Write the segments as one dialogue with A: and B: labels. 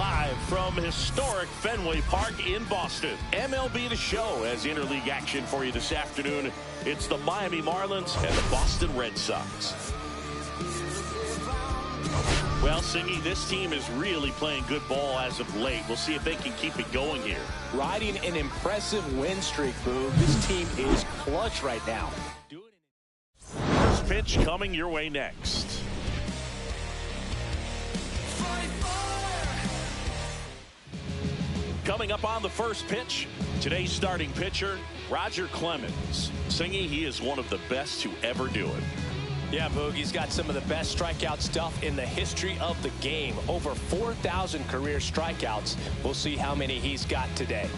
A: Live from historic Fenway Park in Boston, MLB The Show has interleague action for you this afternoon. It's the Miami Marlins and the Boston Red Sox. Well, Singy, this team is really playing good ball as of late. We'll see if they can keep it going here.
B: Riding an impressive win streak, Boog. This team is clutch right now.
A: First pitch coming your way next. Coming up on the first pitch, today's starting pitcher, Roger Clemens. Singy, he is one of the best to ever do it.
B: Yeah, Boog, he's got some of the best strikeout stuff in the history of the game. Over 4,000 career strikeouts. We'll see how many he's got today.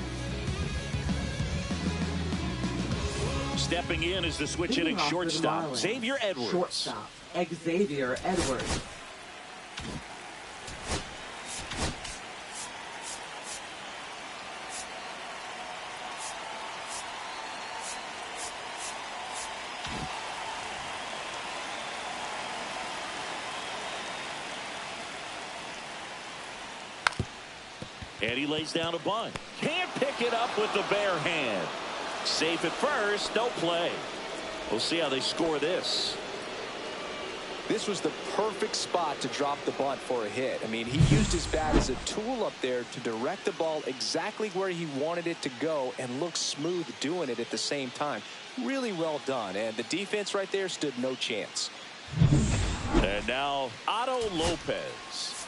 A: Stepping in is the switch hitting shortstop, Xavier Edwards.
C: Shortstop, Xavier Edwards.
A: And he lays down a bunt. Can't pick it up with the bare hand. Safe at first, no play. We'll see how they score this.
B: This was the perfect spot to drop the bunt for a hit. I mean, he used his bat as a tool up there to direct the ball exactly where he wanted it to go and look smooth doing it at the same time. Really well done. And the defense right there stood no chance.
A: And now Otto Lopez.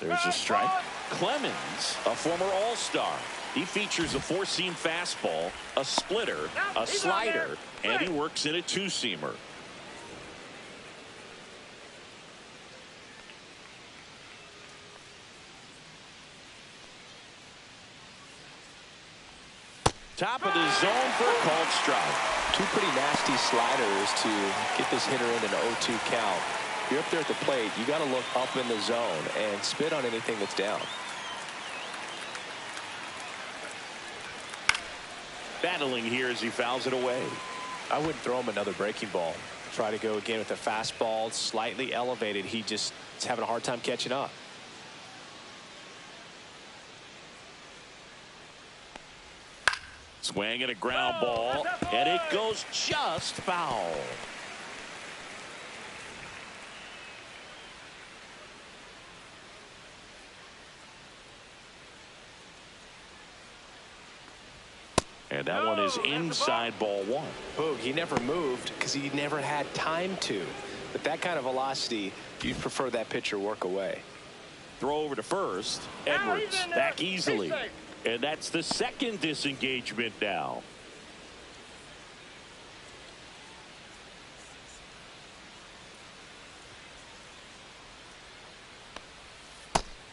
A: There's a strike. Clemens, a former All-Star. He features a four-seam fastball, a splitter, a slider, and he works in a two-seamer. Top of the zone for a called strike.
B: Two pretty nasty sliders to get this hitter in an 0-2 count. You're up there at the plate, you got to look up in the zone and spit on anything that's down.
A: Battling here as he fouls it away.
B: I wouldn't throw him another breaking ball. Try to go again with a fastball slightly elevated. He just is having a hard time catching up.
A: Swing and a ground ball, and it goes just foul. And that one is inside ball one.
B: Boog, he never moved because he never had time to. But that kind of velocity, you'd prefer that pitcher work away.
A: Throw over to first. Edwards back easily. And that's the second disengagement now.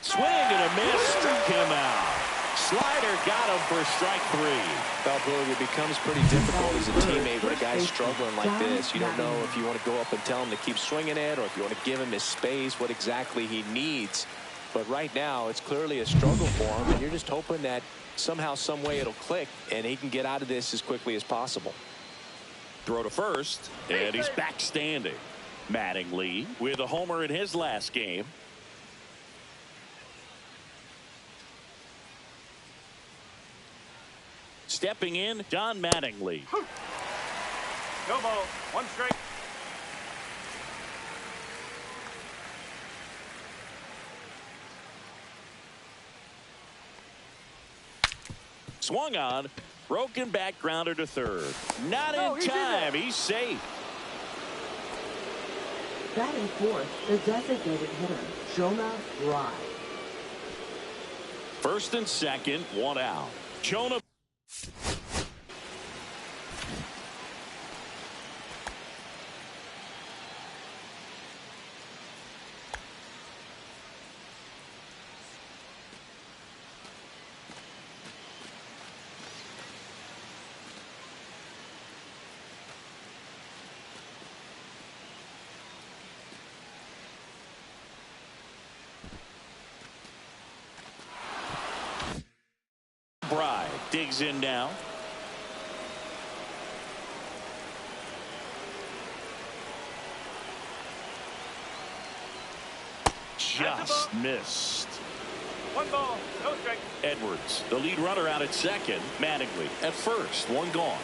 A: Swing and a miss. Struck him out. Slider got him for strike three.
B: Well, Boog, it becomes pretty difficult as a teammate when a guy's struggling like this. You don't know if you want to go up and tell him to keep swinging it or if you want to give him his space, what exactly he needs. But right now, it's clearly a struggle for him, and you're just hoping that somehow, some way it'll click, and he can get out of this as quickly as possible.
A: Throw to first, and he's back standing. Mattingly with a homer in his last game. Stepping in, Don Mattingly.
D: No ball, one strike.
A: Swung on, broken back grounder to third. Not in time. He's safe.
C: Batting fourth, the designated hitter, Jonah Rye.
A: First and second, one out. Jonah. Digs in now. just missed.
D: 1 ball, no strike.
A: Edwards, the lead runner out at second. Mattingly at first, 1 gone.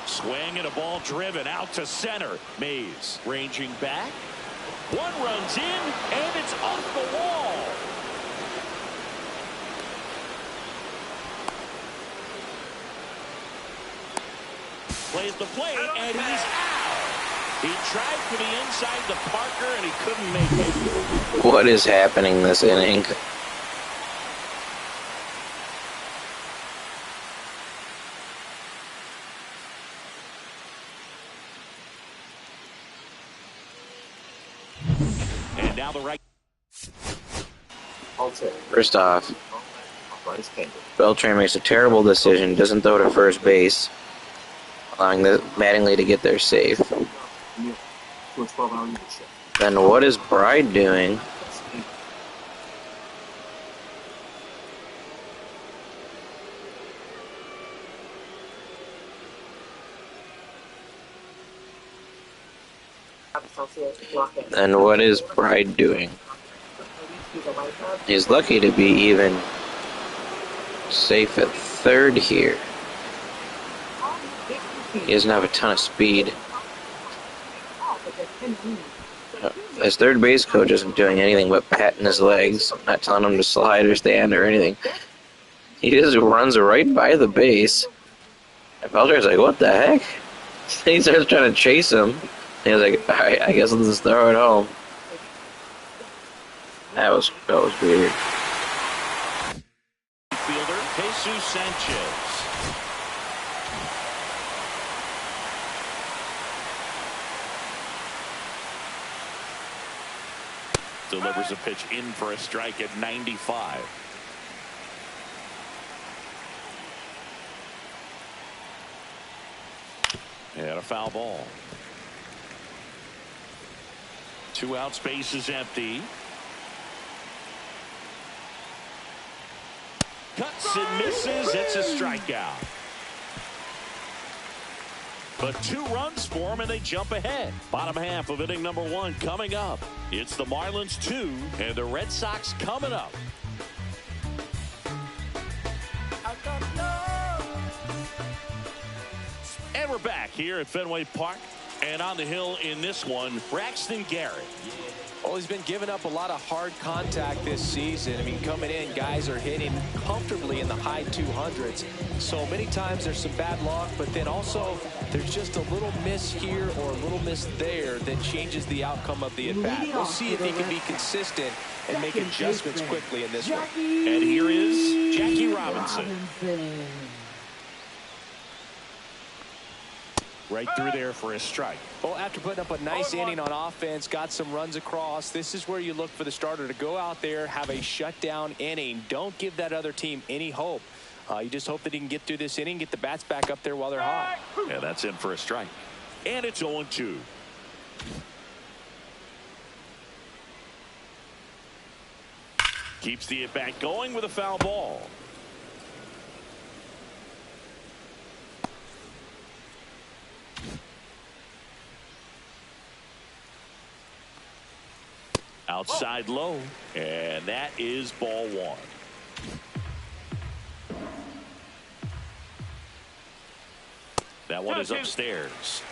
A: Swing and a ball driven out to center. Mays ranging back. 1 runs in, and it's off the wall. Plays the plate, and he's out. He tried for the inside to Parker, and he couldn't make it.
E: What is happening this inning?
A: And now the right.
E: First off, Beltran makes a terrible decision, doesn't throw to first base, allowing the Mattingly to get there safe. Then what is Bride doing? And what is Bride doing? He's lucky to be even safe at third here. He doesn't have a ton of speed. His third base coach isn't doing anything but patting his legs, not telling him to slide or stand or anything. He just runs right by the base. And Beltran's like, what the heck? He starts trying to chase him. He was like, alright, I guess I'll just throw it home. That was weird.
A: Fielder Jesus Sanchez. Delivers a pitch in for a strike at 95. And a foul ball. 2 outs, base is empty. Cuts and misses. It's a strikeout. But 2 runs for them, and they jump ahead. Bottom half of inning number 1 coming up. It's the Marlins 2 and the Red Sox coming up. And we're back here at Fenway Park. And on the hill in this one, Braxton Garrett.
B: Well, he's been giving up a lot of hard contact this season. I mean, coming in, guys are hitting comfortably in the high 200s. So many times there's some bad luck, but then also there's just a little miss here or a little miss there that changes the outcome of the at-bat. We'll see if he can be consistent and make adjustments quickly in this one.
A: And here is Jackie Robinson. Right through there for a strike.
B: Well, after putting up a nice inning on offense, got some runs across, this is where you look for the starter to go out there, have a shutdown inning. Don't give that other team any hope. You just hope that he can get through this inning, get the bats back up there while they're hot.
A: Yeah, that's in for a strike. And it's 0-2. Keeps the at-bat going with a foul ball. Outside low, and that is ball 1. That one is upstairs.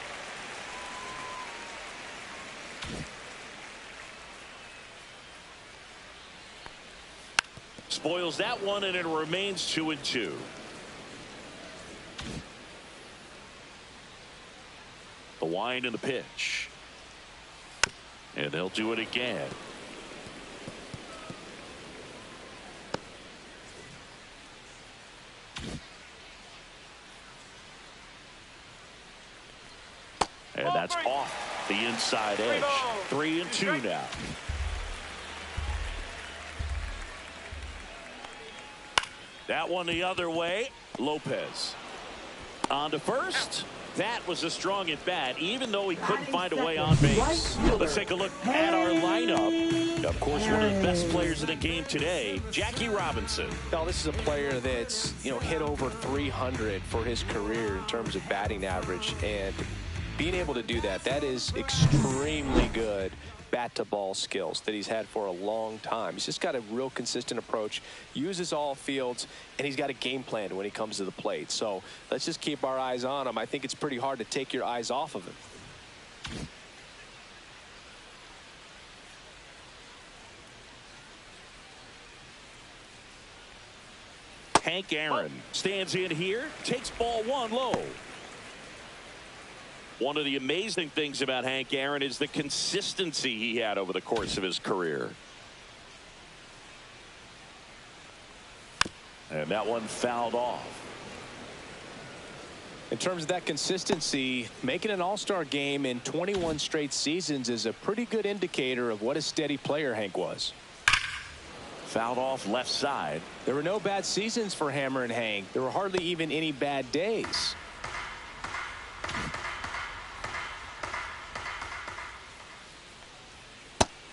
A: Spoils that one, and it remains 2-2. The wind and the pitch. And they'll do it again. And that's off the inside edge. 3-2 now. That one the other way. Lopez on to first. That was a strong at bat, even though he couldn't find a way on base. Let's take a look at our lineup. Of course, one of the best players in the game today, Jackie Robinson.
B: Now, this is a player that's, hit over 300 for his career in terms of batting average. And being able to do that, that is extremely good bat-to-ball skills that he's had for a long time. He's just got a real consistent approach, uses all fields, and he's got a game plan when he comes to the plate. So let's just keep our eyes on him. I think it's pretty hard to take your eyes off of him.
A: Hank Aaron stands in here, takes ball 1 low. One of the amazing things about Hank Aaron is the consistency he had over the course of his career. And that one fouled off.
B: In terms of that consistency, making an all-star game in 21 straight seasons is a pretty good indicator of what a steady player Hank was.
A: Fouled off left side.
B: There were no bad seasons for Hammer and Hank. There were hardly even any bad days.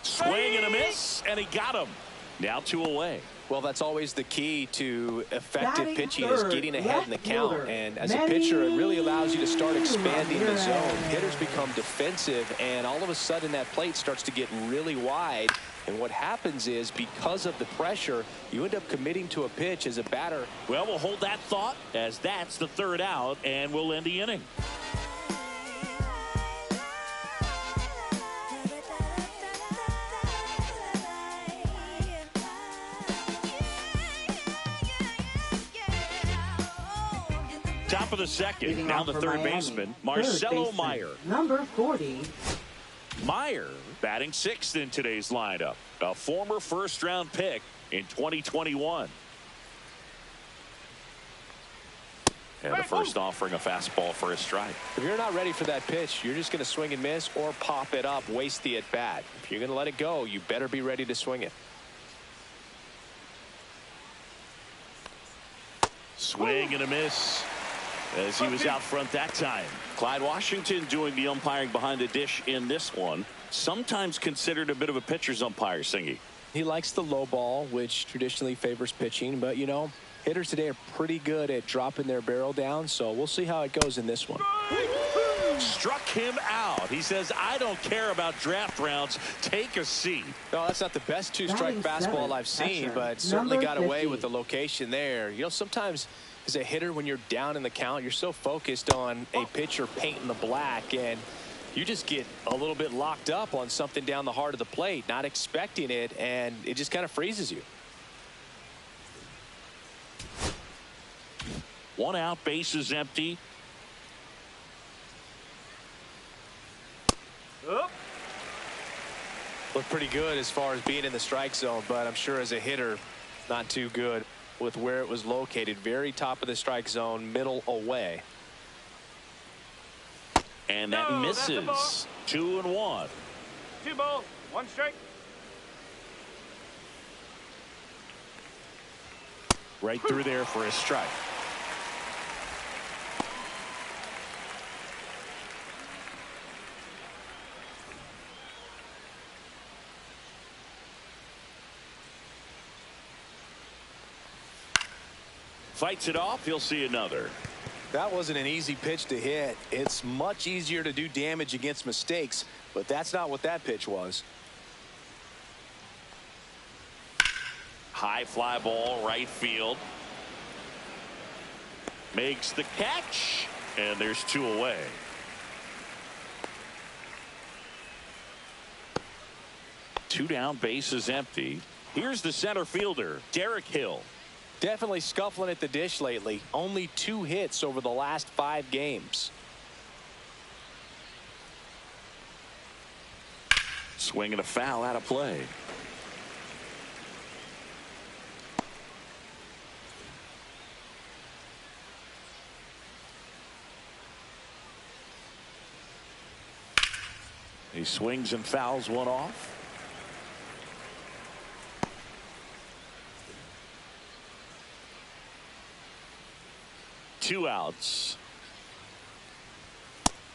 A: Swing and a miss, and he got him. Now 2 away.
B: Well, that's always the key to effective pitching, is getting ahead in the count. And as a pitcher, it really allows you to start expanding the zone. Hitters become defensive, and all of a sudden that plate starts to get really wide. And what happens is, because of the pressure, you end up committing to a pitch as a batter.
A: Well, we'll hold that thought, as that's the 3rd out, and we'll end the inning. Top of the 2nd, now the 3rd baseman, Marcelo Meyer.
C: Number 40.
A: Meyer batting 6th in today's lineup, a former 1st-round pick in 2021. And the first offering a fastball for a strike.
B: If you're not ready for that pitch, you're just going to swing and miss or pop it up, waste the at-bat. If you're going to let it go, you better be ready to swing it.
A: Swing and a miss, as he was out front that time. Clyde Washington doing the umpiring behind the dish in this one. Sometimes considered a bit of a pitcher's umpire, Singy.
B: He likes the low ball, which traditionally favors pitching. But, you know, hitters today are pretty good at dropping their barrel down. So we'll see how it goes in this one.
A: Struck him out. He says, I don't care about draft rounds. Take a seat.
B: No, that's not the best 2-strike fastball I've seen, but certainly got away with the location there. You know, sometimes as a hitter, when you're down in the count, you're so focused on a pitcher painting the black, and you just get a little bit locked up on something down the heart of the plate, not expecting it, and it just kind of freezes you.
A: 1 out, bases empty.
B: Looked pretty good as far as being in the strike zone, but I'm sure as a hitter, not too good with where it was located. Very top of the strike zone, middle away.
A: And that misses. 2-1.
D: 2 balls, 1 strike.
A: Right through there for a strike. Fights it off. He'll see another.
B: That wasn't an easy pitch to hit. It's much easier to do damage against mistakes, but that's not what that pitch was.
A: High fly ball, right field. Makes the catch, and there's 2 away. Two down, bases empty. Here's the center fielder, Derek Hill.
B: Definitely scuffling at the dish lately. Only 2 hits over the last 5 games.
A: Swing and a foul out of play. He swings and fouls one off. Two outs.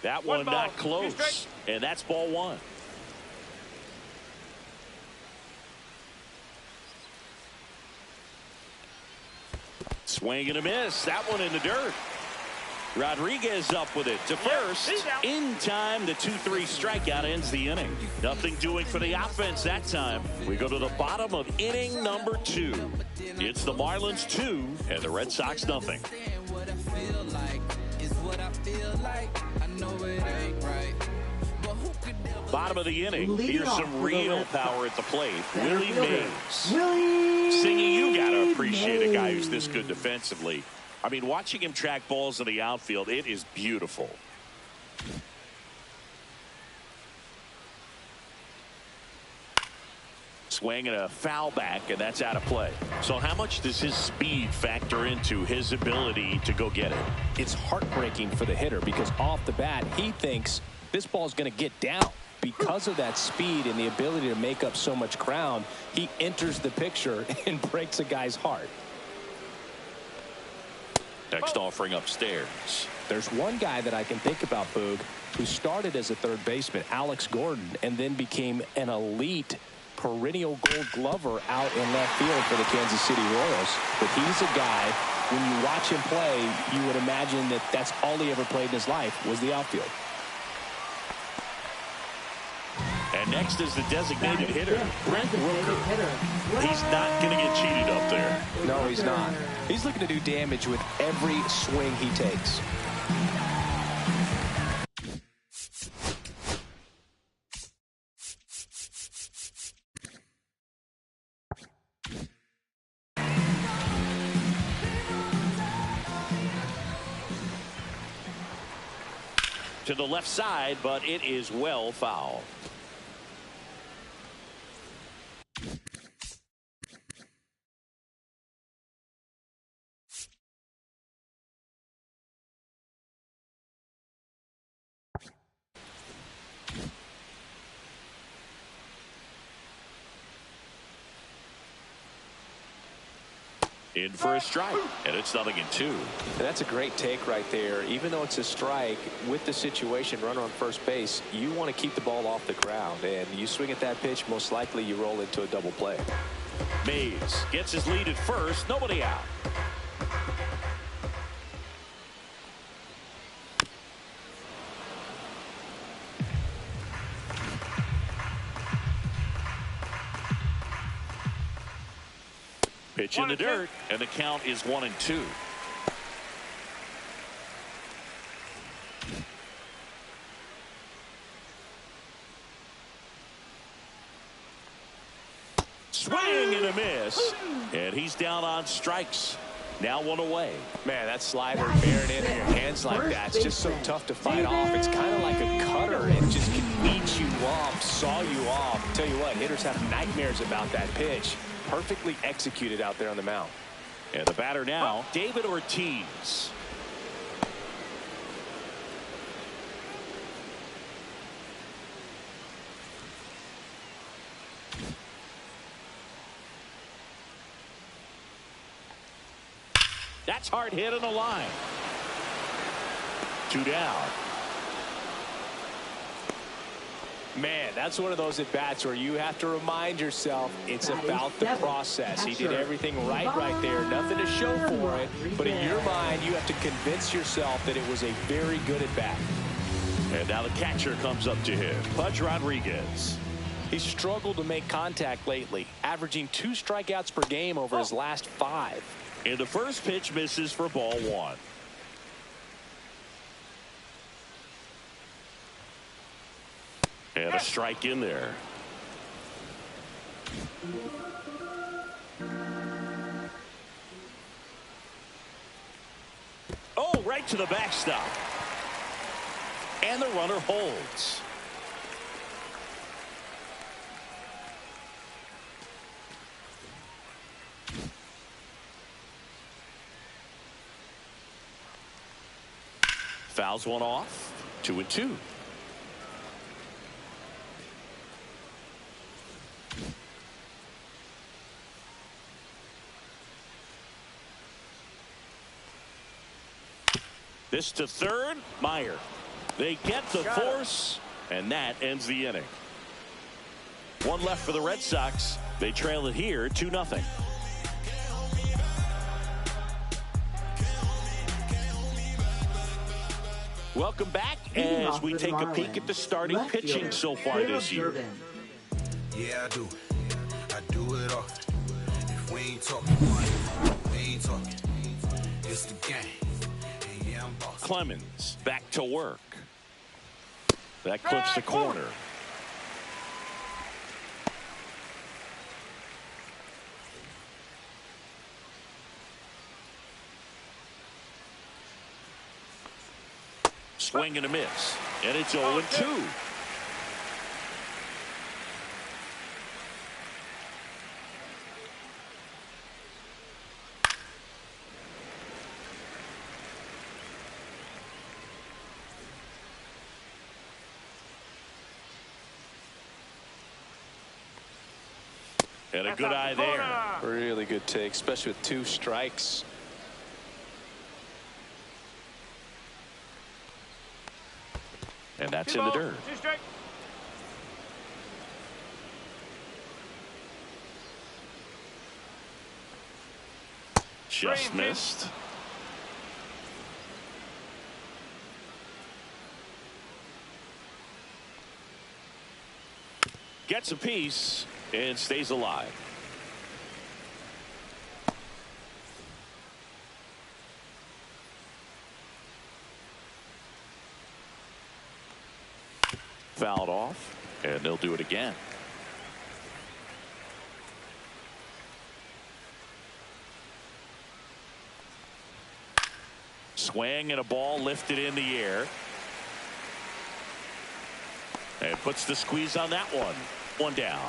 A: That one not close, and that's ball 1. Swing and a miss. That one in the dirt. Rodriguez up with it to first. In time, the 2-3 strikeout ends the inning. Nothing doing for the offense that time. We go to the bottom of inning number 2. It's the Marlins 2 and the Red Sox nothing. Bottom of the inning. Here's some real power at the plate. Willie Mays. Singy, you got to appreciate a guy who's this good defensively. I mean, watching him track balls in the outfield, it is beautiful. Swing and a foul back, and that's out of play. So how much does his speed factor into his ability to go get it?
B: It's heartbreaking for the hitter because off the bat, he thinks this ball's going to get down. Because of that speed and the ability to make up so much ground, he enters the picture and breaks a guy's heart.
A: Next offering upstairs.
B: There's one guy that I can think about, Boog, who started as a third baseman, Alex Gordon, and then became an elite perennial Gold Glover out in left field for the Kansas City Royals. But he's a guy, when you watch him play, you would imagine that that's all he ever played in his life was the outfield.
A: And next is the designated hitter, Brent Rooker. He's not going to get cheated up there.
B: No, he's not. He's looking to do damage with every swing he takes.
A: To the left side, but it is well foul. In for a strike, and it's 0-2.
B: And that's a great take right there. Even though it's a strike, with the situation, runner on first base, you want to keep the ball off the ground. And you swing at that pitch, most likely you roll into a double play.
A: Mays gets his lead at first, nobody out. Pitch in the dirt, and the count is 1-2. Swing and a miss, and he's down on strikes. Now 1 away.
B: Man, that slider bearing in your hands like that, it's just so tough to fight off. It's kind of like a cutter. It just can eat you off, saw you off. Tell you what, hitters have nightmares about that pitch. Perfectly executed out there on the mound.
A: And the batter now, David Ortiz. That's hard hit on the line. 2 down.
B: Man, that's one of those at-bats where you have to remind yourself it's about the process. He did everything right there. Nothing to show for it. But in your mind, you have to convince yourself that it was a very good at-bat.
A: And now the catcher comes up to him, Pudge Rodriguez.
B: He's struggled to make contact lately, averaging 2 strikeouts per game over his last 5.
A: And the first pitch misses for ball 1. And a strike in there. Oh, right to the backstop. And the runner holds. Fouls one off. 2-2. This to third, Meyer. They get the force, and that ends the inning. 1 left for the Red Sox. They trail it here 2-0. Welcome back as we take a peek at the starting pitching so far this year.
F: Yeah, I do. I do it all. If we ain't talking money, we ain't talking. It's the game. And yeah, I'm Boston.
A: Clemens back to work. That clips the corner. Swing and a miss. And it's 0-2. And a good eye there.
B: Really good take, especially with 2 strikes.
A: And that's in the dirt. Just missed. Gets a piece and stays alive. Fouled off, and they'll do it again. Swing and a ball lifted in the air. And puts the squeeze on that one. One down.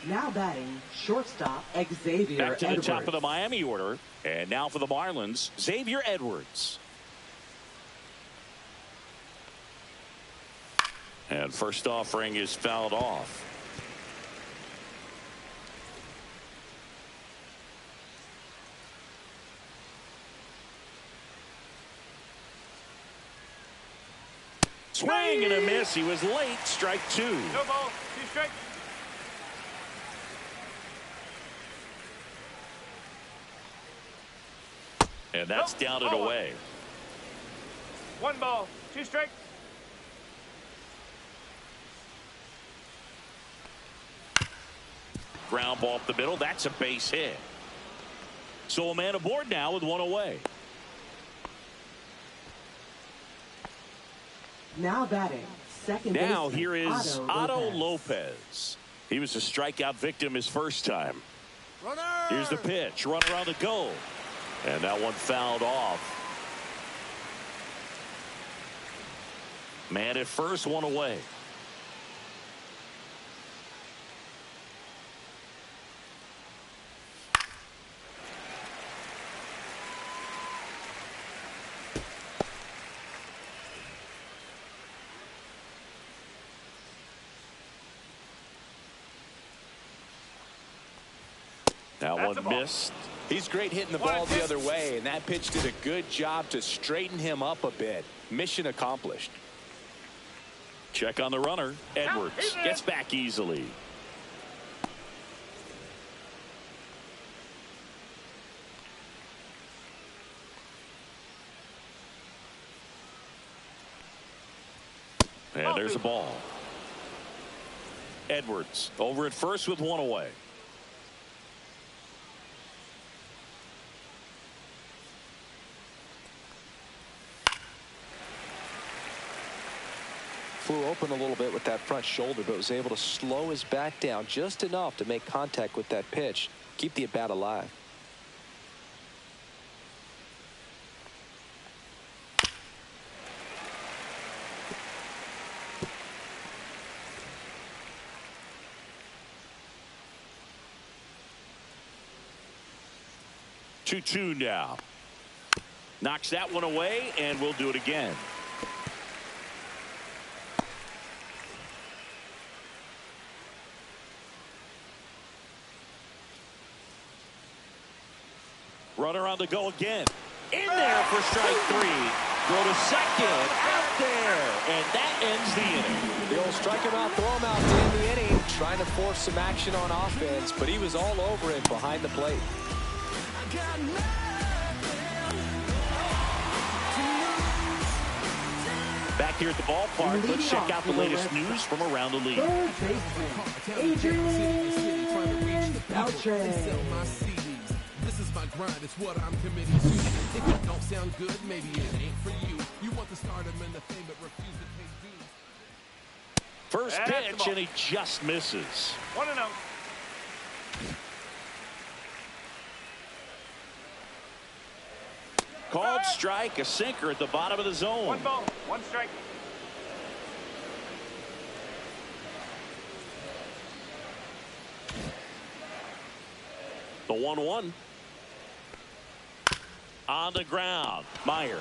C: Now batting, shortstop Xavier
A: Back to the
C: Edwards.
A: top of the Miami order. And now for the Marlins, Xavier Edwards. And first offering is fouled off. Swing and a miss. He was late. Strike 2.
D: No ball. 2 strikes.
A: And that's down and away.
D: 1 ball. 2 strikes.
A: Ground ball up the middle. That's a base hit. So a man aboard now with 1 away.
C: Now batting, second
A: Now
C: baseman,
A: here is Otto
C: Lopez.
A: Lopez. He was a strikeout victim his first time. Here's the pitch. Runner on the go. And that one fouled off. Man at first, 1 away. That one missed.
B: He's great hitting the ball the other way, and that pitch did a good job to straighten him up a bit. Mission accomplished.
A: Check on the runner. Edwards gets back easily. And there's a ball. Edwards over at first with 1 away.
B: Flew open a little bit with that front shoulder, but was able to slow his bat down just enough to make contact with that pitch. Keep the at-bat alive.
A: Two now. Knocks that one away, and we'll do it again. Runner on the go again. In there for strike 3. Go to second. Out there. And that ends the inning.
B: The old strike him out, throw him out to end the inning. Trying to force some action on offense, but he was all over it behind the plate.
A: back here at the ballpark. Let's check out the latest news from around the league.
C: Third baseman, Adrian Beltre.
G: This is my grind, it's what I'm committed to. If it don't sound good, maybe it ain't for you. You want to start him in the fame, but refuse to pay dues.
A: First pitch, and he just misses.
D: 1-0.
A: Called strike, a sinker at the bottom of the zone.
D: 1 ball, 1 strike.
A: The 1-1. On the ground, Meyer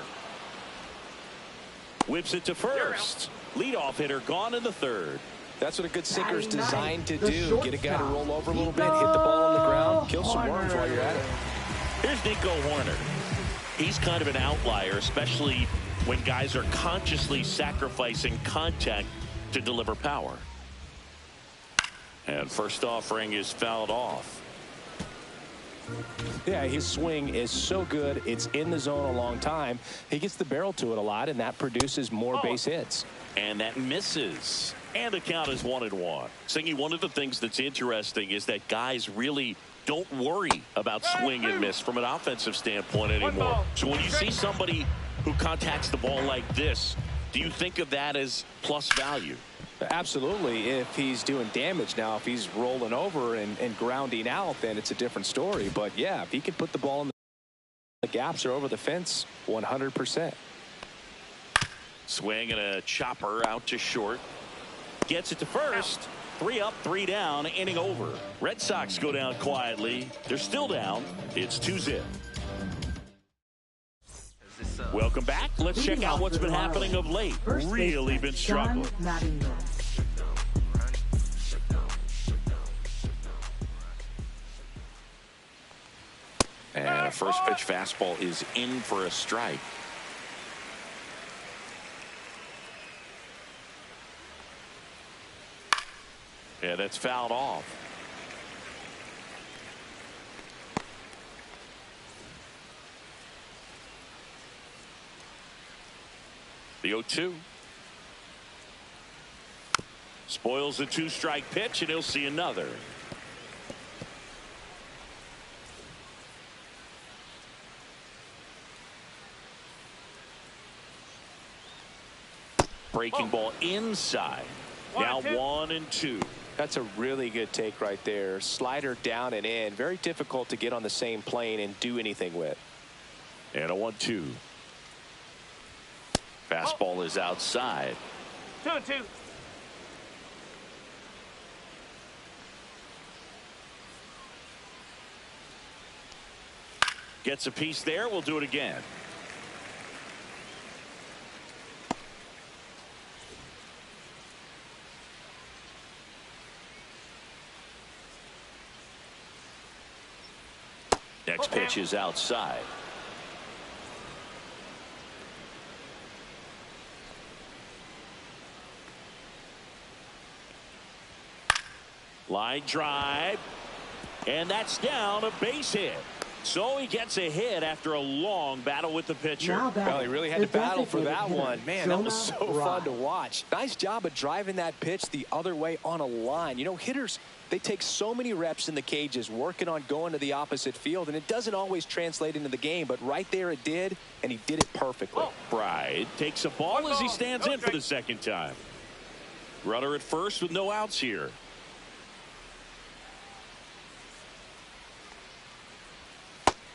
A: whips it to first. Leadoff hitter gone in the third.
B: That's what a good sinker is designed to do. Get a guy to roll over a little bit, hit the ball on the ground, kill some worms while you're at it.
A: Here's Nico Horner. He's kind of an outlier, especially when guys are consciously sacrificing contact to deliver power. And first offering is fouled off.
B: Yeah, his swing is so good. It's in the zone a long time. He gets the barrel to it a lot, and that produces more base hits.
A: And that misses. And the count is 1-1. Singy, one of the things that's interesting is that guys really don't worry about swing and miss from an offensive standpoint anymore. So when you see somebody who contacts the ball like this, do you think of that as plus value?
B: Absolutely, if he's doing damage. Now, if he's rolling over and grounding out, then it's a different story. But, yeah, if he can put the ball in the gaps or over the fence, 100%.
A: Swing and a chopper out to short. Gets it to first. 3 up, 3 down, inning over. Red Sox go down quietly. They're still down. It's 2-0. Welcome back. Let's check out what's been happening of late. Really been struggling. And a first pitch fastball is in for a strike. Yeah, that's fouled off. The 0-2. Spoils the 2-strike pitch, and he'll see another. Breaking ball inside. Now 1-2.
B: That's a really good take right there. Slider down and in. Very difficult to get on the same plane and do anything with.
A: And a 1-2. Fastball is outside.
D: 2-2.
A: Gets a piece there. We'll do it again. Next pitch is outside. Line drive. And that's down, a base hit. So he gets a hit after a long battle with the pitcher.
B: Well, he really had to battle for that one. Man, that was so fun to watch. Nice job of driving that pitch the other way on a line. You know, hitters, they take so many reps in the cages working on going to the opposite field, and it doesn't always translate into the game, but right there it did, and he did it perfectly.
A: Bride takes a ball as he stands in for the second time. Runner at first with no outs here.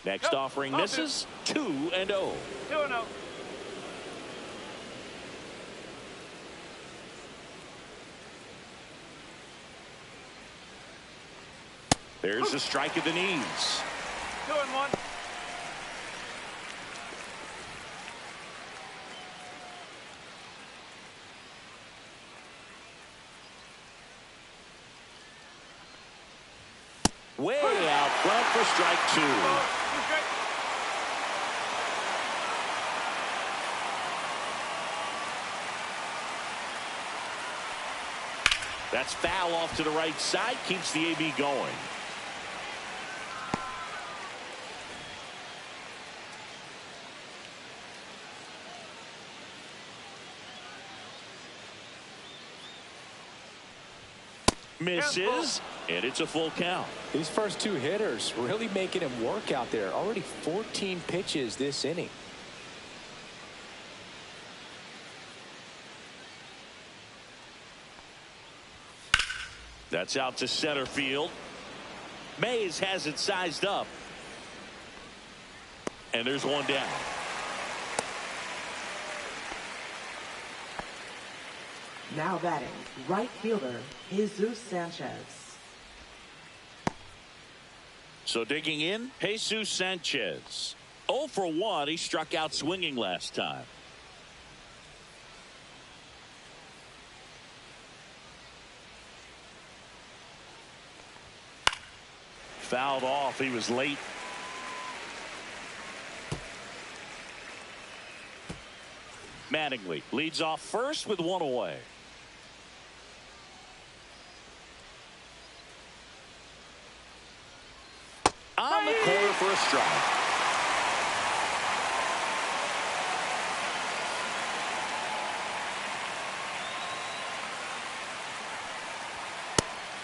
A: Next offering misses. 2-0.
D: 2-0.
A: There's a strike at the knees.
D: 2-1.
A: Way out front for strike 2. That's foul off to the right side. Keeps the AB going. Misses, and it's a full count.
B: These first two hitters really making him work out there. Already 14 pitches this inning.
A: That's out to center field. Mays has it sized up. And there's one down.
C: Now batting, right fielder, Jesus Sanchez.
A: So digging in, Jesus Sanchez. 0 for 1. He struck out swinging last time. Fouled off. He was late. Mattingly leads off first with one away. On the corner for a strike.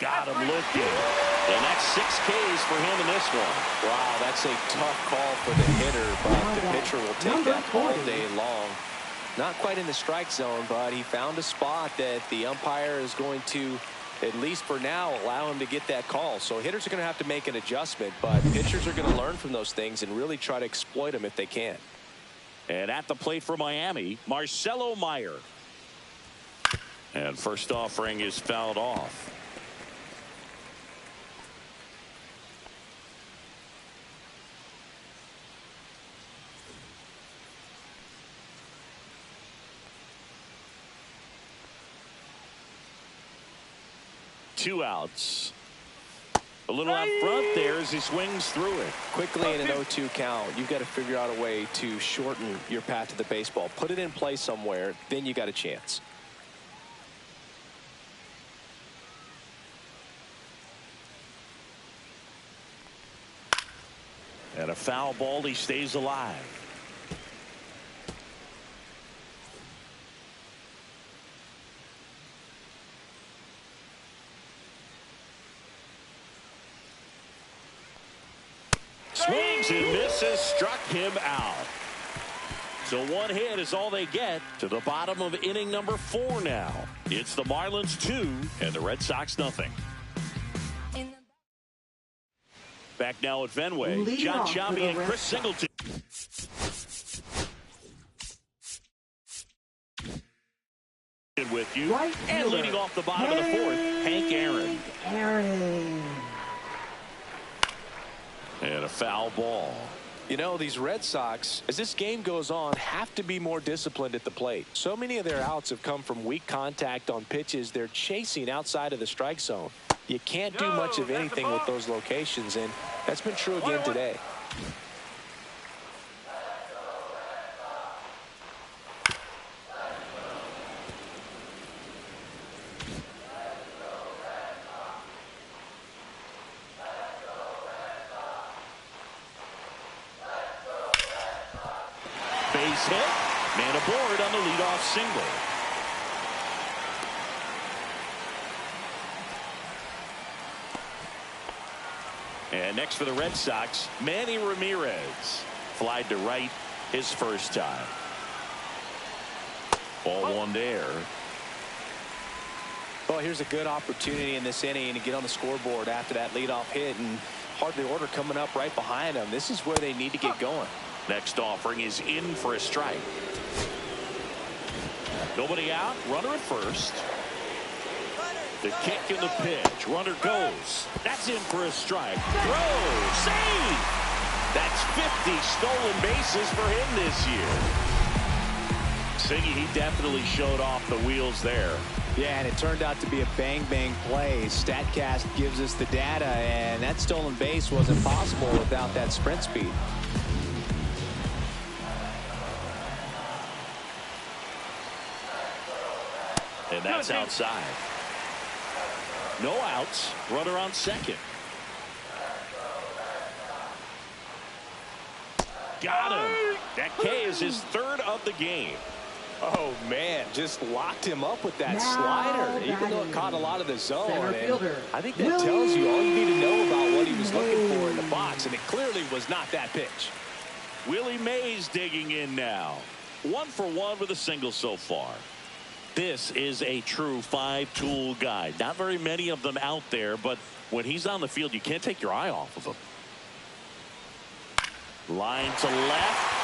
A: Got him looking. And that's 6 Ks for him in this one.
B: Wow, that's a tough call for the hitter, but the pitcher will take that all day long. Not quite in the strike zone, but he found a spot that the umpire is going to, at least for now, allow him to get that call. So hitters are going to have to make an adjustment, but pitchers are going to learn from those things and really try to exploit them if they can.
A: And at the plate for Miami, Marcelo Meyer. And first offering is fouled off. Two outs. A little out front there as he swings through it.
B: Quickly in an 0-2 count, you've got to figure out a way to shorten your path to the baseball. Put it in play somewhere, then you got a chance.
A: And a foul ball. He stays alive. Swings and misses, struck him out. So one hit is all they get to the bottom of inning number 4 now. It's the Marlins 2 and the Red Sox nothing. Back now at Fenway, John Sciambi and Chris Singleton. With you,
C: Right
A: and
C: fielder,
A: leading off the bottom of the 4th, Hank Aaron. And a foul ball.
B: You know, these Red Sox, as this game goes on, have to be more disciplined at the plate. So many of their outs have come from weak contact on pitches they're chasing outside of the strike zone. You can't do much of anything with those locations, and that's been true again today.
A: Base hit. Man aboard on the leadoff single. And next for the Red Sox, Manny Ramirez. Flied to right his first time. Ball one there.
B: Well, here's a good opportunity in this inning to get on the scoreboard after that leadoff hit, and hardly order coming up right behind them. This is where they need to get going.
A: Next offering is in for a strike. Nobody out. Runner at first. The kick and the pitch. Runner goes. That's in for a strike. Throw. Save. That's 50 stolen bases for him this year. Singy, he definitely showed off the wheels there.
H: Yeah, and it turned out to be a bang-bang play. StatCast gives us the data, and that stolen base wasn't possible without that sprint speed.
A: And that's outside. No outs. Runner on second. Got him. That K is his 3rd of the game.
H: Oh, man, just locked him up with that slider, even though it caught a lot of the zone. And I think that tells you all you need to know about what he was looking for in the box, and it clearly was not that pitch.
A: Willie Mays digging in now. 1 for 1 with a single so far. This is a true 5-tool guy. Not very many of them out there, but when he's on the field, you can't take your eye off of him. Line to left.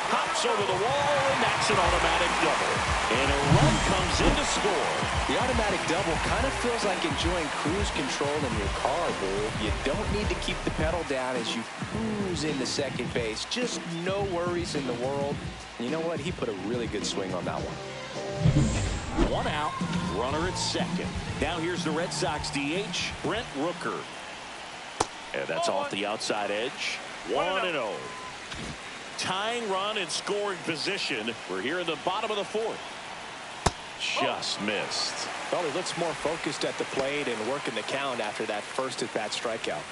A: Hops over the wall, and that's an automatic double. And a run comes in to score.
B: The automatic double kind of feels like enjoying cruise control in your car, Bull. You don't need to keep the pedal down as you cruise into second base. Just no worries in the world. And you know what? He put a really good swing on that one.
A: 1 out, runner at second. Now here's the Red Sox DH, Brent Rooker. And that's off the outside edge. 1-0. Tying run in scoring position. We're here in the bottom of the 4th. Just missed.
B: Well, he looks more focused at the plate and working the count after that first at-bat strikeout.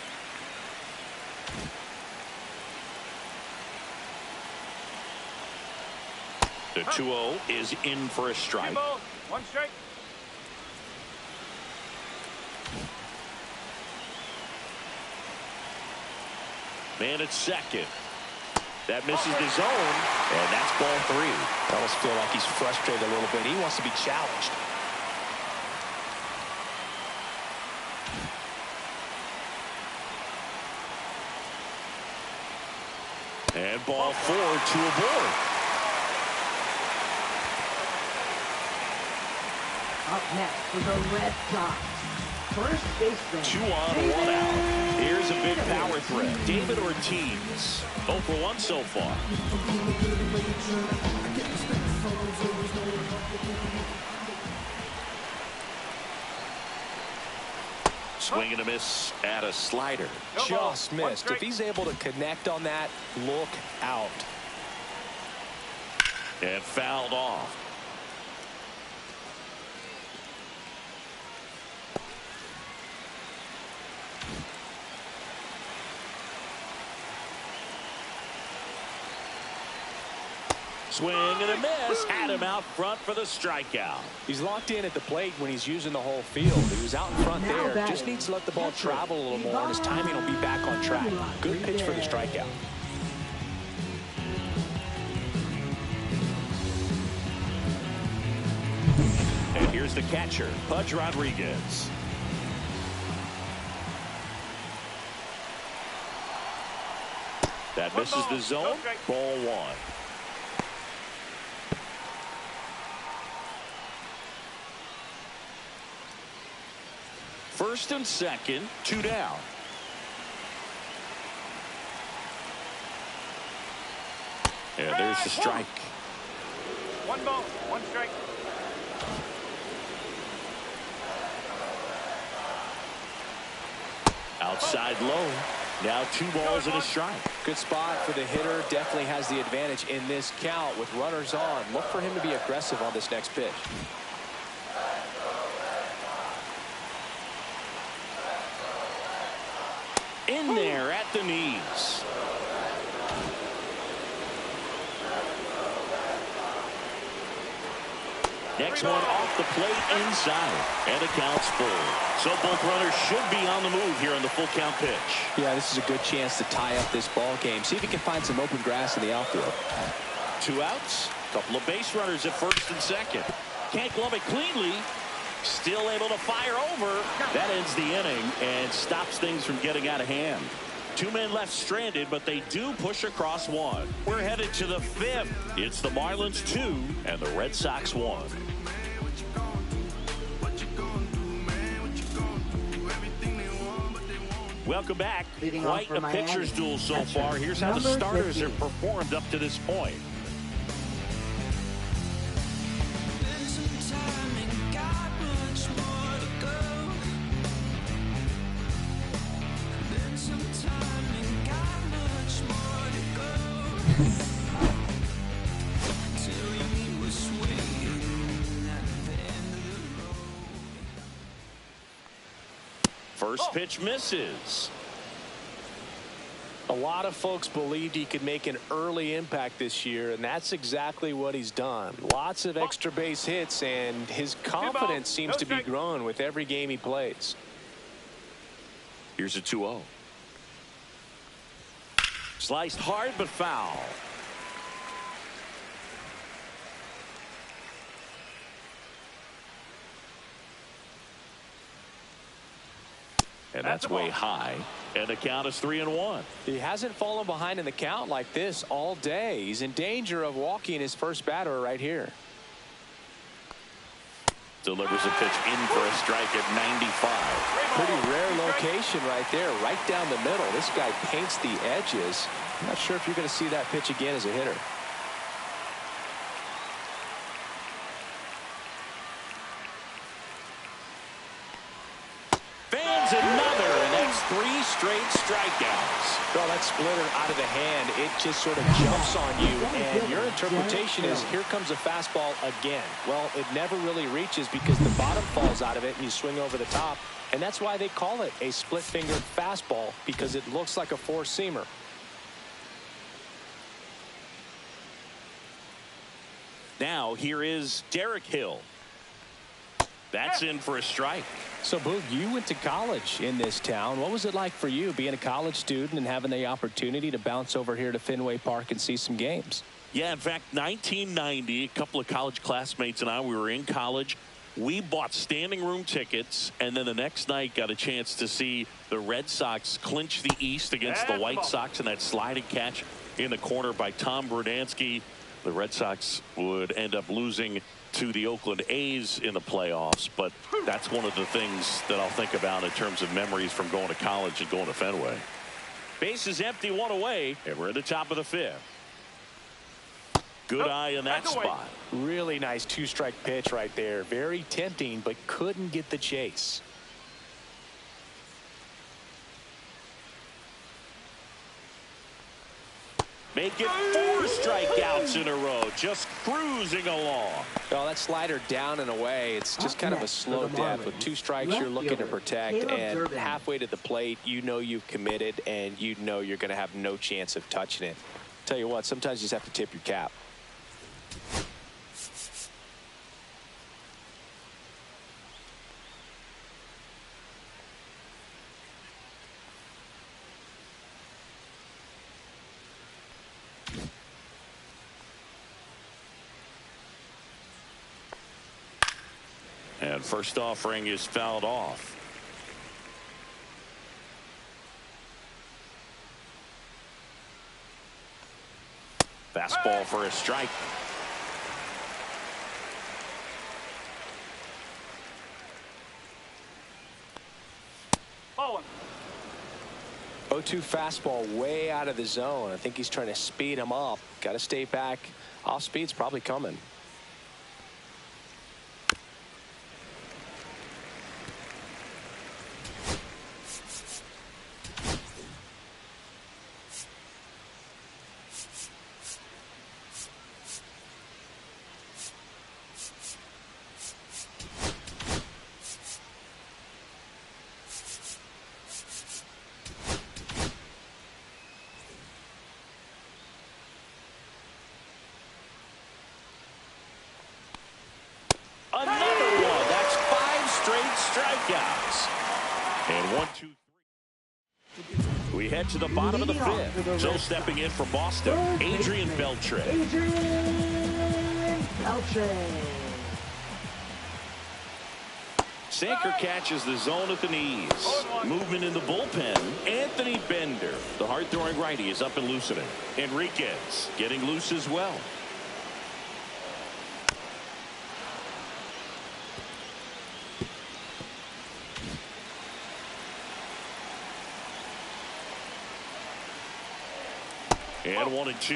A: The 2-0 is in for a strike.
D: 2 balls, 1 strike.
A: Man at second. That misses the zone, and that's ball 3.
B: I almost feel like he's frustrated a little bit. He wants to be challenged.
A: And ball 4, 2 aboard.
C: Up next for the Red Sox, first baseman.
A: 2 on, 1 out. Here's a big power threat. David Ortiz. 0 for 1 so far. Swing and a miss at a slider.
B: Just missed. If he's able to connect on that, look out.
A: And fouled off. Swing and a miss. Had him out front for the strikeout.
B: He's locked in at the plate when he's using the whole field. He was out in front there. Just needs to let the ball travel a little more, and his timing will be back on track. Good pitch for the strikeout.
A: And here's the catcher, Pudge Rodriguez. That misses the zone. Ball 1. First and second, 2 down. And there's the strike.
D: 1 ball, 1 strike.
A: Outside low. Now 2 balls and a strike.
B: Good spot for the hitter. Definitely has the advantage in this count with runners on. Look for him to be aggressive on this next pitch.
A: In there at the knees. Next one off the plate inside. And the count's full. So both runners should be on the move here on the full count pitch.
B: Yeah, this is a good chance to tie up this ball game. See if he can find some open grass in the outfield.
A: 2 outs. Couple of base runners at first and second. Can't glove it cleanly. Still able to fire over. That ends the inning and stops things from getting out of hand. 2 men left stranded, but they do push across 1. We're headed to the 5th. It's the Marlins 2 and the Red Sox 1. Welcome back. Quite a pitcher's duel so far. Here's how the starters have performed up to this point. First pitch misses.
B: A lot of folks believed he could make an early impact this year, and that's exactly what he's done. Lots of extra base hits, and his confidence seems to be growing with every game he plays.
A: Here's a 2-0. Sliced hard but foul. And that's way high. And the count is 3-1.
B: He hasn't fallen behind in the count like this all day. He's in danger of walking his first batter right here.
A: Delivers a pitch in for a strike at 95.
B: Pretty rare location right there, right down the middle. This guy paints the edges. I'm not sure if you're going to see that pitch again as a hitter.
A: Fans another, and that's 3 straight strikeouts.
B: Well, that splitter out of the hand, it just sort of jumps on you, and your interpretation is here comes a fastball again. Well, it never really reaches because the bottom falls out of it and you swing over the top, and that's why they call it a split-fingered fastball, because it looks like a four-seamer.
A: Now here is Derek Hill. That's in for a strike.
B: So, Boog, you went to college in this town. What was it like for you being a college student and having the opportunity to bounce over here to Fenway Park and see some games?
A: Yeah, in fact, 1990, a couple of college classmates and I, we were in college. We bought standing room tickets, and then the next night got a chance to see the Red Sox clinch the East against the White Sox in that sliding catch in the corner by Tom Brudansky. The Red Sox would end up losing to the Oakland A's in the playoffs, but that's one of the things that I'll think about in terms of memories from going to college and going to Fenway. Base is empty, 1 away, and we're at the top of the 5th. Good eye in that spot.
B: Really nice 2-strike pitch right there. Very tempting, but couldn't get the chase.
A: Make it 4 strikeouts in a row, just cruising along.
B: Well, that slider down and away, it's just kind of a slow death. With 2 strikes, you're looking to protect, and halfway to the plate, you know you've committed, and you know you're going to have no chance of touching it. Tell you what, sometimes you just have to tip your cap.
A: And first offering is fouled off. Fastball for a strike.
D: Ball
B: 0-2 fastball way out of the zone. I think he's trying to speed him up. Got to stay back. Off speed's probably coming.
A: Another one. That's 5 straight strikeouts. And 1, 2, 3. We head to the bottom of the 5th. So stepping in for Boston, Adrian Beltre. Sinker catches the zone at the knees. Movement in the bullpen. Anthony Bender, the hard-throwing righty, is up and loosening. Enriquez getting loose as well. And 1 and 2.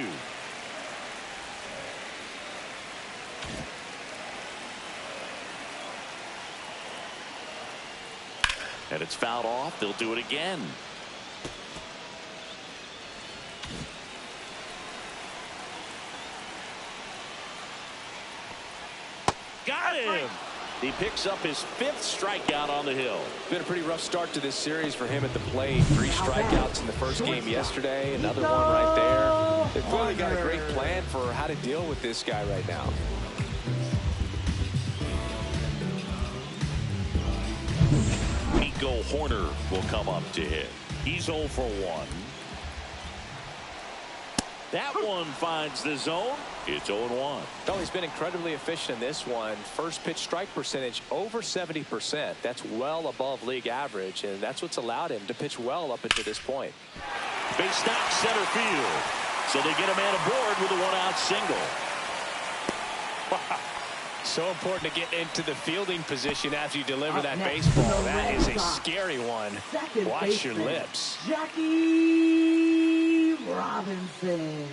A: And it's fouled off. They'll do it again. Got him. He picks up his 5th strikeout on the hill.
B: Been a pretty rough start to this series for him at the plate. 3 strikeouts in the first game yesterday. Another one right there. They've clearly got a great plan for how to deal with this guy right now.
A: Nico Horner will come up to hit. He's 0 for 1. That one finds the zone. It's 0-1.
B: Well, he's been incredibly efficient in this one. First pitch strike percentage over 70%. That's well above league average, and that's what's allowed him to pitch well up until this point.
A: Base knock center field. So they get a man aboard with a 1-out single.
H: Wow. So important to get into the fielding position after you deliver that baseball. That is a scary one. Watch your lips.
C: Jackie Robinson.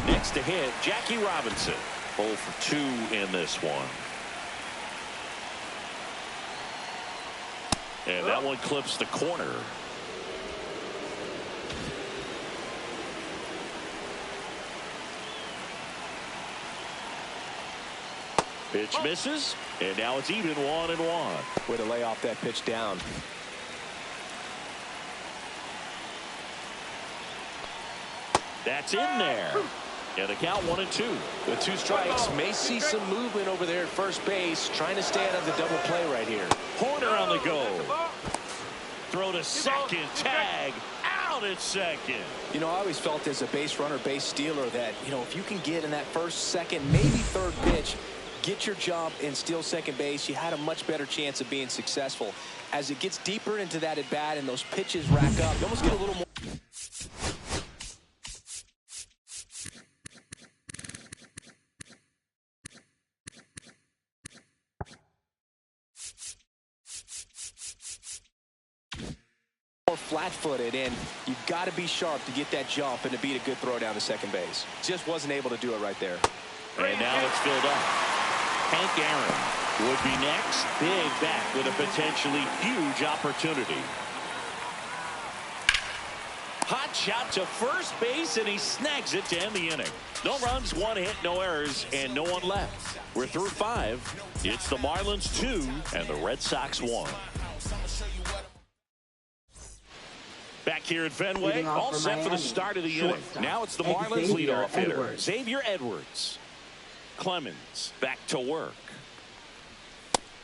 A: Next to hit, Jackie Robinson. 0 for 2 in this one. And that one clips the corner. Pitch misses, and now it's even 1-1.
B: Way to lay off that pitch down.
A: That's in there. And the count 1-2.
B: With 2 strikes, may see some movement over there at first base, trying to stay out of the double play right here.
A: Horner on the go. Throw to second, tag, out at second.
B: You know, I always felt as a base runner, base stealer that, you know, if you can get in that first, second, maybe third pitch, get your jump and steal second base, you had a much better chance of being successful. As it gets deeper into that at bat and those pitches rack up, you almost get a little more. Flat-footed, and you've got to be sharp to get that jump and to beat a good throw down to second base. Just wasn't able to do it right there.
A: And now it's filled up. Hank Aaron would be next. Big back with a potentially huge opportunity. Hot shot to first base, and he snags it to end the inning. No runs, 1 hit, no errors, and no one left. We're through 5. It's the Marlins 2 and the Red Sox 1. Back here at Fenway, all set for the start of the inning. Now it's the Marlins leadoff hitter, Xavier Edwards. Clemens back to work.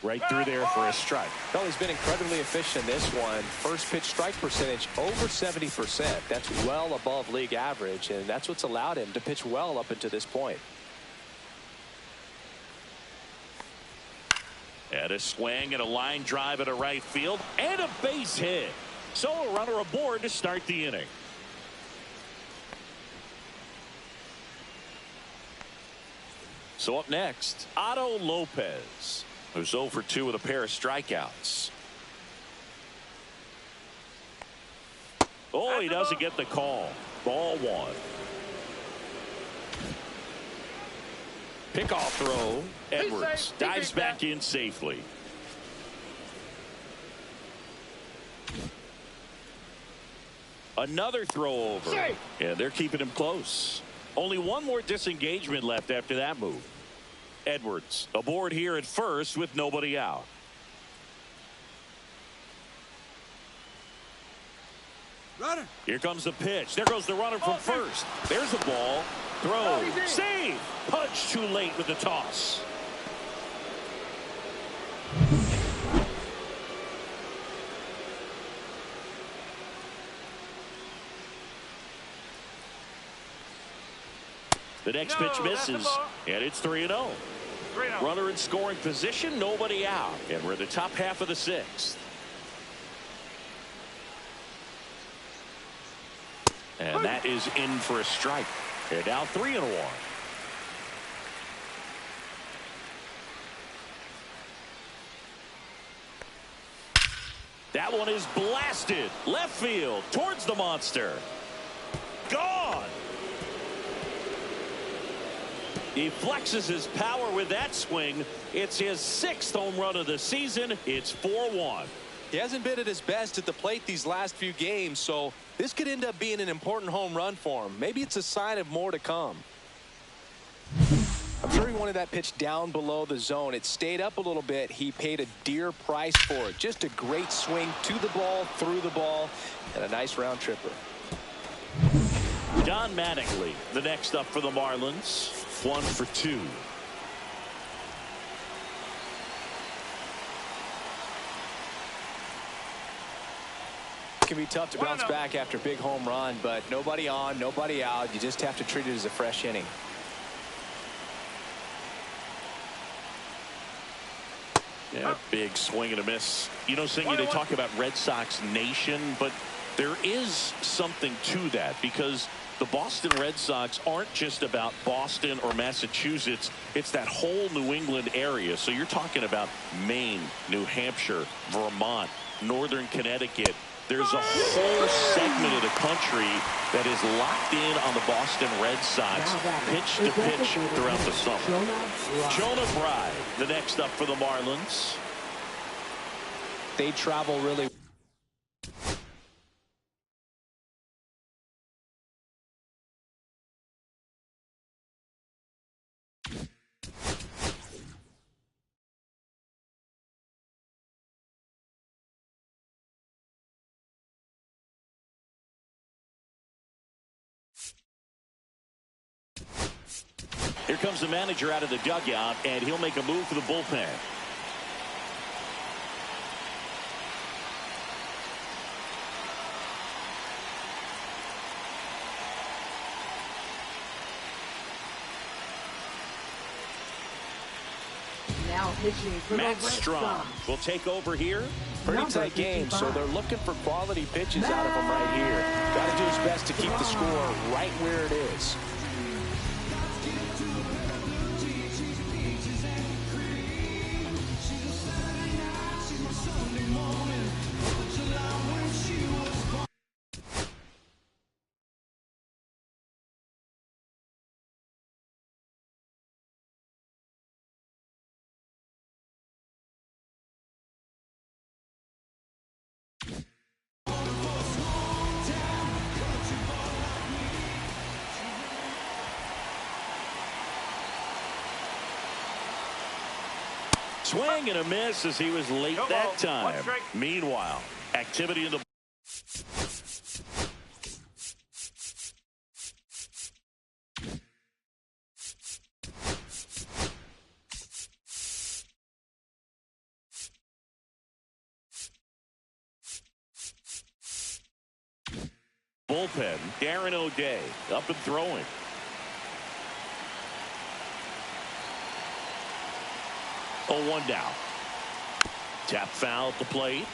A: Right through there for a strike.
B: Well, he's been incredibly efficient in this one. First pitch strike percentage over 70%. That's well above league average, and that's what's allowed him to pitch well up until this point.
A: And a swing and a line drive at a right field and a base hit. So a runner aboard to start the inning. So up next, Otto Lopez, who's 0 for 2 with a pair of strikeouts. Oh, he doesn't get the call. Ball 1. Pickoff throw. Edwards dives back in safely. Another throw over. And they're keeping him close. Only one more disengagement left after that move. Edwards aboard here at first with nobody out.
F: Runner.
A: Here comes the pitch. There goes the runner from first. There's the ball. Throw. Save. Punch too late with the toss. The next pitch misses, and it's 3-0. Runner in scoring position, nobody out. And we're in the top half of the 6th. And that is in for a strike. They're now 3-1. That one is blasted. Left field towards the monster. Gone. He flexes his power with that swing. It's his 6th home run of the season. It's 4-1.
B: He hasn't been at his best at the plate these last few games, so this could end up being an important home run for him. Maybe it's a sign of more to come. I'm sure he wanted that pitch down below the zone. It stayed up a little bit. He paid a dear price for it. Just a great swing to the ball, through the ball, and a nice round tripper.
A: Don Mattingly, the next up for the Marlins. 1 for 2.
B: It can be tough to bounce back after a big home run, but nobody on, nobody out. You just have to treat it as a fresh inning.
A: Yeah, big swing and a miss. You know, Singy, they talk about Red Sox Nation, but there is something to that because the Boston Red Sox aren't just about Boston or Massachusetts. It's that whole New England area. So you're talking about Maine, New Hampshire, Vermont, Northern Connecticut. There's a whole segment of the country that is locked in on the Boston Red Sox, pitch to pitch throughout the summer. Jonah Bride, the next up for the Marlins.
B: They travel really.
A: Here comes the manager out of the dugout, and he'll make a move for the bullpen.
C: Now pitching for
A: Matt
C: the Red
A: Strong
C: Sox.
A: will take over here.
B: Pretty tight game, so they're looking for quality pitches out of him right here. Got to do his best to keep the score right where it is.
A: Swing and a miss as he was late that time. Meanwhile, activity in the bullpen. Darren O'Day up and throwing. Oh, 1 down. Tap foul at the plate.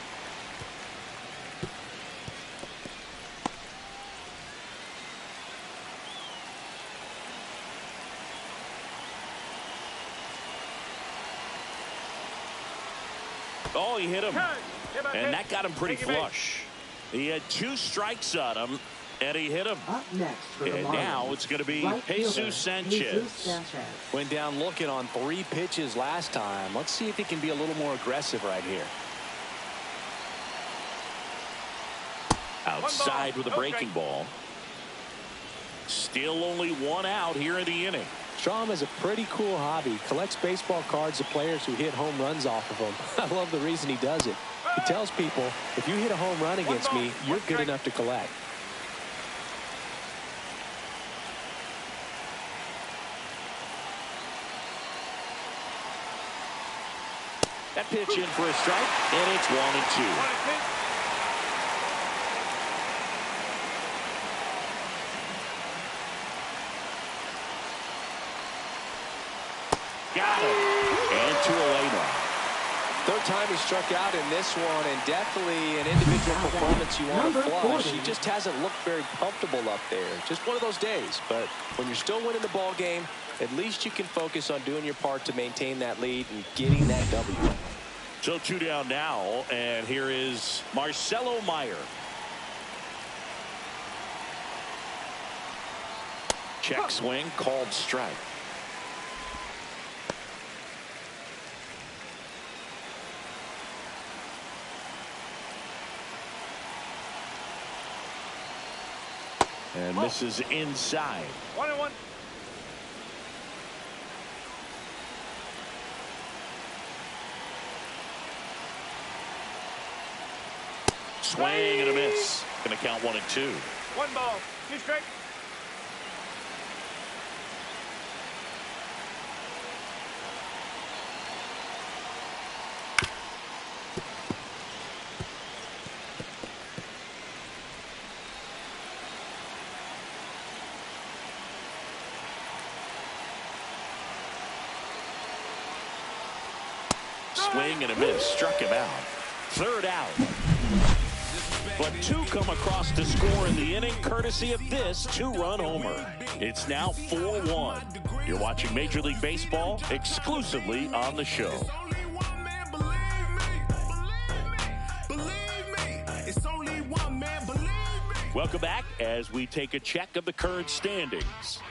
A: Oh, he hit him. And that got him pretty flush. He had 2 strikes on him, and he hit him.
C: Up next for the
A: And
C: Marlins,
A: now it's going to be
C: right fielder,
A: Jesus Sanchez.
B: Went down looking on 3 pitches last time. Let's see if he can be a little more aggressive right here.
A: Outside with a breaking ball. Still only 1 out here in the inning.
B: Strom has a pretty cool hobby. Collects baseball cards of players who hit home runs off of him. I love the reason he does it. He tells people, if you hit a home run against me, you're good enough to collect.
A: That pitch in for a strike, and it's 1-2. Got him. And to a lane run.
B: Third time he struck out in this one, and definitely an individual performance you want to flush. He just hasn't looked very comfortable up there. Just one of those days. But when you're still winning the ball game, at least you can focus on doing your part to maintain that lead and getting that W.
A: So 2 down now, and here is Marcelo Meyer. Check swing, called strike. And misses inside.
D: 1-1.
A: Swing and a miss. Going to count 1-2.
D: 1 ball, 2 strikes.
A: Swing and a miss. Struck him out. 3rd out. But 2 come across to score in the inning, courtesy of this 2-run homer. It's now 4-1. You're watching Major League Baseball exclusively on the show. Welcome back as we take a check of the current standings.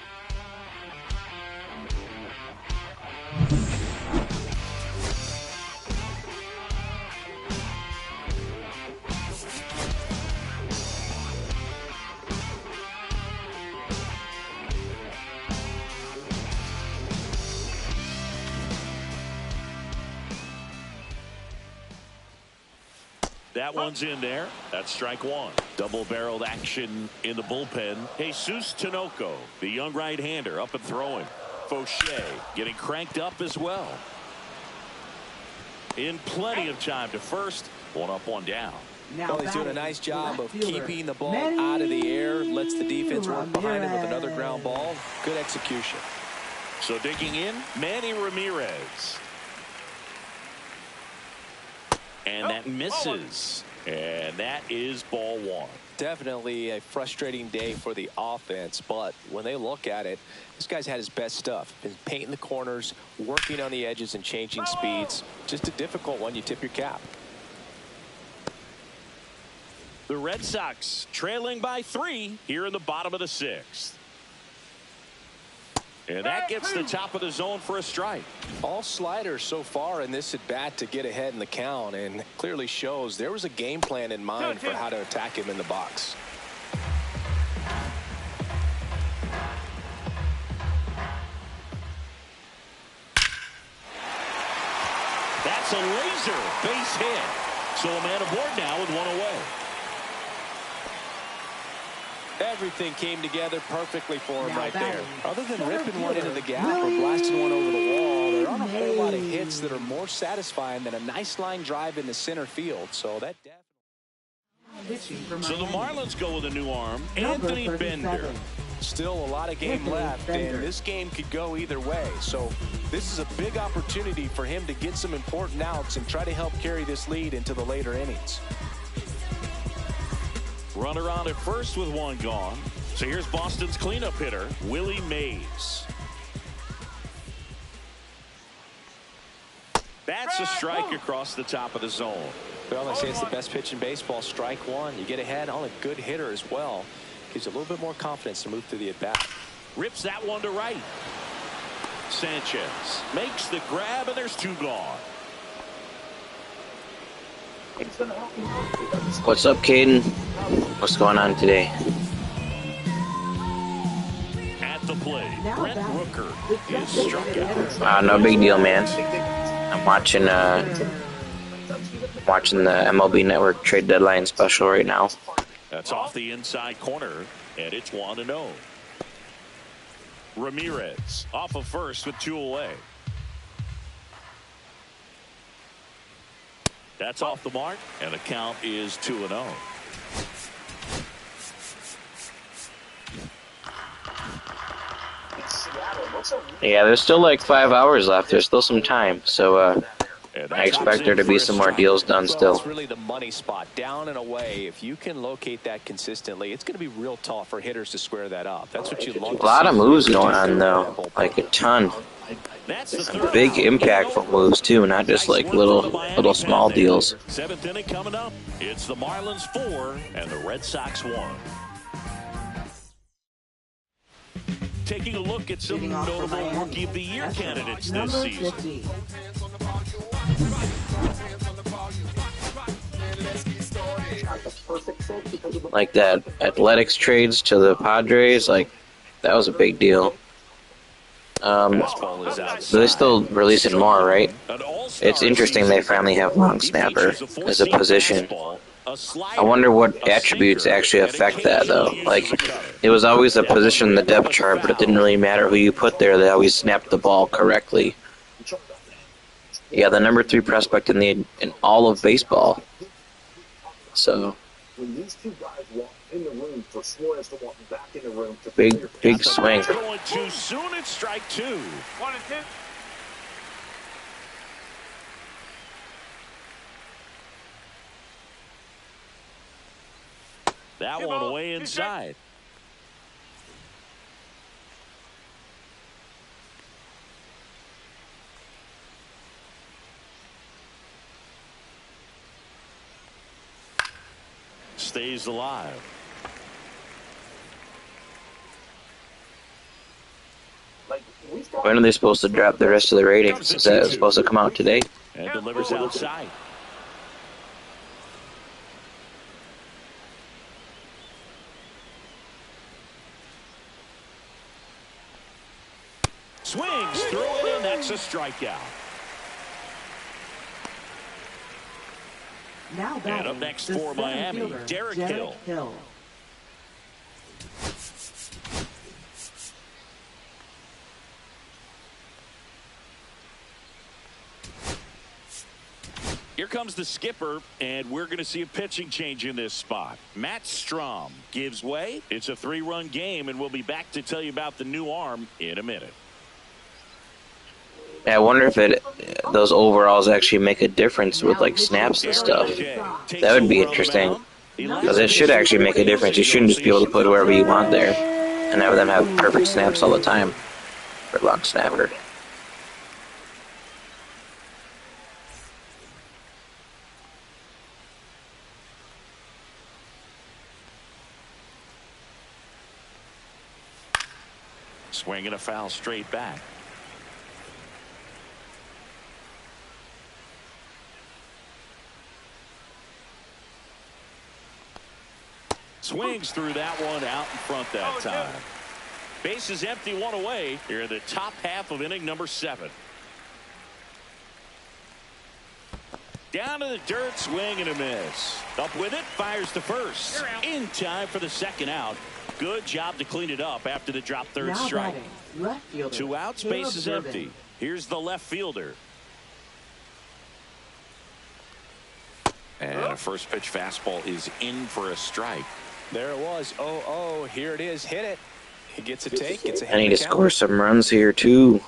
A: That one's in there. That's strike 1. Double-barreled action in the bullpen. Jesus Tinoco, the young right-hander, up and throwing. Fauché getting cranked up as well. In plenty of time to first. 1 up, 1 down.
B: Well, he's doing a nice job of keeping the ball out of the air. Lets the defense work behind him with another ground ball. Good execution.
A: So digging in, Manny Ramirez. And that misses. And that is ball 1.
B: Definitely a frustrating day for the offense, but when they look at it, this guy's had his best stuff. Been painting the corners, working on the edges and changing speeds. Just a difficult one. You tip your cap.
A: The Red Sox trailing by 3 here in the bottom of the 6th. And that gets the top of the zone for a strike.
B: All sliders so far in this at bat to get ahead in the count, and clearly shows there was a game plan in mind for how to attack him in the box.
A: That's a laser base hit. So a man aboard now with 1 away.
B: Everything came together perfectly for him right there. Other than ripping one into the gap or blasting one over the wall, there aren't a whole lot of hits that are more satisfying than a nice line drive in the center field. So that definitely.
A: So the Marlins go with a new arm, Anthony Bender.
B: Still a lot of game left, and this game could go either way. So this is a big opportunity for him to get some important outs and try to help carry this lead into the later innings.
A: Runner on at first with 1 gone. So here's Boston's cleanup hitter, Willie Mays. That's a strike across the top of the zone.
B: Well, I say it's the best pitch in baseball. Strike 1. You get ahead on a good hitter as well. Gives you a little bit more confidence to move through the at-bat.
A: Rips that one to right. Sanchez makes the grab, and there's 2 gone.
E: What's up, Caden? What's going on today?
A: At the plate, Brent Rooker is struck out.
E: No big deal, man. I'm watching the MLB Network trade deadline special right now.
A: That's off the inside corner, and it's 1-0. Ramirez off of first with 2 away. That's off the mark, and the count is 2-0.
E: Yeah, there's still like 5 hours left. There's still some time, so I expect there to be some more deals done still.
B: It's really the money spot, down and away. If you can locate that consistently, it's going to be real tough for hitters to square that up. That's what you love to see.
E: A lot of moves going on, though, like a ton. Big impactful moves too, not just like little small deals.
A: 7th inning coming up. It's the Marlins 4 and the Red Sox 1. Taking a look at some notable Rookie of the Year candidates this season.
E: Like that Athletics trades to the Padres, like that was a big deal. They're still releasing more, right? It's interesting they finally have long snapper as a position.
A: a slider,
E: I wonder what
A: a
E: attributes
A: sinker,
E: actually
A: and
E: affect that, though.
A: occasionally
E: Like,
A: uses a cutter.
E: it was always a position in the depth chart, but it didn't really matter who you put there. They always snapped the ball correctly. Yeah, the number 3 prospect in all of baseball. So, big swing.
A: Going too soon at strike 2.
D: 1 and 2.
A: That one way inside. Stays alive.
E: When are they supposed to drop the rest of the ratings? Is that supposed to come out today?
A: And delivers outside. Swings through it, and that's a strikeout.
C: Now
A: And up next for Miami, Derek Hill. Here comes the skipper, and we're going to see a pitching change in this spot. Matt Strom gives way. It's a 3-run game, and we'll be back to tell you about the new arm in a minute.
E: Yeah, I wonder if those overalls actually make a difference with like snaps and stuff. That would be interesting, because it should actually make a difference. You shouldn't just be able to put whoever you want there and have them have perfect snaps all the time for long snapper.
A: Swinging a foul straight back. Swings through that one out in front that time. Base is empty, 1 away. Here in the top half of inning number 7. Down to the dirt, swing and a miss. Up with it, fires to first. In time for the second out. Good job to clean it up after the drop third strike. 2 outs, base is empty. Here's the left fielder. And a first pitch fastball is in for a strike.
B: There it was. 0-0. Here it is. Hit it. He gets a take. Gets a hit.
E: I need to score some runs here too.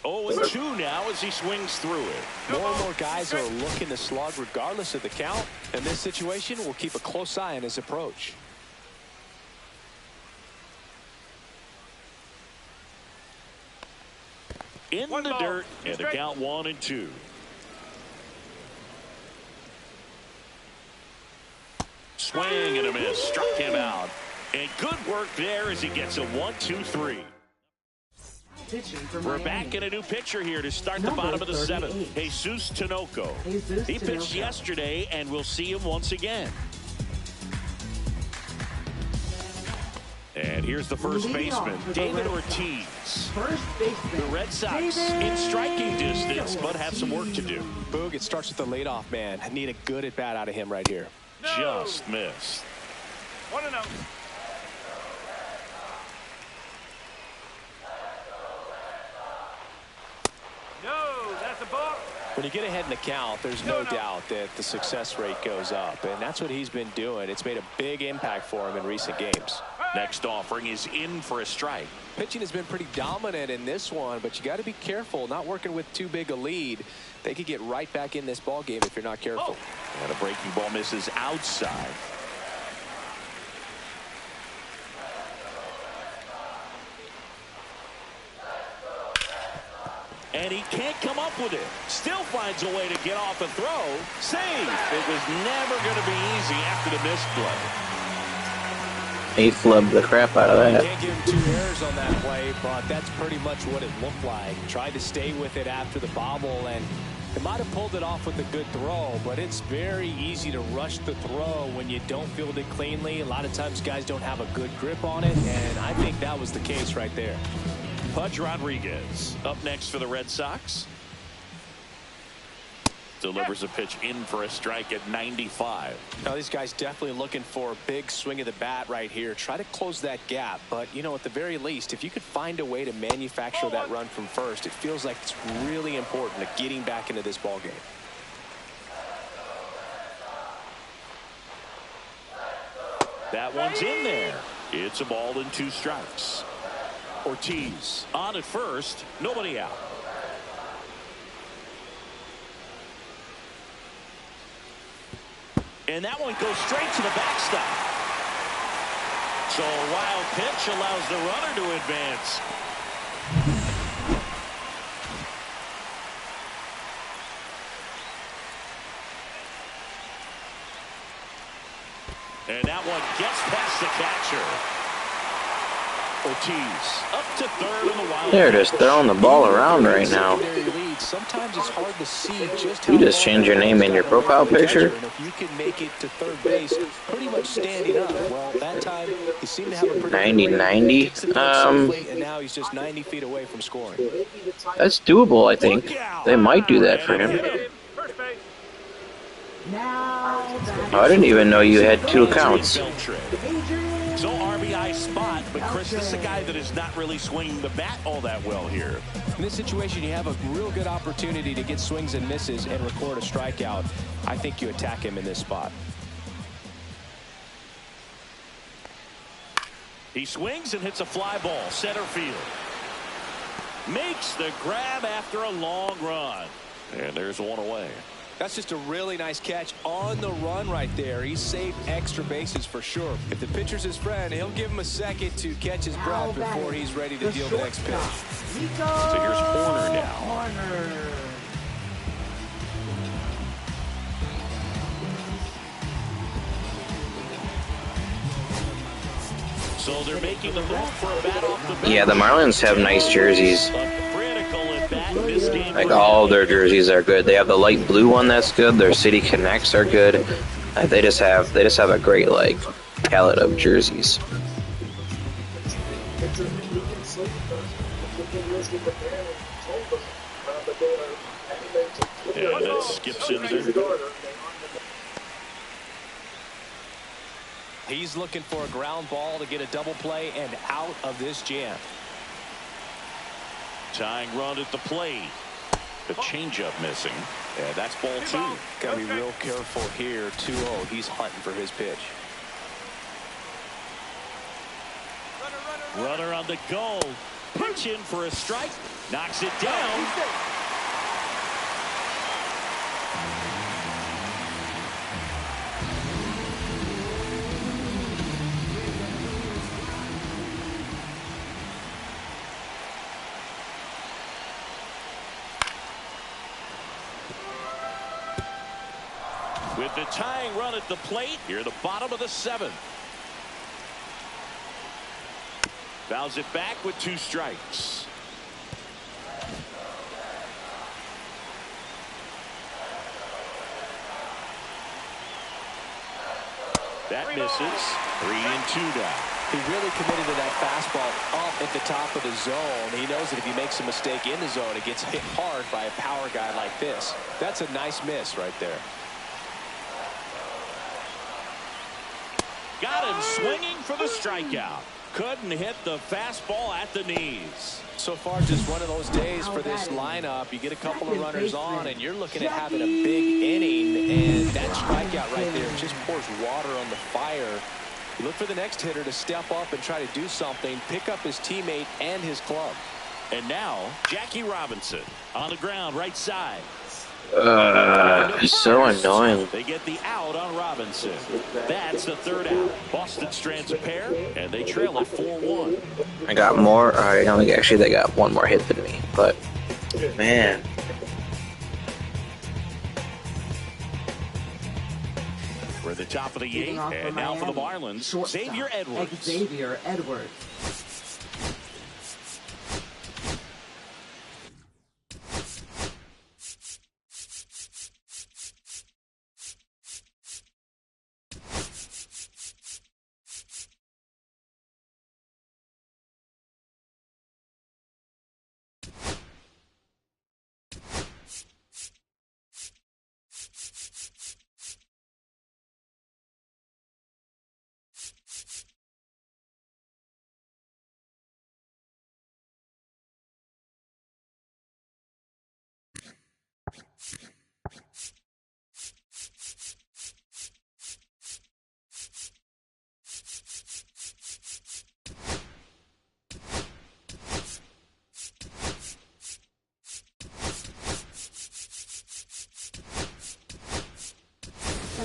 A: 0-2 now as he swings through it.
B: More and more guys are looking to slug regardless of the count. In this situation, we'll keep a close eye on his approach.
A: In the dirt, and the count 1-2. Swing and a miss. Struck him out. And good work there as he gets a 1-2-3. We're back in a new pitcher here to start the bottom of the 7th. Jesus Tinoco. He pitched yesterday, and we'll see him once again. And here's the first baseman, David Ortiz. The Red Sox in striking distance, but have some work to do.
B: Boog, it starts with the leadoff man. I need a good at bat out of him right here.
A: Just missed.
D: 1-0. No, that's a ball.
B: When you get ahead in the count, there's no doubt that the success rate goes up, and that's what he's been doing. It's made a big impact for him in recent games.
A: Next offering is in for a strike.
B: Pitching has been pretty dominant in this one, but you got to be careful not working with too big a lead. They could get right back in this ball game if you're not careful.
A: And a breaking ball misses outside. And he can't come up with it. Still finds a way to get off a throw. Save. It was never going to be easy after the misplay.
E: He flubbed the crap out of that.
B: Can't give him 2 errors on that play, but that's pretty much what it looked like. Tried to stay with it after the bobble, and it might have pulled it off with a good throw, but it's very easy to rush the throw when you don't field it cleanly. A lot of times guys don't have a good grip on it, and I think that was the case right there.
A: Pudge Rodriguez up next for the Red Sox. delivers a pitch in for a strike at 95.
B: Now, these guys definitely looking for a big swing of the bat right here. Try to close that gap. But, you know, at the very least, if you could find a way to manufacture that run from first, it feels like it's really important to getting back into this ball game.
A: That one's in there. It's a ball and 2 strikes. Ortiz on at first, nobody out. And that one goes straight to the backstop. So a wild pitch allows the runner to advance. And that one gets past the catcher. Ortiz up to third in the wild.
E: They're just throwing the ball around right now.
B: Sometimes it's hard to see just
E: You just change your name in your profile picture.
B: And if you can make it to third base pretty much standing up, well, that time he seemed to have a pretty
E: 90-90.
B: and now he's just 90 feet away from scoring.
E: That's doable, I think. They might do that for him. Oh, I didn't even know you had 2 accounts.
A: So RBI spot, but Chris, this is a guy that is not really swinging the bat all that well here.
B: In this situation, you have a real good opportunity to get swings and misses and record a strikeout. I think you attack him in this spot.
A: He swings and hits a fly ball, center field. Makes the grab after a long run. And there's one away.
B: That's just a really nice catch on the run right there. He saved extra bases for sure. If the pitcher's his friend, he'll give him a second to catch his breath before he's ready to deal the next pitch.
A: So here's Horner now. So they're making the move for a bat off the bench.
E: Yeah, the Marlins have nice jerseys. Like, all their jerseys are good. They have the light blue one that's good. Their City Connects are good. They just have a great, like, palette of jerseys.
A: Yeah, that skips in there.
B: He's looking for a ground ball to get a double play and out of this jam.
A: Tying run at the plate. The changeup missing. Yeah, that's ball 2.
B: Got to be real careful here. 2-0. He's hunting for his pitch.
A: Runner on the go. Pitch in for a strike. Knocks it down. With the tying run at the plate, here the bottom of the 7th. Fouls it back with 2 strikes. That misses. 3-2 now.
B: He really committed to that fastball up at the top of the zone. He knows that if he makes a mistake in the zone, it gets hit hard by a power guy like this. That's a nice miss right there.
A: Got him swinging for the strikeout. Couldn't hit the fastball at the knees.
B: So far, just one of those days for this lineup. You get a couple of runners on, and you're looking at having a big inning, and that strikeout right there just pours water on the fire. You look for the next hitter to step up and try to do something, pick up his teammate and his club.
A: And now, Jackie Robinson on the ground, right side.
E: So annoying.
A: They get the out on Robinson. That's the 3rd out. Boston strands a pair, and they trail at 4-1.
E: I got more. I don't think actually they got one more hit than me, but man.
A: We're at the top of the 8th, and now for the Marlins, Xavier Edwards.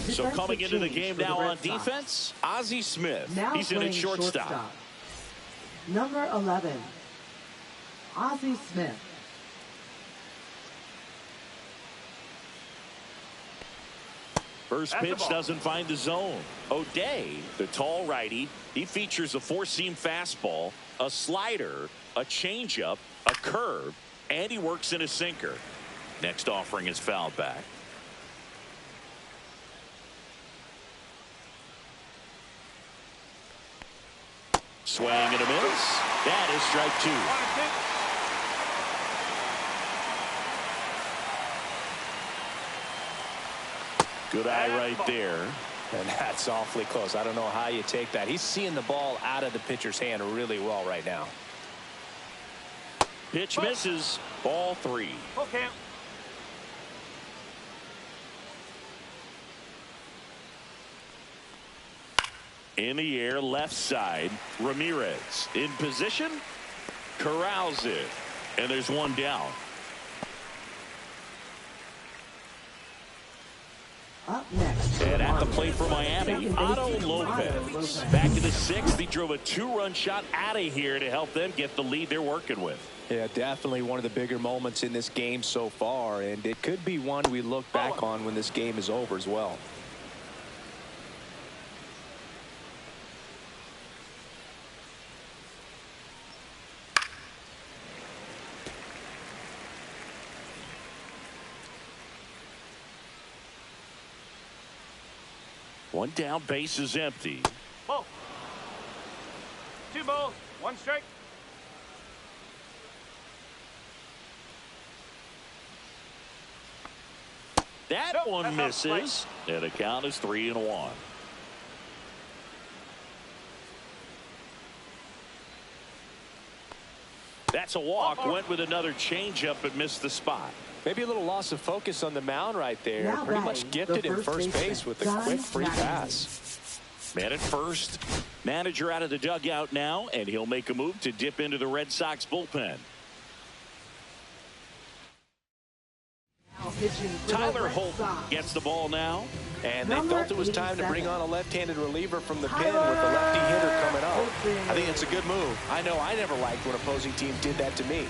A: So coming into the game now on defense, Ozzie Smith. He's in at shortstop.
C: Number 11, Ozzie Smith.
A: First pitch doesn't find the zone. O'Day, the tall righty, he features a four-seam fastball, a slider, a changeup, a curve, and he works in a sinker. Next offering is fouled back. Swing and a miss. That is strike two. Good eye right there.
B: And that's awfully close. I don't know how you take that. He's seeing the ball out of the pitcher's hand really well right now.
A: Pitch misses. Ball three.
D: Okay.
A: In the air, left side. Ramirez in position. Corrals it. And there's one down.
C: Up next.
A: And at the plate for Miami, Otto Lopez. Back in the sixth, he drove a two-run shot out of here to help them get the lead they're working with.
B: Yeah, definitely one of the bigger moments in this game so far, and it could be one we look back on when this game is over as well.
A: One down, base is empty.
D: Ball. 2 balls, 1 strike.
A: That one misses. And the count is 3-1. That's a walk. Went with another changeup but missed the spot.
B: Maybe a little loss of focus on the mound right there.
C: Now
B: Pretty much gifted in first base with a quick free pass.
A: Man at first. Manager out of the dugout now, and he'll make a move to dip into the Red Sox bullpen. Tyler Holt gets the ball now.
B: And they felt it was time to bring on a left-handed reliever from the pen with a lefty hitter coming up. I think it's a good move. I know I never liked when opposing teams did that to me.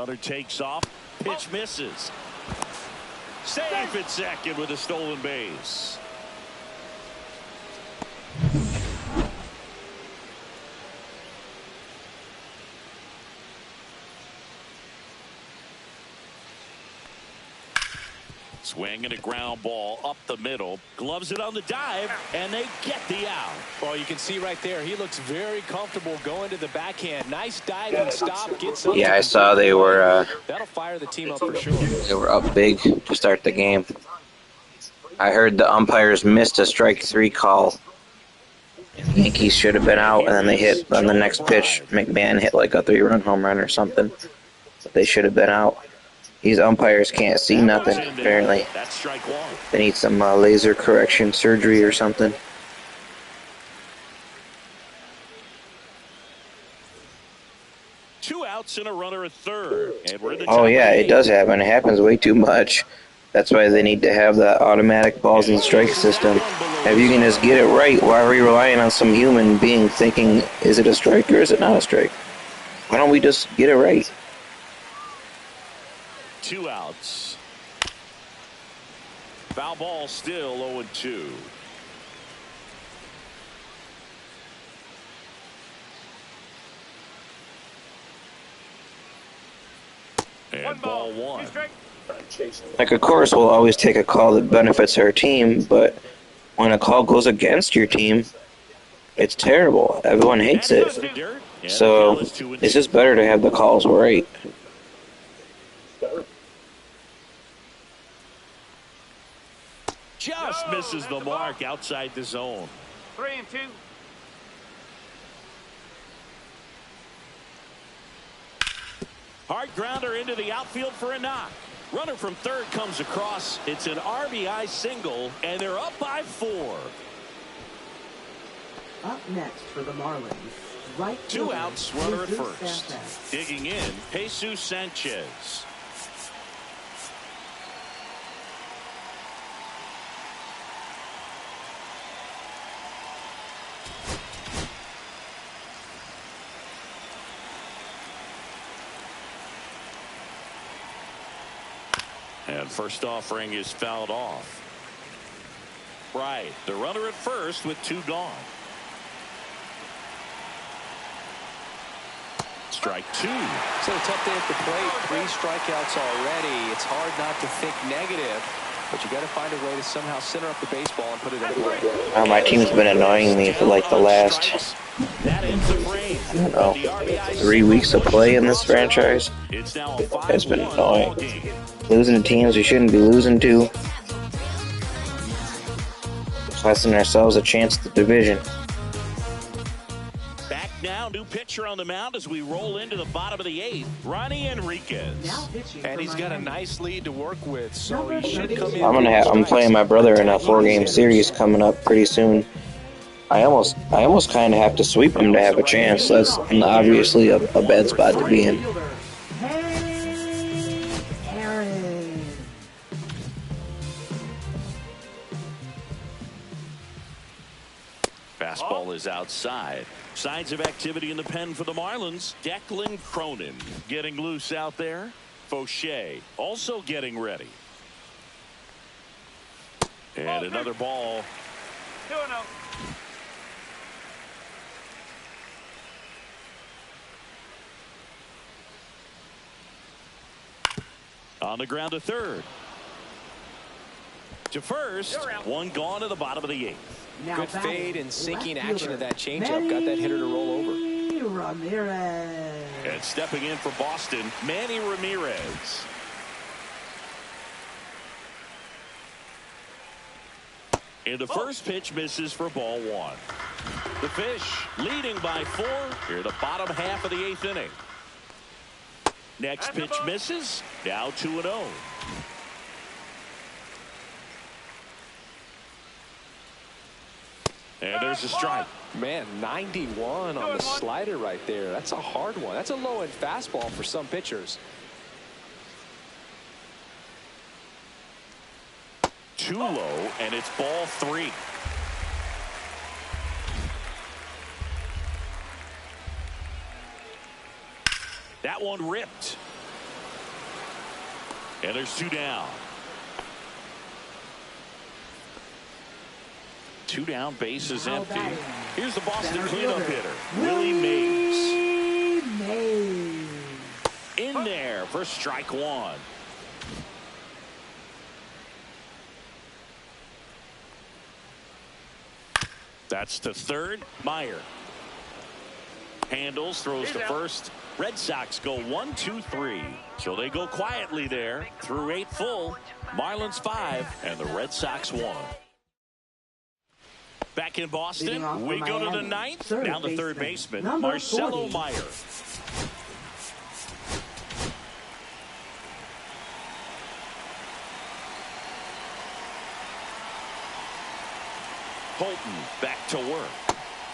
A: Runner takes off. Pitch misses. Safe at second with a stolen base. Swing and a ground ball up the middle. Gloves it on the dive, and they get the out.
B: Well, you can see right there, he looks very comfortable going to the backhand. Nice diving stop. Gets up.
E: Yeah, I saw they were
B: that'll fire the team up for sure.
E: they were up big to start the game. I heard the umpires missed a strike 3 call. The Yankees should have been out, and then they hit on the next pitch. McMahon hit like a 3-run home run or something. But they should have been out. These umpires can't see nothing, apparently. They need some laser correction surgery or something.
A: Two outs and a runner at third. And we're in the
E: Oh, yeah, it does happen. It happens way too much. That's why they need to have the automatic balls and strike system. If you can just get it right, why are we relying on some human being thinking, is it a strike or is it not a strike? Why don't we just get it right?
A: 2 outs. Foul ball still 0-2. And ball 1.
E: Like, of course, we'll always take a call that benefits our team, but when a call goes against your team, it's terrible. Everyone hates it. So it's just better to have the calls right.
A: Just misses the mark outside the zone.
D: 3-2.
A: Hard grounder into the outfield for a knock. Runner from third comes across. It's an RBI single, and they're up by 4.
C: Up next for the Marlins. Right
A: 2 outs, runner at
C: Jesus
A: first.
C: Sanchez.
A: Digging in, Jesus Sanchez. And first offering is fouled off. Right, the runner at first with 2 gone. Strike 2.
B: So a tough day at the plate. 3 strikeouts already. It's hard not to think negative, but you got to find a way to somehow center up the baseball and put it in play.
E: My team's been annoying me for like the last,
A: That ends the frame.
E: I don't know, 3 weeks of play in this franchise.
A: It's now a 5-1
E: It's been annoying.
A: ball game.
E: Losing to teams we shouldn't be losing to. Costing ourselves a chance at the division.
A: Back now, new pitcher on the mound as we roll into the bottom of the 8th. Ronnie Enriquez.
C: Now pitching
B: And
C: for
B: he's got a
C: Miami.
B: nice lead to work with, so he should come in.
E: I'm playing my brother in a 4-game series coming up pretty soon. I almost kind of have to sweep him to have a chance. That's obviously a bad spot to be in.
C: Hey, Aaron.
A: Fastball is outside. Signs of activity in the pen for the Marlins. Declan Cronin getting loose out there. Fauché also getting ready. And another ball.
D: 2-0.
A: On the ground to third. To first. 1 gone to the bottom of the 8th.
C: Now
B: Good
C: batting,
B: fade and sinking
C: left
B: action
C: fielder,
B: of that changeup. Got that hitter to roll over.
C: Manny Ramirez.
A: And stepping in for Boston, Manny Ramirez. And the first pitch misses for ball 1. The Fish leading by 4 here the bottom half of the 8th inning. Next pitch misses. Now 2-0. And there's a strike.
B: Man, 91 on the slider right there. That's a hard one. That's a low-end fastball for some pitchers.
A: Too low, and it's ball 3. That one ripped. And there's 2 down. 2 down, base is empty. Here's the Boston cleanup hitter, Willie Mays. In there for strike 1. That's to third. Meyer handles, throws to first. Red Sox go 1, 2, 3. So they go quietly there through 8 full. Marlins 5 and the Red Sox 1. Back in Boston, we go to the 9th. Down to third baseman, Marcelo Meyer. Holton back to work.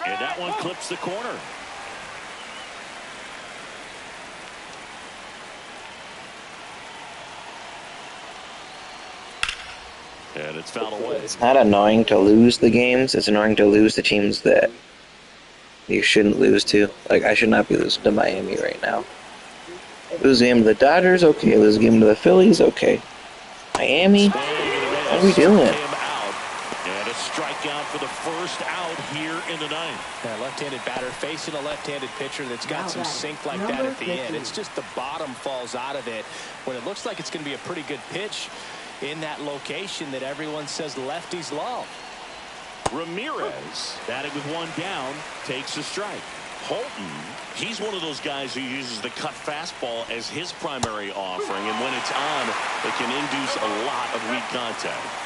A: And that one clips the corner. And it's fouled away.
E: It's not annoying to lose the games. It's annoying to lose the teams that you shouldn't lose to. Like, I should not be losing to Miami right now. Lose a game to the Dodgers, okay. Lose a game to the Phillies, okay. Miami? What are we doing?
A: And a strikeout for the first out here in the 9th.
B: That left-handed batter facing a left-handed pitcher that's got some sink like that at the end. It's just the bottom falls out of it when it looks like it's going to be a pretty good pitch in that location that everyone says lefties love.
A: Ramirez, batting with 1 down, takes a strike. Holton, he's one of those guys who uses the cut fastball as his primary offering, and when it's on, it can induce a lot of weak contact.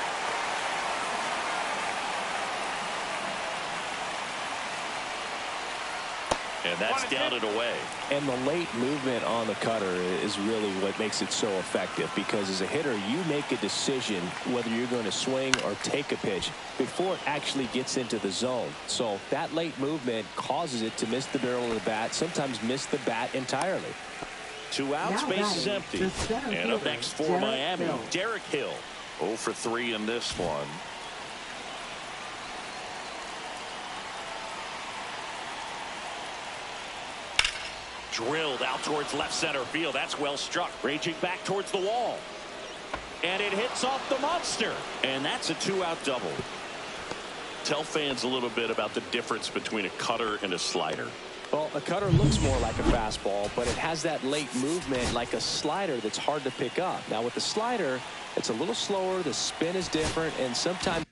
A: And that's down and away.
B: And the late movement on the cutter is really what makes it so effective, because as a hitter, you make a decision whether you're going to swing or take a pitch before it actually gets into the zone. So that late movement causes it to miss the barrel of the bat, sometimes miss the bat entirely.
A: 2 outs, base is empty. And up next for Miami, Derek Hill. 0 for 3 in this one. Drilled out towards left center field. That's well struck. Raging back towards the wall. And it hits off the monster. And that's a 2-out double. Tell fans a little bit about the difference between a cutter and a slider.
B: Well, a cutter looks more like a fastball, but it has that late movement like a slider that's hard to pick up. Now with the slider, it's a little slower. The spin is different, and sometimes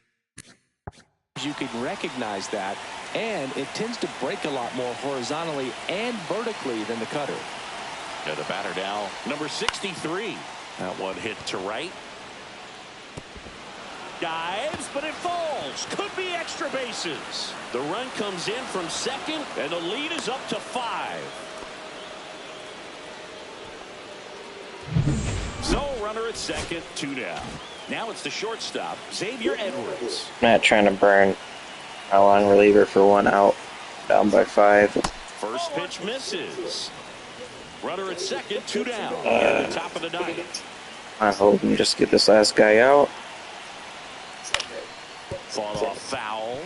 B: you can recognize that, and it tends to break a lot more horizontally and vertically than the cutter.
A: And the batter now, number 63. That one hit to right. Dives, but it falls. Could be extra bases. The run comes in from second, and the lead is up to 5. So, runner at second, 2 down. Now it's the shortstop, Xavier Edwards.
E: I'm not trying to burn a long reliever for 1 out. Down by 5.
A: First pitch misses. Runner at second, 2 down. At the top of the 9th.
E: I hope we just get this last guy out.
A: Fought off foul.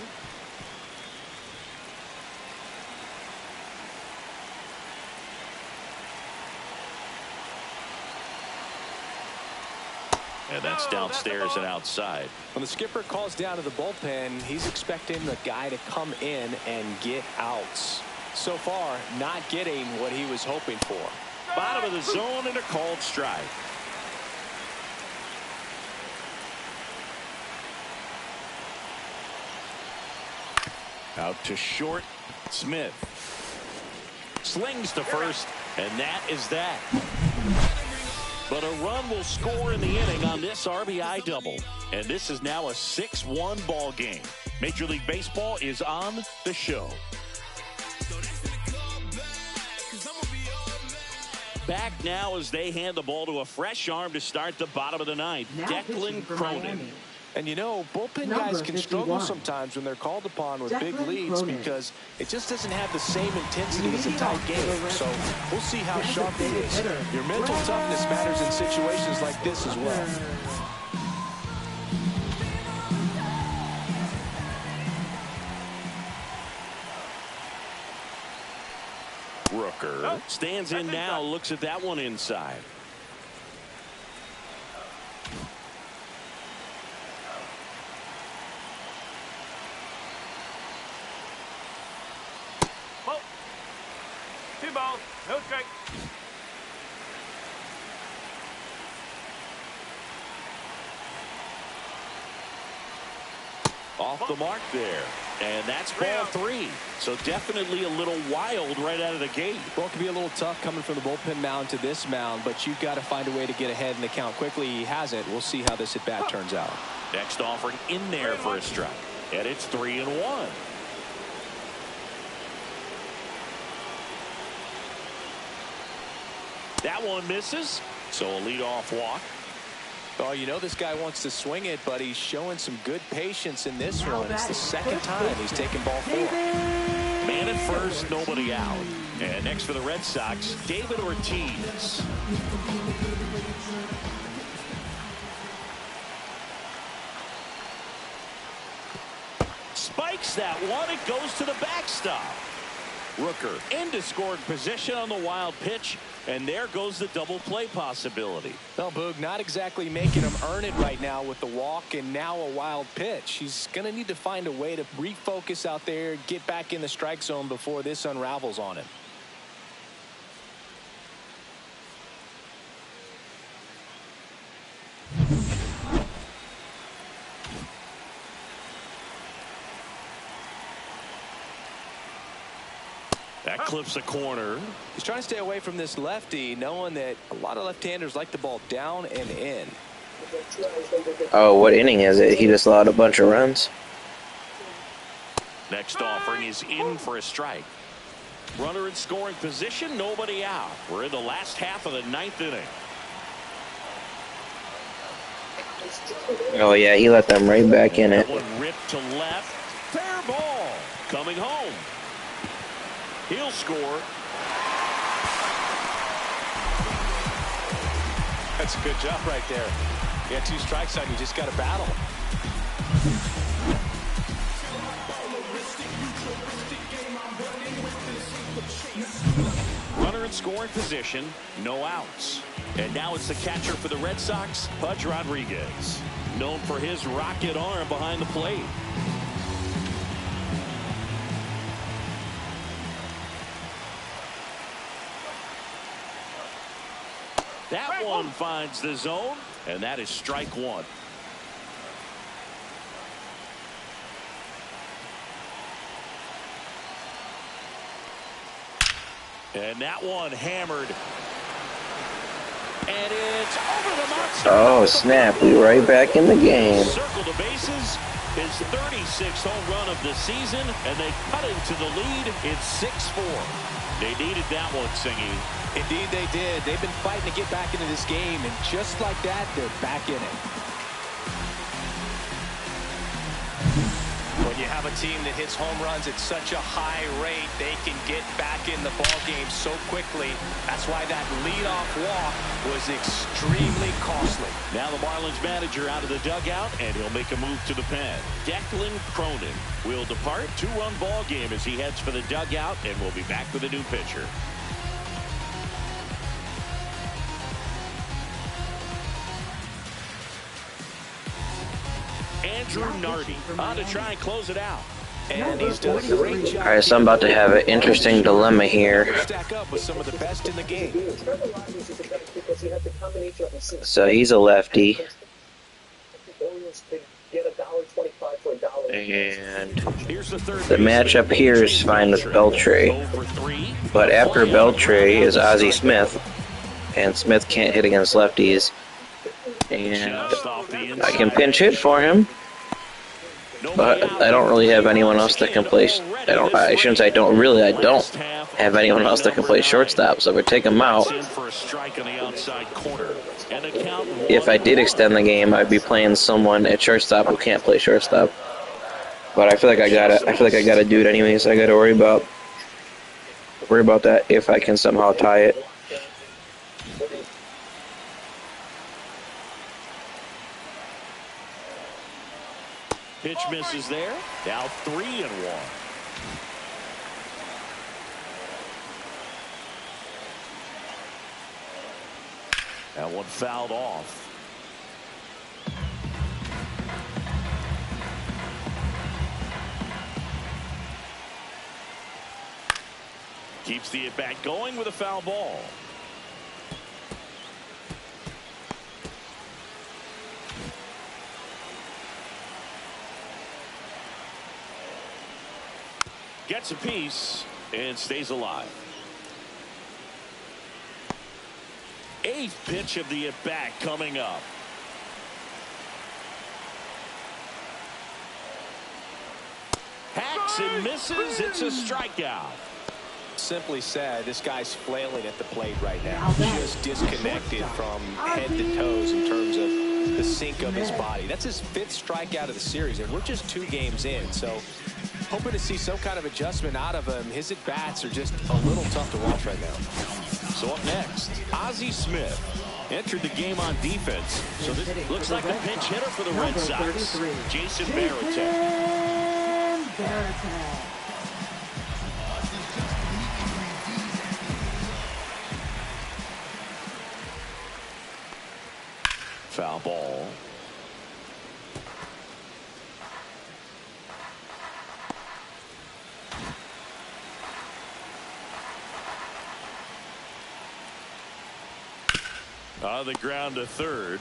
A: And that's downstairs and outside.
B: When the skipper calls down to the bullpen, he's expecting the guy to come in and get outs. So far, not getting what he was hoping for.
A: Bottom of the zone and a called strike. Out to short. Smith slings to first, and that is that. But a run will score in the inning on this RBI double. And this is now a 6-1 ball game. Major League Baseball is on the show. Back now as they hand the ball to a fresh arm to start the bottom of the 9th. Declan Cronin.
B: And you know, bullpen guys can struggle sometimes when they're called upon with big leads because it just doesn't have the same intensity as a tight game. So we'll see how sharp he is. Your mental toughness matters in situations like this as well.
A: Rooker stands in now, looks at that one inside.
D: 2 balls, no strike.
A: Off the mark there. And that's ball 3. So definitely a little wild right out of the gate.
B: Well, it can be a little tough coming from the bullpen mound to this mound, but you've got to find a way to get ahead in the count quickly. He hasn't. We'll see how this at bat turns out.
A: Next offering in there for a strike. And it's 3-1. That one misses. So a leadoff walk.
B: Oh, you know this guy wants to swing it, but he's showing some good patience in this one. It's the second time he's taken ball 4.
A: Man at first, nobody out. And next for the Red Sox, David Ortiz. Spikes that one. It goes to the backstop. Rooker into scoring position on the wild pitch, and there goes the double play possibility.
B: Well, Boog, not exactly making him earn it right now with the walk and now a wild pitch. He's going to need to find a way to refocus out there, get back in the strike zone before this unravels on him.
A: That clips a corner.
B: He's trying to stay away from this lefty, knowing that a lot of left-handers like the ball down and in.
E: Oh, what inning is it? He just allowed a bunch of runs.
A: Next offering is in for a strike. Runner in scoring position, nobody out. We're in the last half of the 9th inning.
E: Oh, yeah, he let them right back in it.
A: That one ripped to left. Fair ball. Coming home. He'll score.
B: That's a good job right there. You got 2 strikes on you, just got to battle.
A: Runner in scoring position, no outs. And now it's the catcher for the Red Sox, Pudge Rodriguez, known for his rocket arm behind the plate. That one finds the zone, and that is strike 1. And that one hammered. And it's over the monster.
E: Oh, snap. We right back in the game.
A: Circle the bases. His 36th home run of the season, and they cut into the lead. It's 6-4. They needed that one, Singy.
B: Indeed they did. They've been fighting to get back into this game, and just like that, they're back in it. When you have a team that hits home runs at such a high rate, they can get back in the ball game so quickly. That's why that leadoff walk was extremely costly.
A: Now the Marlins manager out of the dugout, and he'll make a move to the pen. Declan Cronin will depart. 2-run ball game as he heads for the dugout, and we'll be back with a new pitcher. Andrew Nardi on to try and close it out.
B: And he's done a great job.
E: All right, so I'm about to have an interesting dilemma here.
B: Stack up with some of the best in the game.
E: So he's a lefty. And the matchup here is fine with Beltre. But after Beltre is Ozzie Smith. And Smith can't hit against lefties. And I can pinch hit for him. But I don't really have anyone else that can play. I shouldn't say I don't really. I don't have anyone else that can play shortstop. So if I take him out, if I did extend the game, I'd be playing someone at shortstop who can't play shortstop. But I feel like I gotta do it anyways. I gotta worry about that if I can somehow tie it.
A: Pitch misses there. Now 3-1. That one fouled off. Keeps the at-bat going with a foul ball. Gets a piece and stays alive. 8th pitch of the at-bat coming up. Hacks and misses. It's a strikeout.
B: Simply said, this guy's flailing at the plate right now. Just disconnected from head to toes in terms of the sink of his body. That's his 5th strikeout of the series, and we're just 2 games in. So hoping to see some kind of adjustment out of him. His at-bats are just a little tough to watch right now.
A: So up next, Ozzie Smith entered the game on defense. So this looks like the pinch hitter for the Red Sox, Jason Varitek. Foul ball. On the ground to third.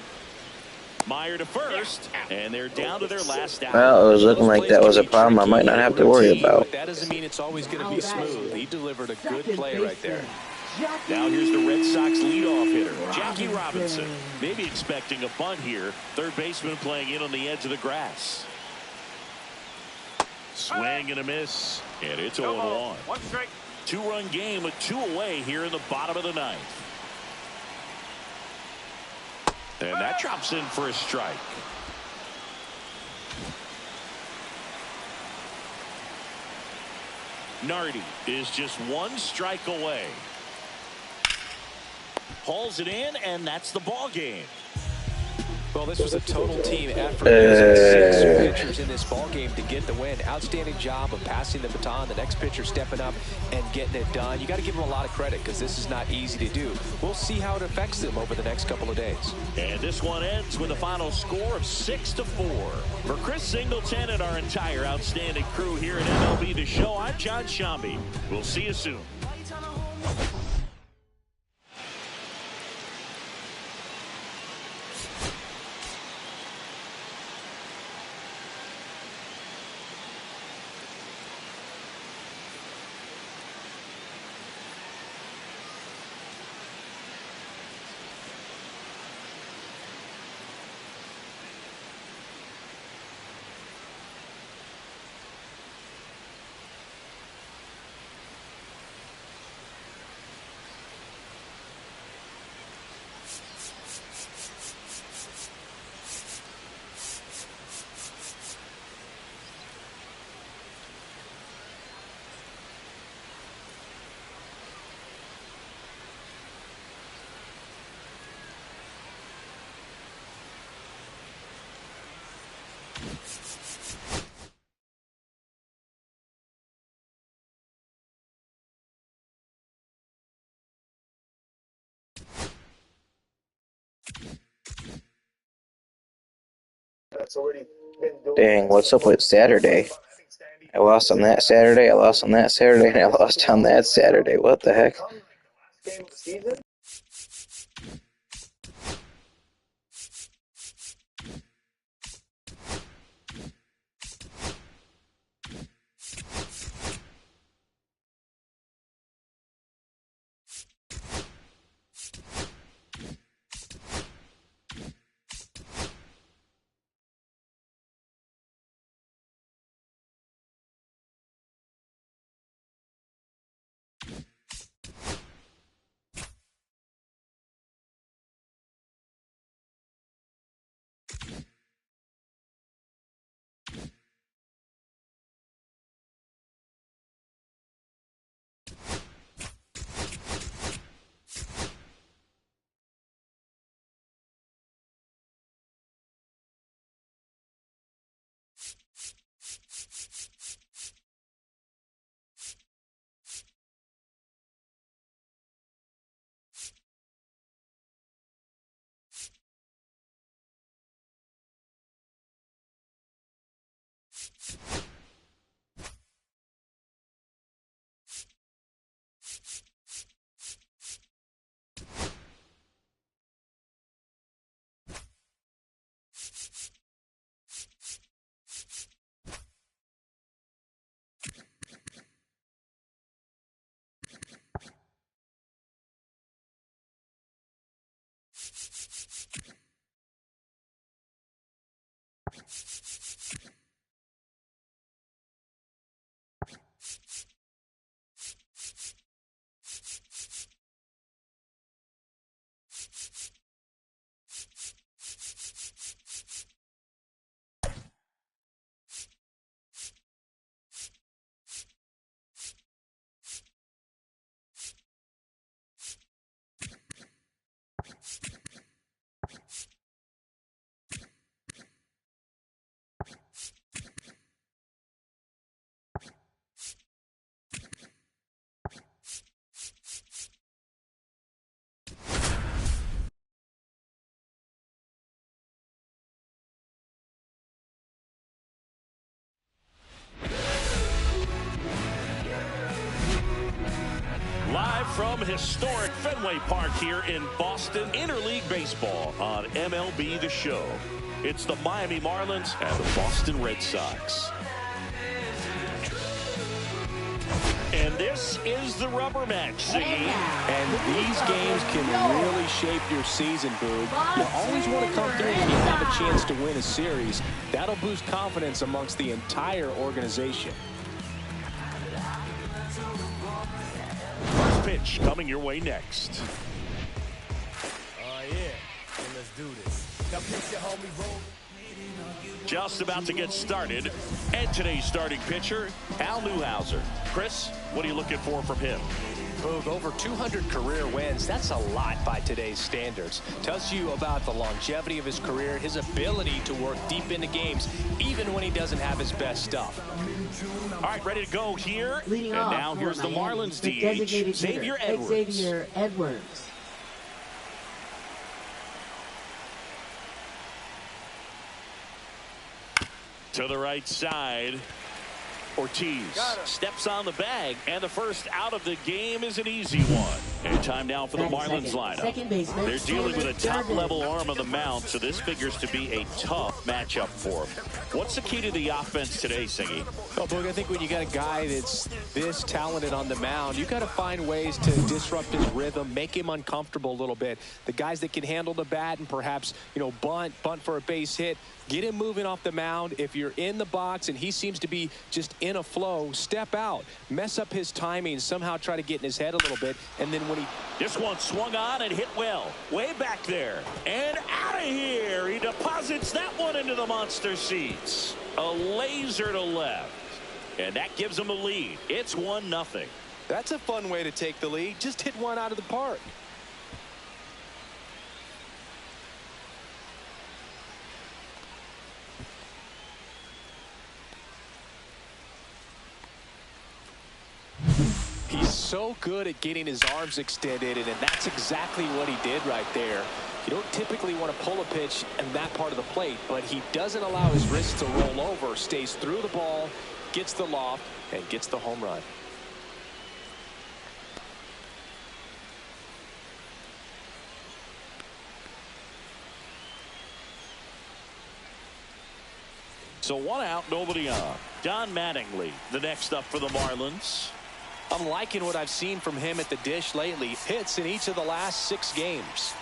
A: Meyer to first, and they're down to their last out.
E: Well, it was looking like that was a problem I might not have to worry about.
B: That doesn't mean it's always going to be smooth. He delivered a good play right there.
A: Now here's the Red Sox leadoff hitter, Jackie Robinson. Maybe expecting a bunt here. Third baseman playing in on the edge of the grass. Swing and a miss, and it's 0-1.
D: 1 strike.
A: 2-run game with 2 away here in the bottom of the 9th. And that drops in for a strike. Nardi is just 1 strike away. Hauls it in, and that's the ball game.
B: Well, this was a total team effort. Using 6 pitchers in this ball game to get the win. Outstanding job of passing the baton. The next pitcher stepping up and getting it done. You got to give them a lot of credit because this is not easy to do. We'll see how it affects them over the next couple of days.
A: And this one ends with a final score of 6-4. For Chris Singleton and our entire outstanding crew here at MLB The Show, I'm John Shambi. We'll see you soon.
E: Dang, what's up with Saturday? I lost on that Saturday, I lost on that Saturday, and I lost on that Saturday. What the heck?
A: Live from historic Fenway Park here in Boston, Interleague Baseball on MLB The Show. It's the Miami Marlins and the Boston Red Sox. And this is the rubber match, Ziggy.
B: And these games can really shape your season, Boog. You always want to come through when you have a chance to win a series. That'll boost confidence amongst the entire organization.
A: First pitch coming your way next.
G: Oh, yeah. Well, let's do this. Now, pitch your homie roll.
A: Just about to get started. And today's starting pitcher, Al Newhouser. Chris, what are you looking for from him?
B: Boog, over 200 career wins. That's a lot by today's standards. Tells you about the longevity of his career, his ability to work deep into games, even when he doesn't have his best stuff.
A: All right, ready to go here.
C: Leading
A: and
C: off
A: now
C: for
A: here's the
C: Miami,
A: Marlins
C: the
A: DH,
C: designated
A: Xavier
C: hitter,
A: Edwards.
C: Xavier Edwards.
A: To the right side. Ortiz steps on the bag, and the first out of the game is an easy one. And time now for the Marlins lineup. They're dealing with a top-level arm on the mound, so this figures to be a tough matchup for them. What's the key to the offense today, Singy?
B: Well, Boog, I think when you got a guy that's this talented on the mound, you got to find ways to disrupt his rhythm, make him uncomfortable a little bit. The guys that can handle the bat and perhaps, bunt for a base hit, get him moving off the mound. If you're in the box and he seems to be just in a flow, step out, mess up his timing, somehow try to get in his head a little bit, and then when he...
A: This one swung on and hit well. Way back there. And out of here. He deposits that one into the monster seats. A laser to left. And that gives him a lead. It's 1-0.
B: That's a fun way to take the lead. Just hit one out of the park. He's so good at getting his arms extended, and that's exactly what he did right there. You don't typically want to pull a pitch in that part of the plate, but he doesn't allow his wrist to roll over, stays through the ball, gets the loft, and gets the home run.
A: So 1 out, nobody on. Don Mattingly, the next up for the Marlins.
B: I'm liking what I've seen from him at the dish lately. Hits in each of the last 6 games.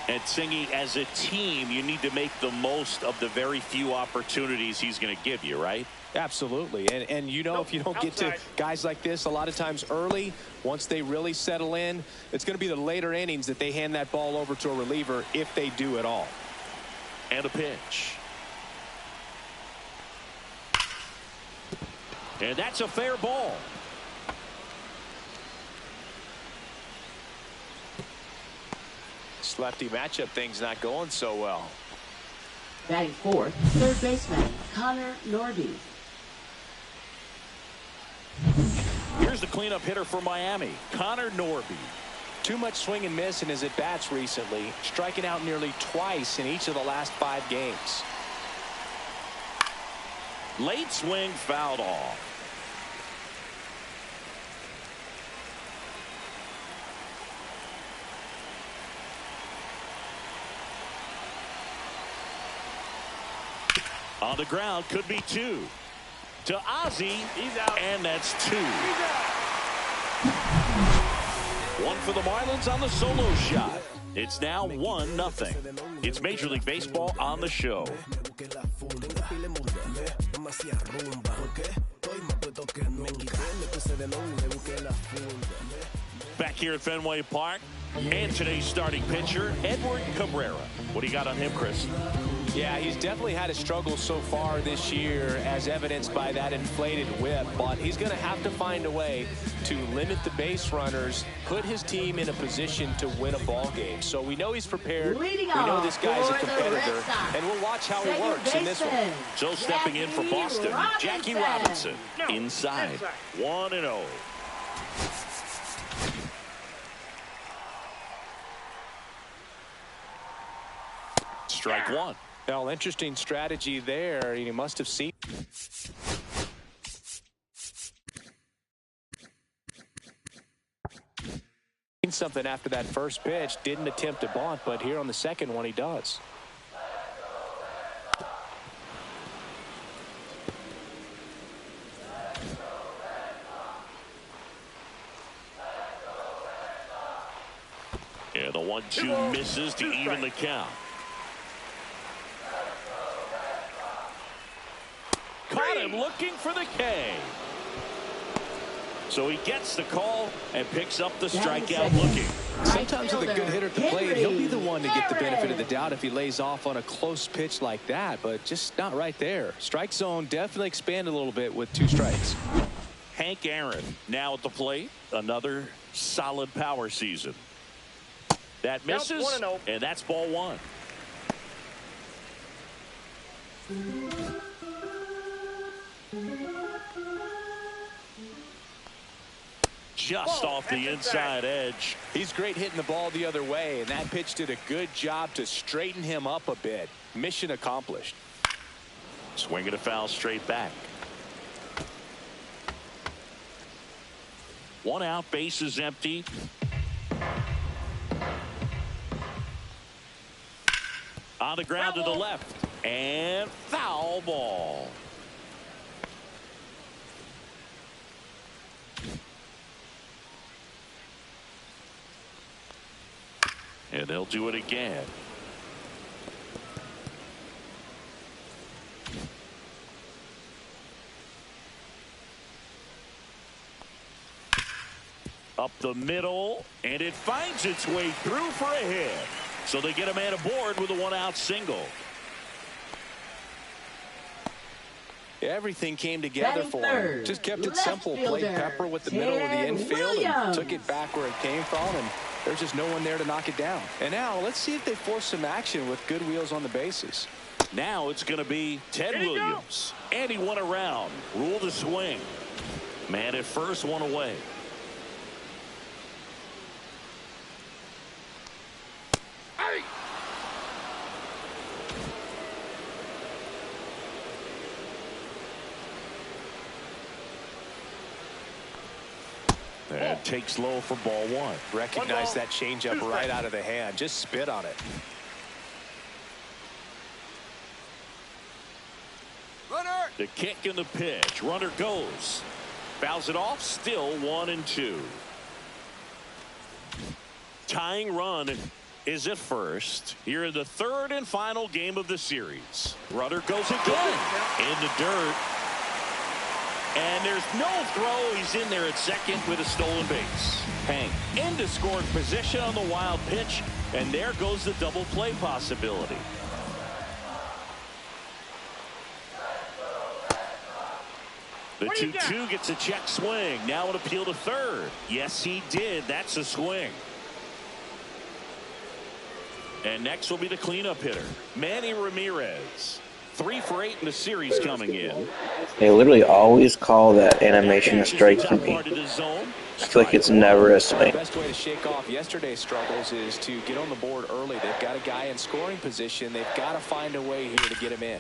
A: And Singy, as a team, you need to make the most of the very few opportunities he's going to give you, right?
B: Absolutely. And if you don't get to guys like this a lot of times early, once they really settle in, it's going to be the later innings that they hand that ball over to a reliever, if they do at all.
A: And a pitch. And that's a fair ball.
B: This lefty matchup thing's not going so well.
C: Batting fourth, third baseman, Connor Norby.
A: Here's the cleanup hitter for Miami, Connor Norby.
B: Too much swing and miss in his at-bats recently, striking out nearly twice in each of the last 5 games.
A: Late swing, fouled off. On the ground, could be 2. To Ozzie,
D: He's out.
A: and that's 2.
D: He's out.
A: 1 for the Marlins on the solo shot. It's now 1-0. It's Major League Baseball on the show. Back here at Fenway Park, and today's starting pitcher, Edward Cabrera. What do you got on him, Chris?
B: Yeah, he's definitely had a struggle so far this year, as evidenced by that inflated whip. But he's going to have to find a way to limit the base runners, put his team in a position to win a ball game. So we know he's prepared. We know this guy's a competitor, and we'll watch how he works in this one.
A: So stepping in for Boston, Jackie Robinson. Inside, 1-0. Strike one.
B: Well, interesting strategy there. He must have seen something after that first pitch. Didn't attempt to bunt, but here on the second one he does.
A: Yeah, the 1-2 misses to even the count. Caught him looking for the K. So he gets the call and picks up the strikeout looking.
B: Sometimes with a good hitter at the plate, he'll be the one to get the benefit of the doubt if he lays off on a close pitch like that, but just not right there. Strike zone definitely expanded a little bit with 2 strikes.
A: Hank Aaron now at the plate. Another solid power season. That misses, and that's ball 1. Just off the inside edge.
B: He's great hitting the ball the other way, and that pitch did a good job to straighten him up a bit. Mission accomplished.
A: Swinging a foul straight back. 1 out, bases empty. On the ground to the left, and foul ball. And they'll do it again. Up the middle, and it finds its way through for a hit. So they get a man aboard with a 1-out single.
B: Everything came together for him. Just kept it simple. Played pepper with the middle of the infield and took it back where it came from, and there's just no one there to knock it down. And now let's see if they force some action with good wheels on the bases.
A: Now it's going to be Ted Williams. And he won around. Rule the swing. Man at first, 1 away. And takes low for ball 1.
B: Recognize that changeup right out of the hand. Just spit on it.
A: Runner. The kick and the pitch. Runner goes. Fouls it off. Still 1-2. Tying run is at first. Here in the 3rd and final game of the series. Runner goes again. In the dirt. And there's no throw. He's in there at second with a stolen base. Hank into scoring position on the wild pitch. And there goes the double play possibility. The 2-2 gets a check swing. Now an appeal to third. Yes, he did. That's a swing. And next will be the cleanup hitter, Manny Ramirez. 3 for 8 in the series coming in.
E: They literally always call that animation a strike to me. I feel like it's never a swing.
B: The best way to shake off yesterday's struggles is to get on the board early. They've got a guy in scoring position. They've got to find a way here to get him in.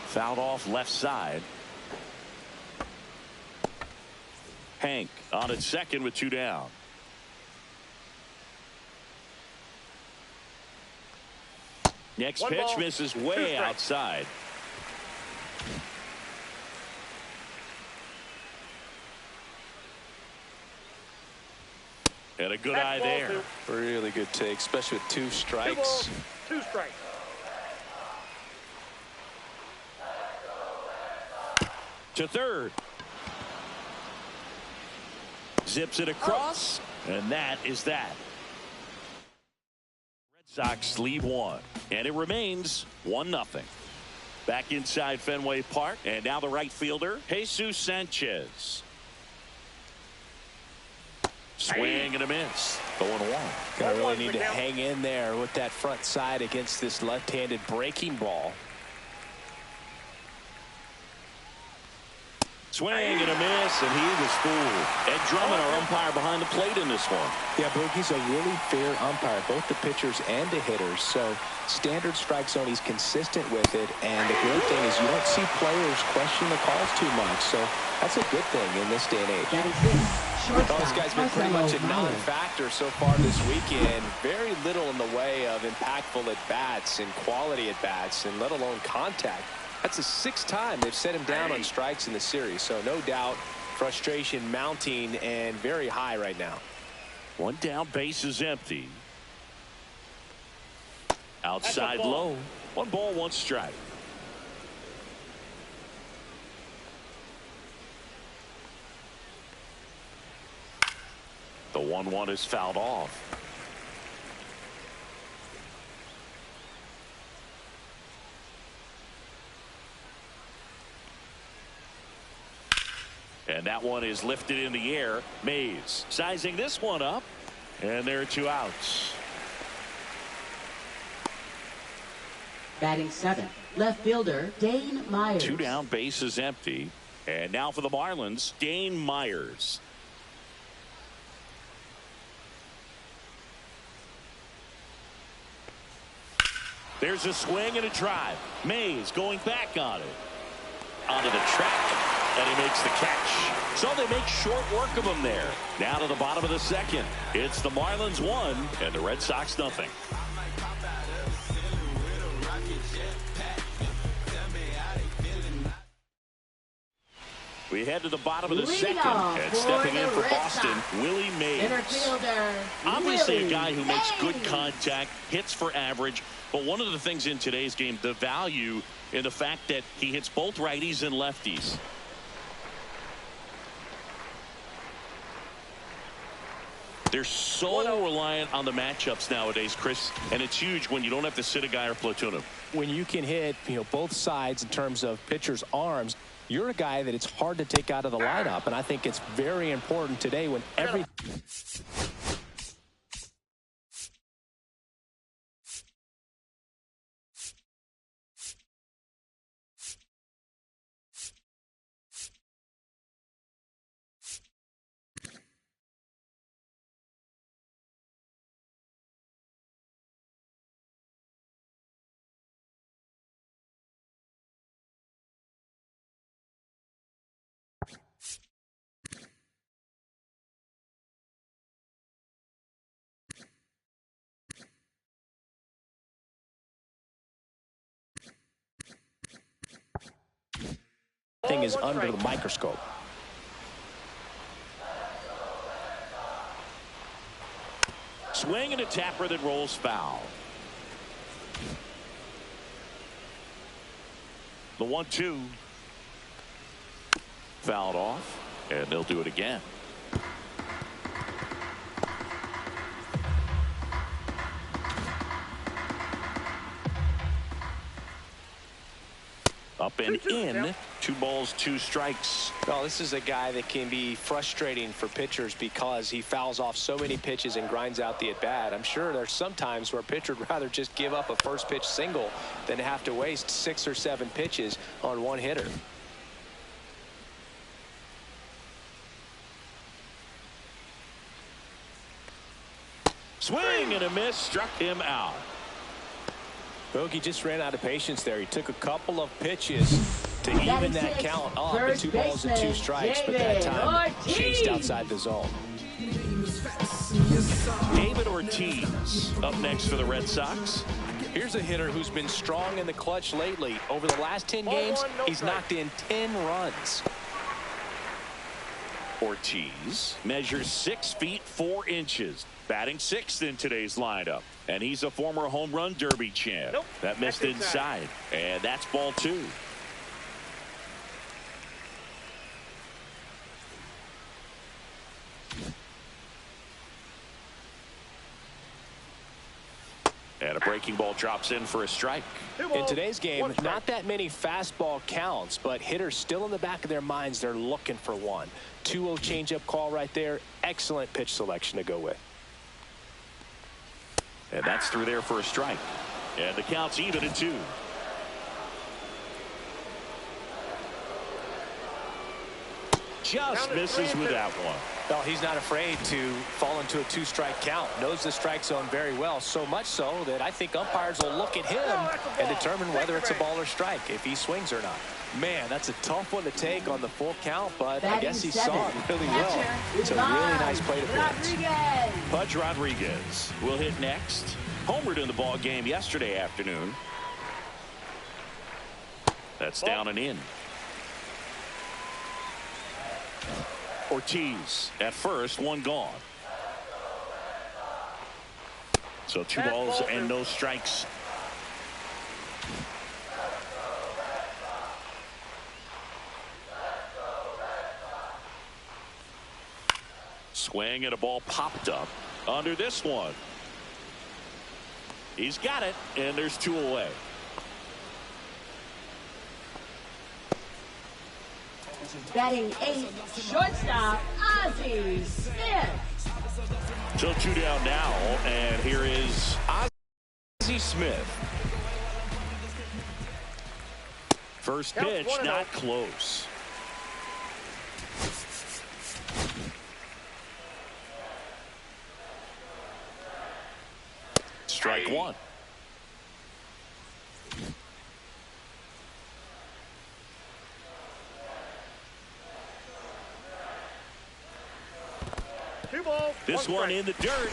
A: Fouled off left side. Hank on at second with 2 down. Next pitch misses way outside. And a good eye there.
B: Really good take, especially with 2 strikes.
D: 2 strikes.
A: To third. Zips it across, and that is that. Red Sox lead 1, and it remains 1-0. Back inside Fenway Park, and now the right fielder, Jesus Sanchez. Swing and a miss. 0-1.
B: Gonna really need to hang in there with that front side against this left-handed breaking ball.
A: Swing and a miss, and he was fooled. Ed Drummond, our umpire behind the plate in this one.
B: Yeah, Boogie's a really fair umpire, both the pitchers and the hitters. So standard strike zone, he's consistent with it. And the great thing is you don't see players question the calls too much. So that's a good thing in this day and age.
C: Well,
B: this guy's been pretty much a non-factor so far this weekend. Very little in the way of impactful at-bats and quality at-bats, and let alone contact. That's the 6th time they've set him down on strikes in the series. So no doubt frustration mounting and very high right now.
A: 1 down, base is empty. Outside low. 1 ball, 1 strike. The 1-1 is fouled off. And that one is lifted in the air. Mays sizing this one up. And there are 2 outs.
C: Batting 7th, left fielder Dane Myers.
A: 2 down, base is empty. And now for the Marlins, Dane Myers. There's a swing and a drive. Mays going back on it. Onto the track. And he makes the catch. So they make short work of him there. Now to the bottom of the 2nd. It's the Marlins 1 and the Red Sox 0. We head to the bottom of the 2nd, and stepping in for Boston, Willie Mays. Obviously a guy who makes good contact, hits for average, but one of the things in today's game, the value in the fact that he hits both righties and lefties. They're so reliant on the matchups nowadays, Chris, and it's huge when you don't have to sit a guy or platoon him.
B: When you can hit, both sides in terms of pitchers' arms, you're a guy that it's hard to take out of the lineup, and I think it's very important today when every thing is under the microscope.
A: Swing and a tapper that rolls foul. The 1-2 fouled off, and they'll do it again. Up and in. 2 balls, 2 strikes.
B: Well, this is a guy that can be frustrating for pitchers because he fouls off so many pitches and grinds out the at-bat. I'm sure there's some times where a pitcher would rather just give up a first pitch single than have to waste 6 or 7 pitches on one hitter.
A: Swing and a miss, struck him out.
B: Bogey just ran out of patience there. He took a couple of pitches to even that count up at 2 balls and 2 strikes, but that time chased outside the zone.
A: David Ortiz up next for the Red Sox.
B: Here's a hitter who's been strong in the clutch lately. Over the last 10 games, he's knocked in 10 runs.
A: Ortiz measures 6 feet 4 inches. Batting 6th in today's lineup. And he's a former home run derby champ.
D: Nope,
A: that missed inside. And that's ball 2. And a breaking ball drops in for a strike.
B: In today's game, not that many fastball counts, but hitters still in the back of their minds, they're looking for one. 2-0 changeup call right there. Excellent pitch selection to go with.
A: And that's through there for a strike. And the count's even at 2. Just misses with that one.
B: Well, he's not afraid to fall into a 2-strike count. Knows the strike zone very well, so much so that I think umpires will look at him and determine whether it's a ball or strike, if he swings or not. Man, that's a tough one to take on the full count, but I guess he saw it really well. It's a really nice plate appearance.
A: Pudge Rodriguez will hit next. Homered in the ball game yesterday afternoon. That's down and in. Ortiz at first, 1 gone. So 2 balls and no strikes. Swing and a ball popped up under this one. He's got it, and there's 2 away.
C: Batting 8, shortstop, Ozzie Smith.
A: So 2 down now, and here is Ozzie Smith. First pitch, not close. Strike 1. This one in the dirt.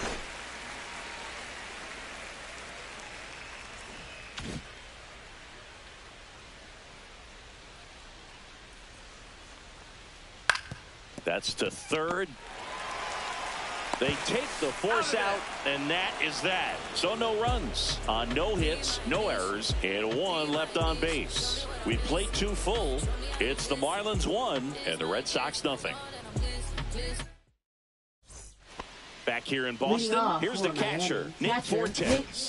A: That's to third. They take the force out, and that is that. So no runs on no hits, no errors, and 1 left on base. We played 2 full. It's the Marlins 1 and the Red Sox nothing. Back here in Boston, here's the catcher, Nick Fortes.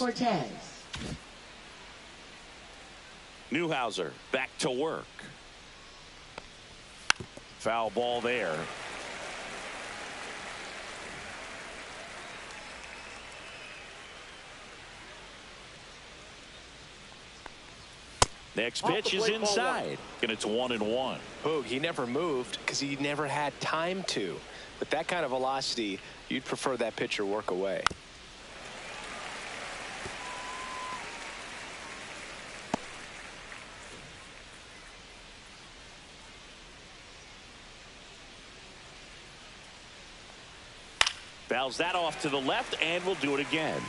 A: Newhouser back to work. Foul ball there. Next pitch is inside, and it's 1-1.
B: Boog, he never moved because he never had time to. With that kind of velocity, you'd prefer that pitcher work away.
A: Fouls that off to the left, and we'll do it again.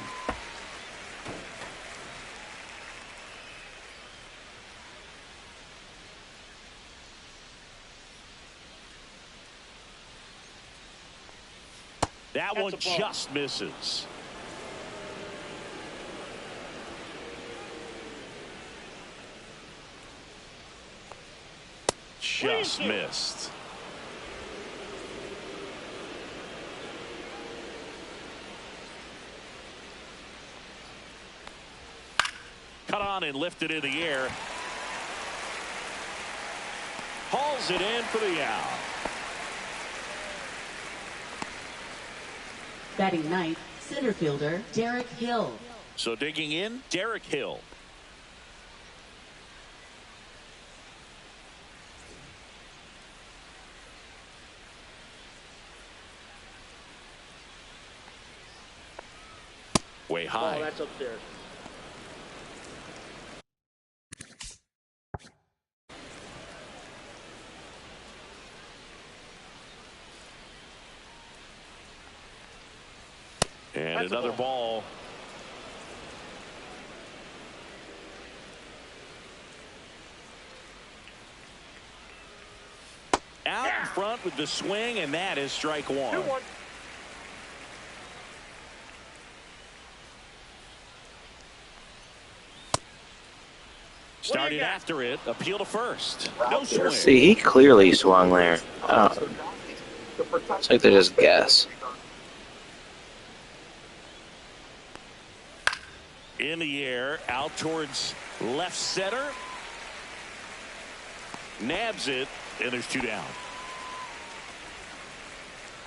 A: That one just misses. Just missed. Cut on and lifted in the air. Hauls it in for the out.
C: Batting 9th, center fielder Derek Hill.
A: So digging in, Derek Hill. Way high.
D: Oh, that's upstairs.
A: And another ball. Out front with the swing, and that is strike one.
D: 2-1.
A: Started after it. Appeal to first. No swing.
E: See, he clearly swung there. It's like they just guess.
A: In the air, out towards left center. Nabs it, and there's 2 down.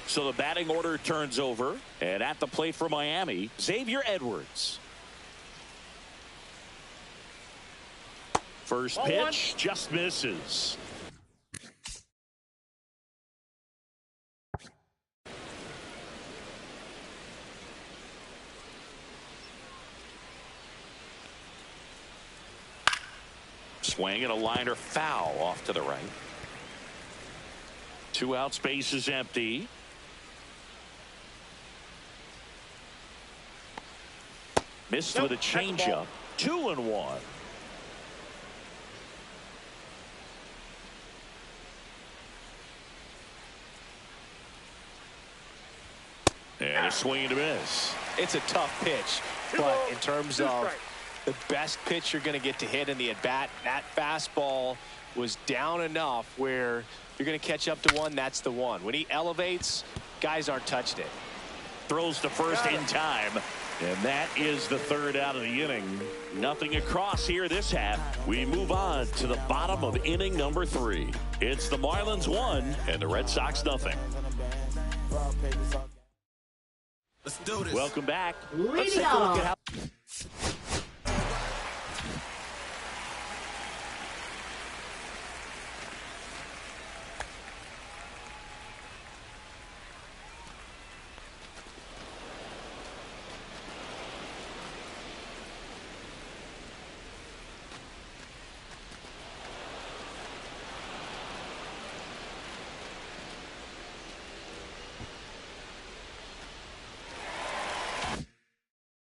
A: So the batting order turns over, and at the plate for Miami, Xavier Edwards. First pitch just misses. Swing and a liner foul off to the right. 2 out, space is empty. Missed with a changeup. 2-1. And a swing and a miss.
B: It's a tough pitch, but in terms of the best pitch you're going to get to hit in the at-bat, that fastball was down enough where you're going to catch up to one. That's the one. When he elevates, guys aren't touching it.
A: Throws to first in time, and that is the 3rd out of the inning. Nothing across here this half. We move on to the bottom of inning number 3. It's the Marlins 1 and the Red Sox nothing.
F: Let's do this.
A: Welcome back. Let's
C: Leading
A: take a look at how.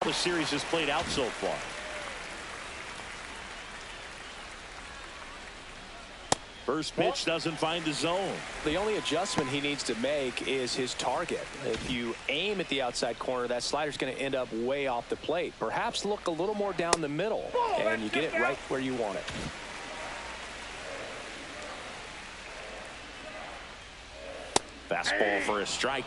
A: The series has played out so far. First pitch doesn't find the zone.
B: The only adjustment he needs to make is his target. If you aim at the outside corner, that slider's going to end up way off the plate. Perhaps look a little more down the middle, and you get it right where you want it.
A: Fastball for a strike.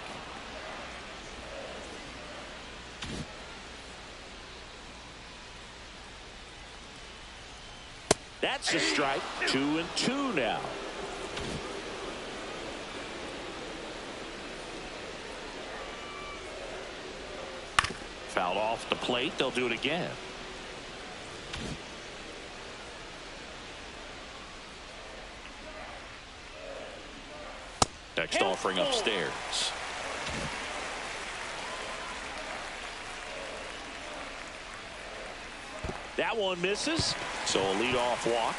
A: That's a strike. 2-2 now. Fouled off the plate. They'll do it again. Next offering upstairs. That one misses, so a leadoff walk.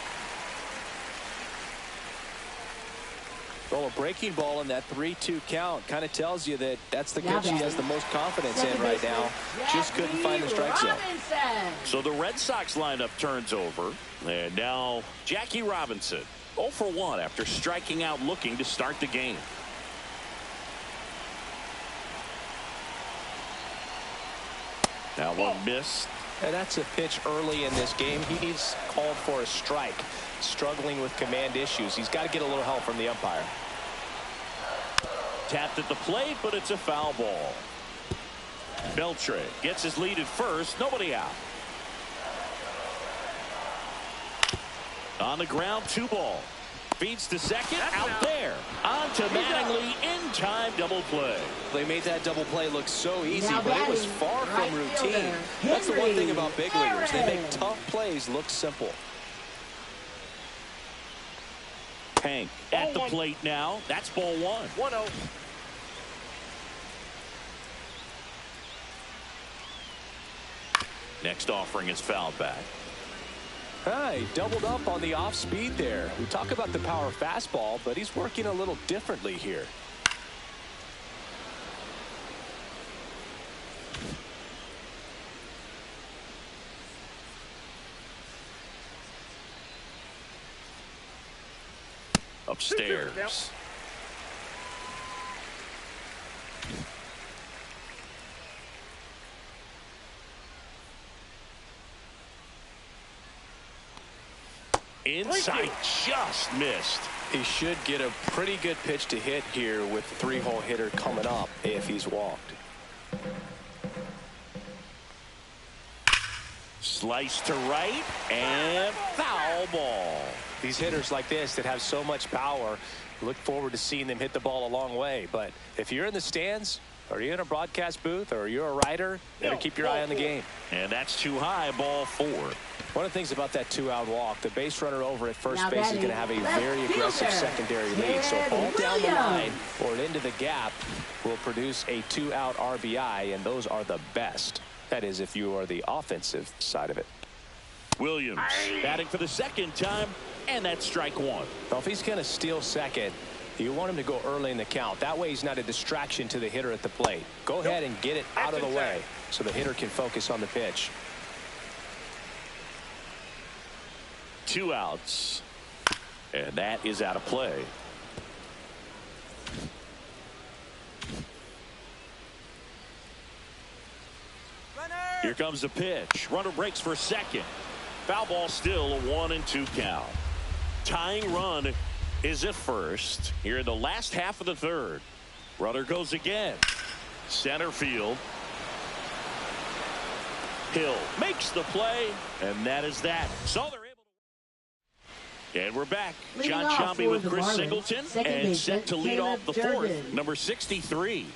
B: Well, a breaking ball in that 3-2 count kind of tells you that that's the pitch he has the most confidence in right now. Just couldn't find the strike zone.
A: So the Red Sox lineup turns over, and now Jackie Robinson 0 for 1 after striking out looking to start the game. Now one missed.
B: And that's a pitch early in this game. He needs called for a strike. Struggling with command issues. He's got to get a little help from the umpire.
A: Tapped at the plate, but it's a foul ball. Beltre gets his lead at first. Nobody out. On the ground, 2 ball. Feeds to second, out there. On to Mattingly, in time double play.
B: They made that double play look so easy, but it was far from routine. That's the one thing about big leaguers. They make tough plays look simple.
A: Hank at the plate now. That's ball 1.
D: 1-0.
A: Next offering is fouled back.
B: He doubled up on the off speed there. We talk about the power fastball, but he's working a little differently here.
A: Upstairs. Inside, just missed.
B: He should get a pretty good pitch to hit here with the 3-hole hitter coming up if he's walked.
A: Slice to right and foul ball.
B: These hitters like this that have so much power, look forward to seeing them hit the ball a long way. But if you're in the stands, or you're in a broadcast booth, or you're a writer, better keep your eye on the game.
A: And that's too high, ball 4.
B: One of the things about that 2-out walk, the base runner over at first base is going to have a very aggressive secondary lead. So ball down the line or into the gap will produce a 2-out RBI, and those are the best. That is, if you are the offensive side of it.
A: Williams batting for the second time, and that's strike 1.
B: Well, if he's going to steal second, you want him to go early in the count. That way he's not a distraction to the hitter at the plate. Go ahead and get it out of the way so the hitter can focus on the pitch.
A: 2 outs, and that is out of play. Here comes the pitch. Runner breaks for second. Foul ball, still a 1-2 count. Tying run is at first here in the last half of the third. Runner goes again. Center field. Hill makes the play, and that is that. So they're able to. And we're back. John Sciambi with Chris Singleton, and set to lead off the fourth, number 63.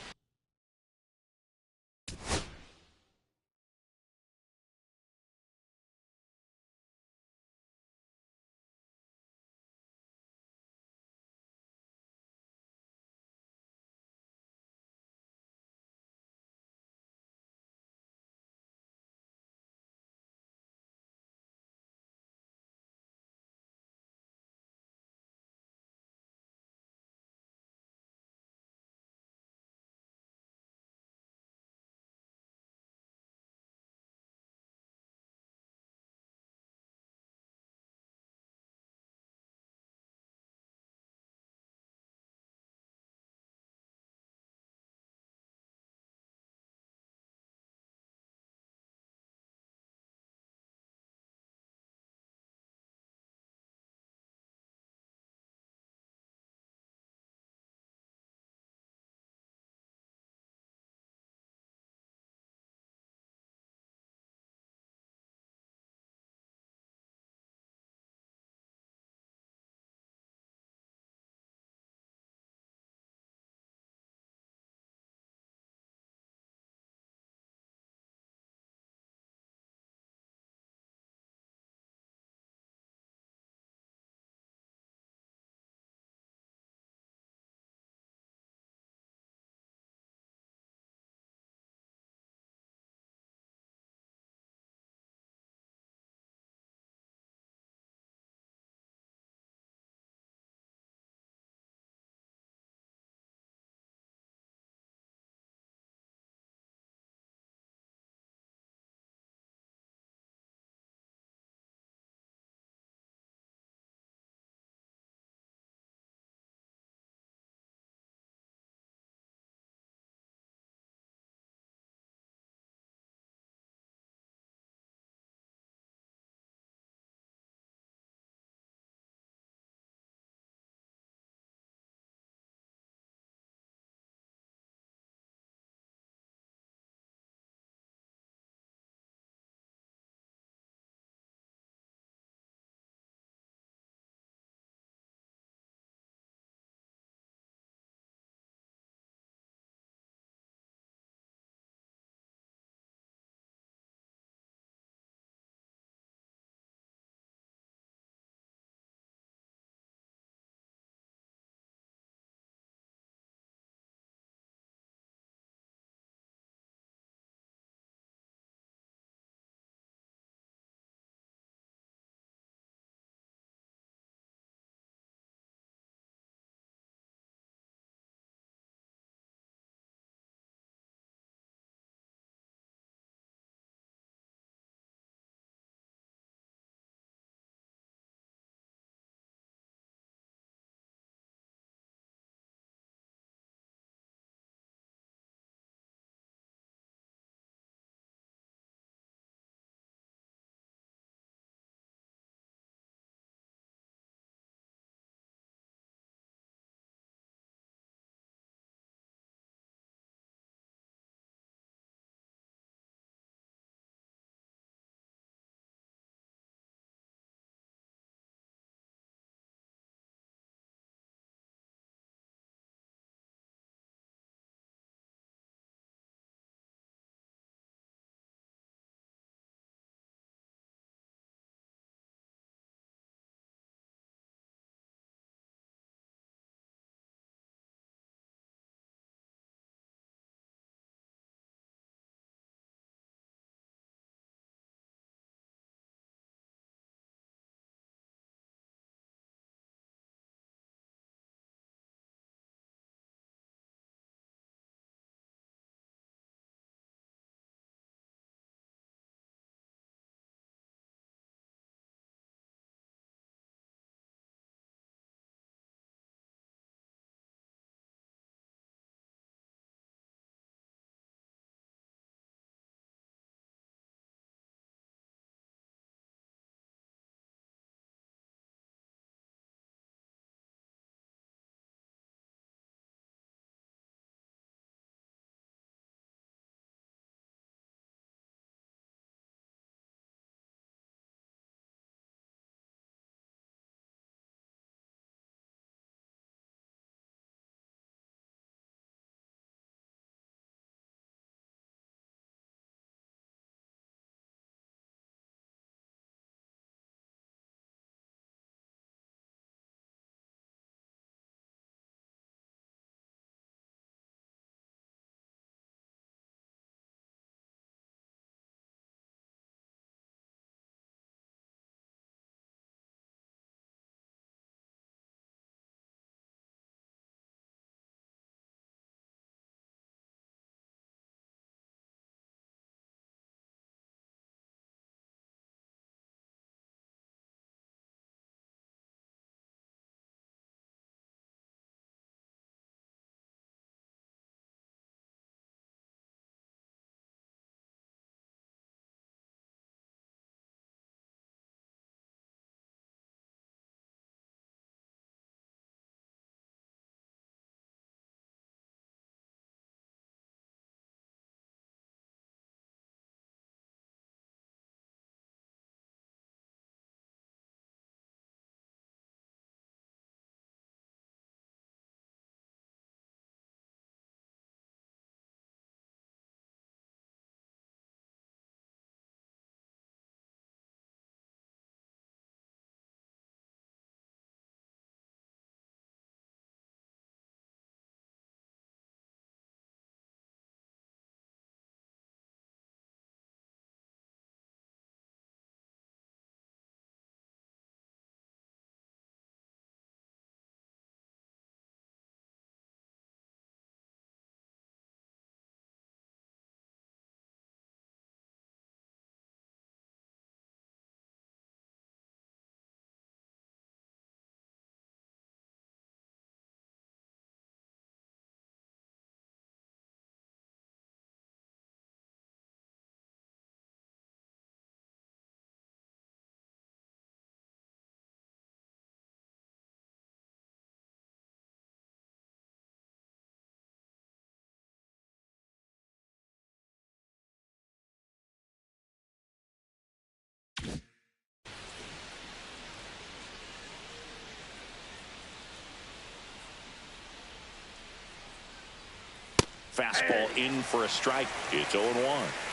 A: Fastball in for a strike. It's 0-1.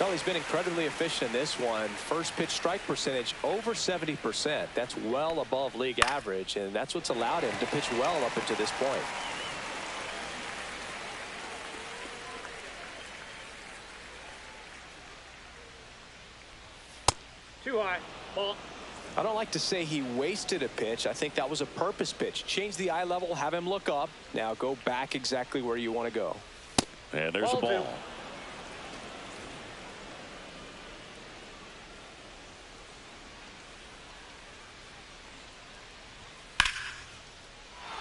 B: Well, he's been incredibly efficient in this one. First pitch strike percentage over 70%. That's well above league average, and that's what's allowed him to pitch well up until this point.
D: Too high. Ball.
B: I don't like to say he wasted a pitch. I think that was a purpose pitch. Change the eye level, have him look up. Now go back exactly where you want to go.
A: And there's a ball.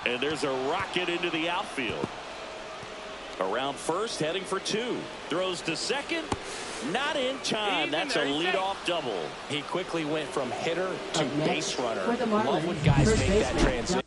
A: And there's a rocket into the outfield. Around first, heading for 2. Throws to second. Not in time. That's a leadoff double.
B: He quickly went from hitter to base runner. Love when guys make that transition.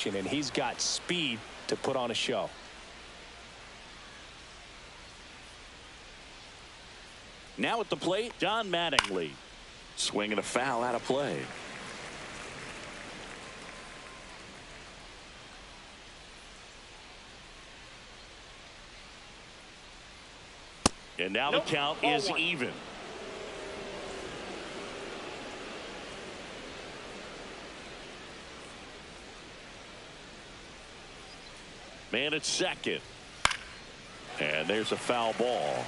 B: And he's got speed to put on a show.
A: Now at the plate, John Mattingly. Swinging a foul out of play. And now the count is even. Man at second. And there's a foul ball.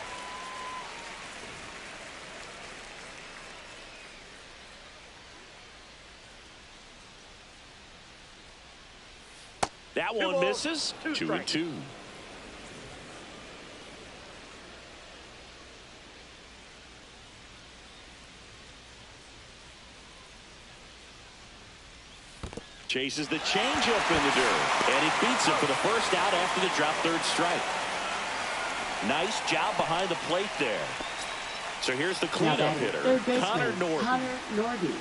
A: That one misses. 2-2. Chases the changeup in the dirt, and he beats it for the first out after the drop third strike. Nice job behind the plate there. So here's the cleanup hitter, Connor Norby.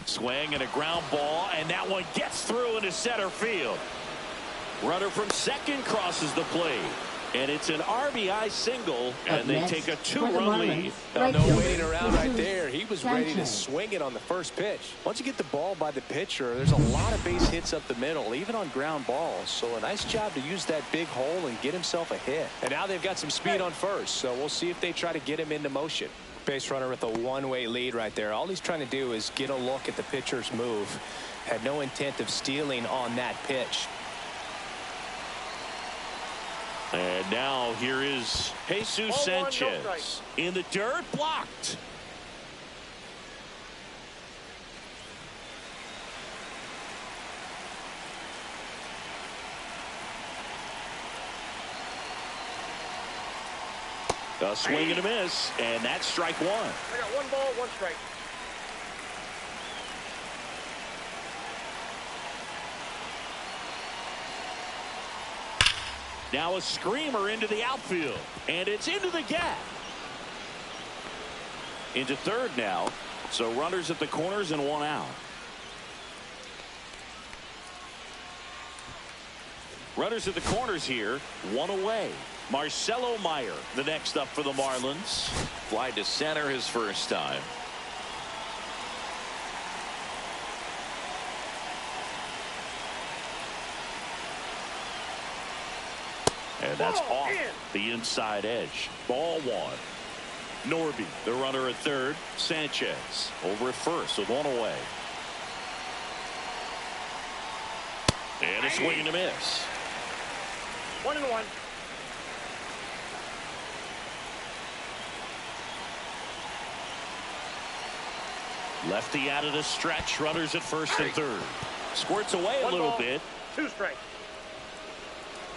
A: Swing and a ground ball, and that one gets through into center field. Runner from second crosses the plate. And it's an RBI single, and they take a 2-run lead.
B: No waiting around right there. He was ready to swing it on the first pitch. Once you get the ball by the pitcher, there's a lot of base hits up the middle, even on ground balls. So a nice job to use that big hole and get himself a hit. And now they've got some speed on first, so we'll see if they try to get him into motion. Base runner with a one-way lead right there. All he's trying to do is get a look at the pitcher's move. Had no intent of stealing on that pitch.
A: And now here is Jesus Sanchez in the dirt, blocked. A swing and a miss, and that's strike one.
D: I got 1 ball, 1 strike.
A: Now a screamer into the outfield, and it's into the gap. Into third now, so runners at the corners and 1 out. Runners at the corners here, 1 away. Marcelo Meyer, the next up for the Marlins. Fly to center his first time. And that's off the inside edge. Ball 1. Norby, the runner at third. Sanchez over at first with 1 away. And a swing and a miss.
D: 1-1.
A: Lefty out of the stretch. Runners at first and third. Squirts away a little bit.
D: 2 strikes.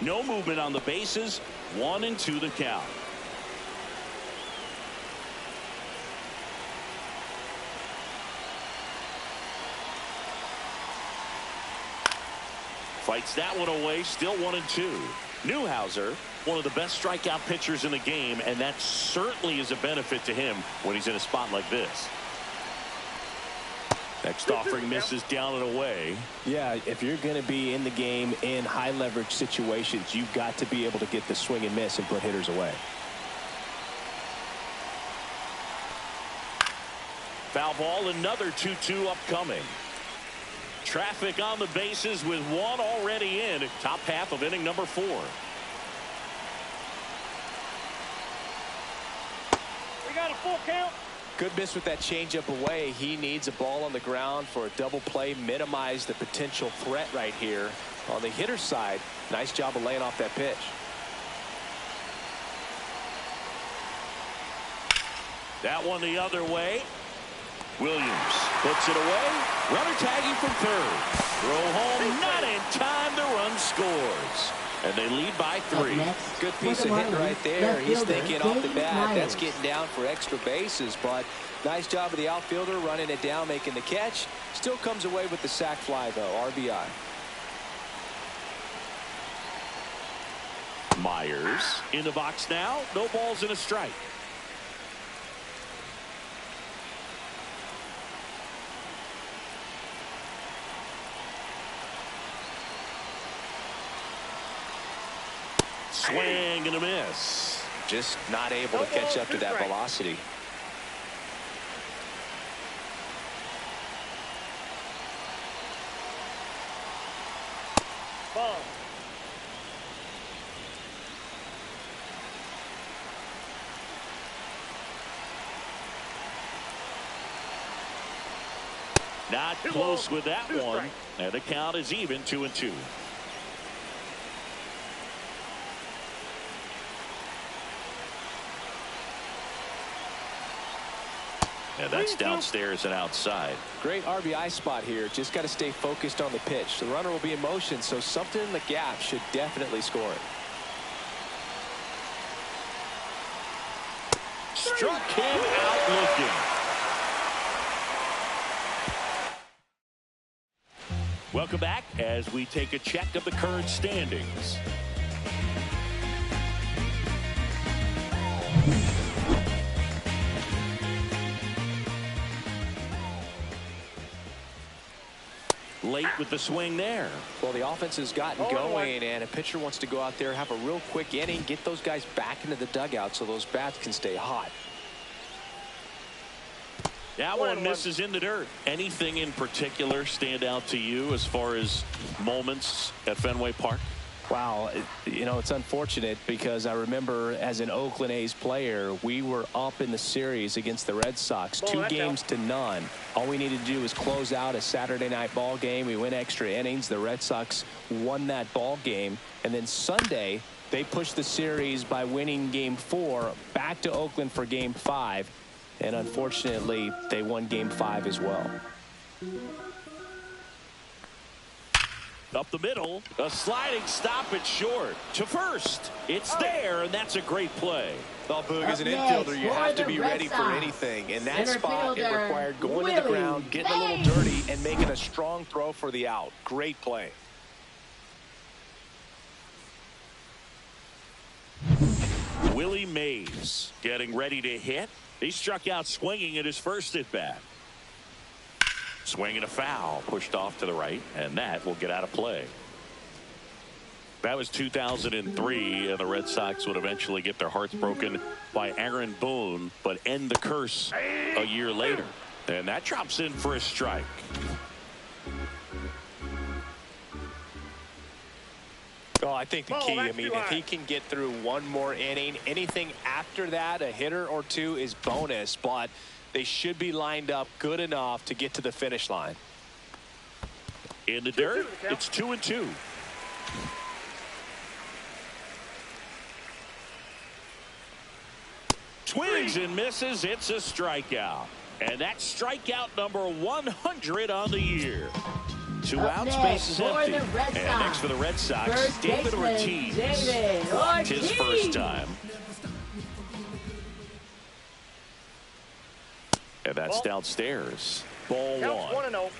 A: No movement on the bases. 1-2 the count. Fights that one away. Still 1-2. Newhouser, one of the best strikeout pitchers in the game, and that certainly is a benefit to him when he's in a spot like this. Next offering misses down and away.
B: Yeah, if you're going to be in the game in high leverage situations, you've got to be able to get the swing and miss and put hitters away.
A: Foul ball, another 2-2 upcoming. Traffic on the bases with one already in. Top half of inning number 4.
D: We got a full count.
B: Good miss with that changeup away. He needs a ball on the ground for a double play. Minimize the potential threat right here. On the hitter's side, nice job of laying off that pitch.
A: That one the other way. Williams puts it away. Runner tagging from third. Throw home, not in time. The run scores. And they lead by 3.
B: Good piece of hitting right there. He's thinking off the bat, that's getting down for extra bases, but nice job of the outfielder running it down, making the catch. Still comes away with the sac fly, though. RBI.
A: Myers in the box now. No balls and a strike. Swing and a miss.
B: Just not able to catch up to that velocity.
D: Ball.
A: Not close with that one. And the count is even, 2-2. And that's downstairs and outside.
B: Great RBI spot here. Just got to stay focused on the pitch. The runner will be in motion, so something in the gap should definitely score it.
A: Struck him out looking. Welcome back as we take a check of the current standings. Late with the swing there.
B: Well, the offense has gotten going, and a pitcher wants to go out there, have a real quick inning, get those guys back into the dugout so those bats can stay hot.
A: That one misses in the dirt. Anything in particular stand out to you as far as moments at Fenway Park?
B: Wow, you know, it's unfortunate because I remember as an Oakland A's player, we were up in the series against the Red Sox, 2 games to none. All we needed to do was close out a Saturday night ball game. We went extra innings. The Red Sox won that ball game. And then Sunday, they pushed the series by winning Game 4 back to Oakland for Game 5. And unfortunately, they won Game 5 as well.
A: Up the middle, a sliding stop at short to first. It's there, and that's a great play.
B: Well, Boog, as an infielder, you have to be ready for anything. In that spot, it required going to the ground, getting a little dirty, and making a strong throw for the out. Great play.
A: Willie Mays getting ready to hit. He struck out swinging at his first at bat. Swing and a foul, pushed off to the right, and that will get out of play. That was 2003, and the Red Sox would eventually get their hearts broken by Aaron Boone, but end the curse a year later. And that drops in for a strike.
B: Oh, I think the key, I mean, if he can get through one more inning, anything after that, a hitter or two is bonus, but they should be lined up good enough to get to the finish line.
A: In the dirt, it's 2-2. Swings and misses. It's a strikeout. And that's strikeout number 100 on the year. 2 outs, bases empty. And next for the Red Sox, David Ortiz. Blocked his first time. And that's downstairs. Ball 1.
D: 1-0.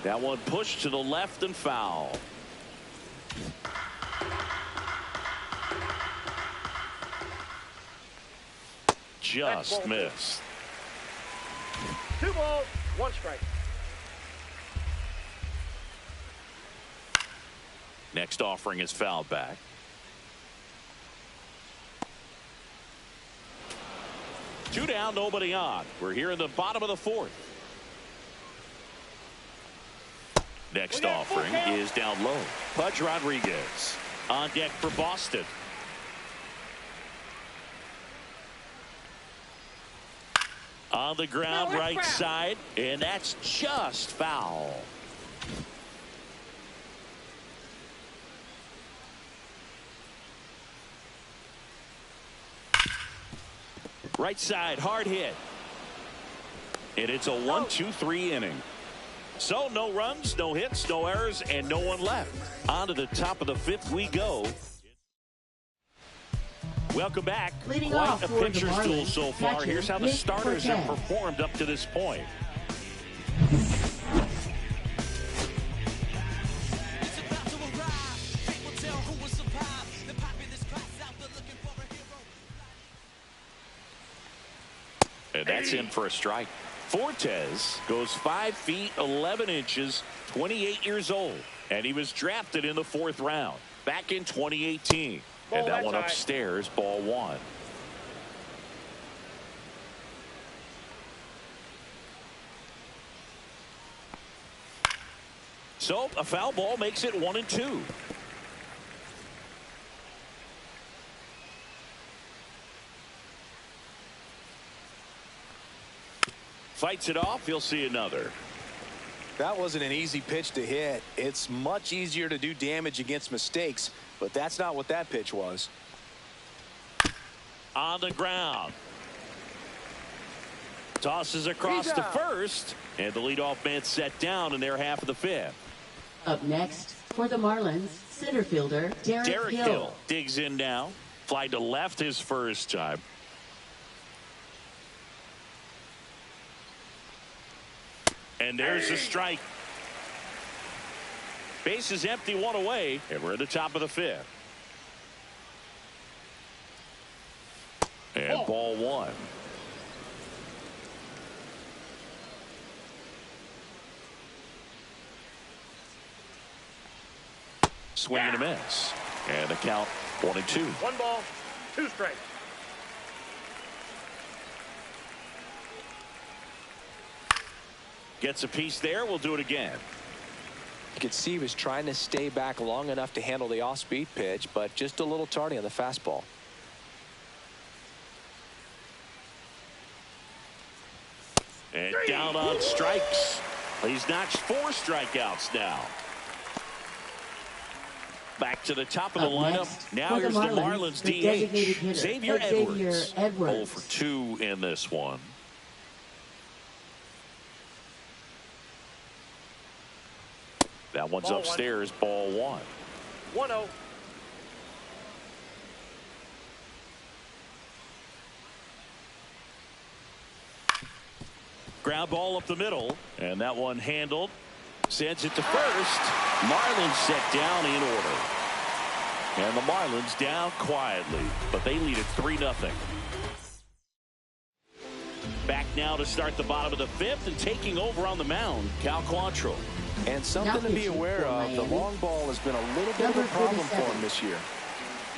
A: That one pushed to the left and foul. Just missed.
D: 2 balls, 1 strike.
A: Next offering is fouled back. Two down, nobody on. We're here in the bottom of the 4th. Next offering is down low. Pudge Rodriguez on deck for Boston. On the ground, right side, and that's just foul. Right side, hard hit. And it's a 1-2-3 inning. So no runs, no hits, no errors, and no one left. On to the top of the 5th we go. Welcome back.
C: Leading
A: Quite
C: off
A: a
C: for the
A: pitcher's duel
C: Marlins,
A: so far.
C: catcher,
A: Here's how the
C: Nick
A: starters have
C: Cortez.
A: performed up to this point. And that's in for a strike. Fortes goes 5 feet 11 inches, 28 years old, and he was drafted in the 4th round back in 2018. And that one upstairs, ball 1. So a foul ball makes it 1-2. Fights it off. You'll see another.
B: That wasn't an easy pitch to hit. It's much easier to do damage against mistakes, but that's not what that pitch was.
A: On the ground. Tosses across to first, and the leadoff man set down in their half of the 5th.
C: Up next for the Marlins, center fielder Derek Hill.
A: Digs in now. Fly to left his first time. And there's a strike. Base is empty, 1 away, and we're at the top of the 5th. And ball 1. Swing and a miss. And the count 1-2.
D: 1 ball, 2 strikes.
A: Gets a piece there. We'll do it again.
B: You could see he was trying to stay back long enough to handle the off-speed pitch, but just a little tardy on the fastball.
A: And down on strikes. He's notched 4 strikeouts now. Back to the top of the lineup. Now here's the Marlins DH. Xavier Edwards. 0 for 2 in this one. That one's
D: Ball
A: upstairs, ball 1.
D: 1-0.
A: Ground ball up the middle, and that one handled. Sends it to first. Marlins set down in order. And the Marlins down quietly, but they lead it 3-0. Back now to start the bottom of the 5th, and taking over on the mound, Cal Quantrill.
B: And something to be aware of, the long ball has been a little bit of a problem for him this year.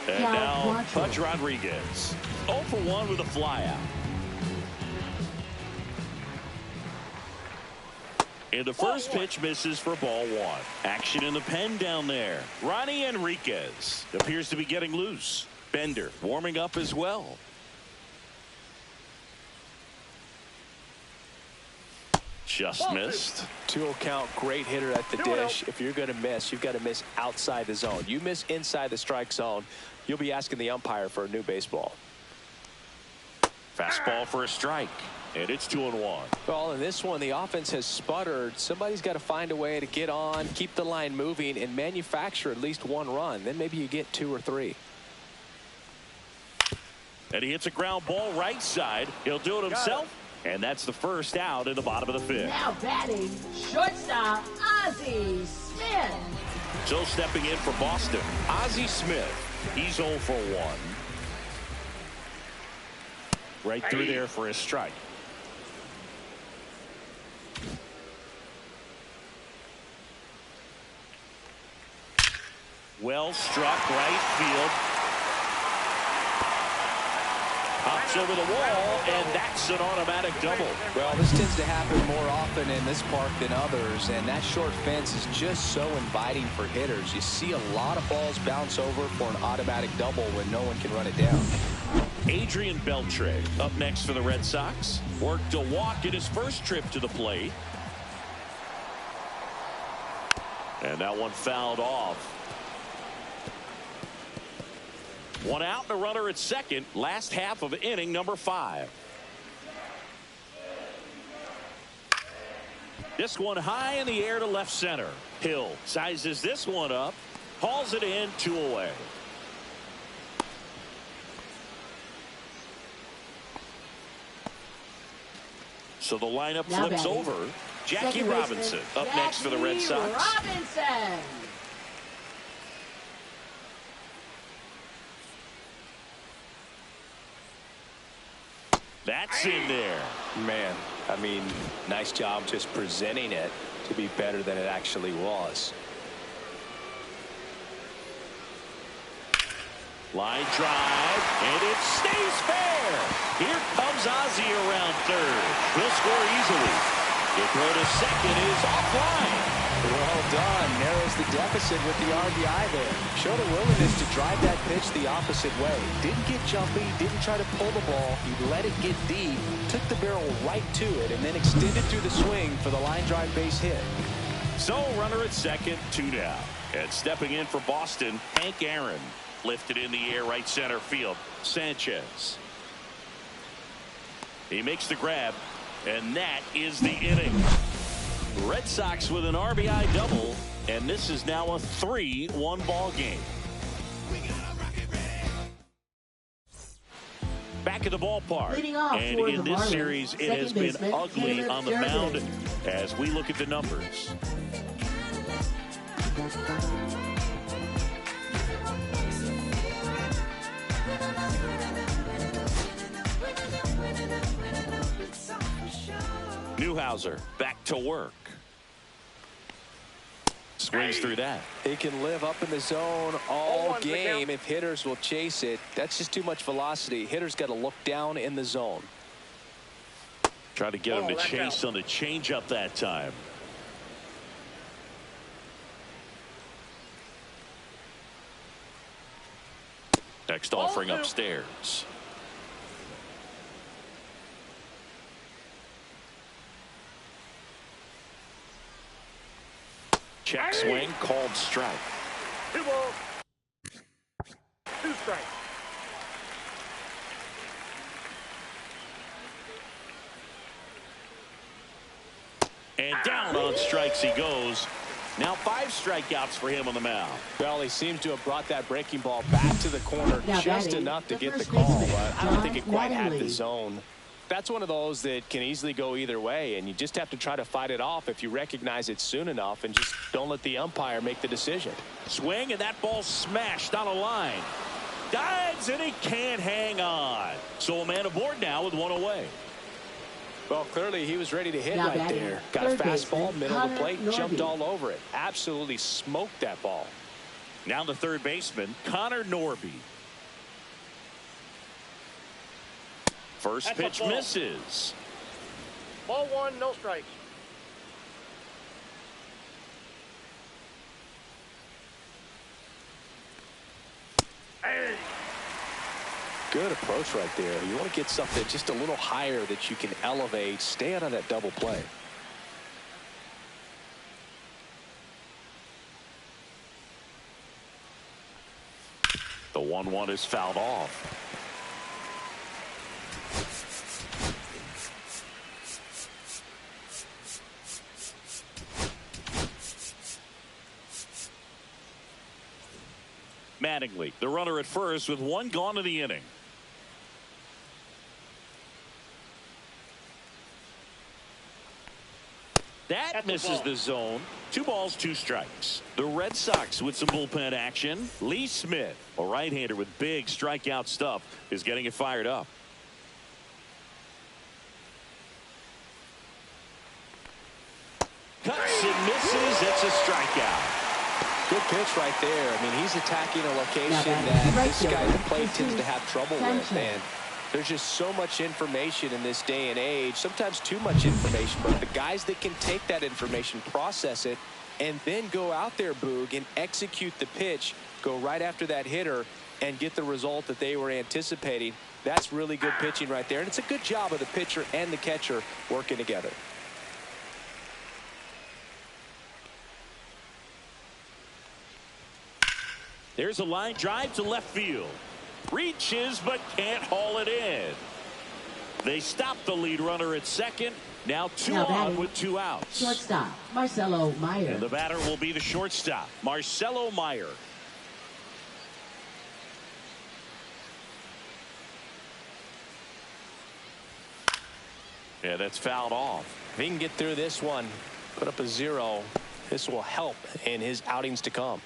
A: And now Pudge Rodriguez. 0 for 1 with a flyout. And the first pitch misses for ball 1. Action in the pen down there. Ronnie Enriquez appears to be getting loose. Bender warming up as well. Just missed.
B: 2-0 count, great hitter at the dish. If you're going to miss, you've got to miss outside the zone. You miss inside the strike zone, you'll be asking the umpire for a new baseball.
A: Fastball for a strike. And it's 2-1.
B: Well, in this one, the offense has sputtered. Somebody's got to find a way to get on, keep the line moving, and manufacture at least 1 run. Then maybe you get 2 or 3.
A: And he hits a ground ball right side. He'll do it himself. And that's the first out in the bottom of the fifth.
C: Now batting, shortstop, Ozzie Smith.
A: So stepping in for Boston, Ozzie Smith. He's 0 for 1. Right through there for a strike. Well struck, right field. Pops over the wall, and that's an automatic double.
B: Well, this tends to happen more often in this park than others, and that short fence is just so inviting for hitters. You see a lot of balls bounce over for an automatic double when no one can run it down.
A: Adrian Beltre up next for the Red Sox. Worked a walk in his first trip to the plate. And that one fouled off. One out and a runner at second. Last half of inning number 5. This one high in the air to left center. Hill sizes this one up. Hauls it in, 2 away. So the lineup
C: Now
A: flips
C: batting,
A: over. Jackie
C: second
A: Robinson
C: baseman,
A: up next for the Red Sox.
C: Robinson.
A: That's in there.
B: Man, I mean, nice job just presenting it to be better than it actually was.
A: Line drive, and it stays fair. Here comes Ozzie around third. He'll score easily. The throw to second is offline.
B: Well done. Narrows the deficit with the RBI there. Showed a willingness to drive that pitch the opposite way. Didn't get jumpy, didn't try to pull the ball. He let it get deep, took the barrel right to it, and then extended through the swing for the line drive base hit.
A: So runner at second, 2 down. And stepping in for Boston, Hank Aaron. Lifted in the air right center field. Sanchez. He makes the grab, and that is the inning. Red Sox with an RBI double, and this is now a 3-1 ball game. Back at the ballpark, and in this series it has been ugly on the mound as we look at the numbers. Newhouser back to work. Swings through that.
B: He can live up in the zone all game if hitters will chase it. That's just too much velocity. Hitters got to look down in the zone.
A: Try to get him to chase on the changeup that time. Next offering upstairs. Check swing, called strike.
D: 2 balls, 2 strikes.
A: And down on strikes he goes. Now 5 strikeouts for him on the mound.
B: Well, he seems to have brought that breaking ball back to the corner
C: Now
B: just
C: batting,
B: enough to
C: the
B: get the
C: first
B: call,
C: baseman,
B: but I don't think it
C: John
B: quite had the
C: Mattingly.
B: zone. That's one of those that can easily go either way, and you just have to try to fight it off if you recognize it soon enough and just don't let the umpire make the decision.
A: Swing, and that ball smashed on a line. Dives, and he can't hang on. So a man aboard now with 1 away.
B: Well, clearly he was ready to hit
C: Now
B: right
C: batting,
B: there. Got a
C: third
B: fastball,
C: baseman,
B: middle of the
C: Connor
B: plate,
C: Norby.
B: jumped all over it. Absolutely smoked that ball.
A: Now the third baseman, Connor Norby. First
D: That's a
A: pitch
D: ball.
A: misses.
D: Ball 1, no strikes. Hey.
B: Good approach right there. You want to get something just a little higher that you can elevate. Stay out of that double play.
A: The 1-1 is fouled off. Mattingly, the runner at first with 1 gone in the inning. That misses the zone. 2 balls, 2 strikes. The Red Sox with some bullpen action. Lee Smith, a right-hander with big strikeout stuff, is getting it fired up. Cuts and misses. It's a strikeout.
B: Good pitch right there. I mean, he's attacking a location that this guy at the plate tends to have trouble with. And there's just so much information in this day and age, sometimes too much information, but the guys that can take that information, process it, and then go out there, Boog, and execute the pitch, go right after that hitter, and get the result that they were anticipating, that's really good pitching right there. And it's a good job of the pitcher and the catcher working together.
A: There's a line drive to left field. Reaches but can't haul it in. They stop the lead runner at second. Now 2 on with 2 outs.
C: Shortstop, Marcelo Meyer.
A: And the batter will be the shortstop, Marcelo Meyer. Yeah, that's fouled off.
B: If he can get through this one, put up a 0, this will help in his outings to come.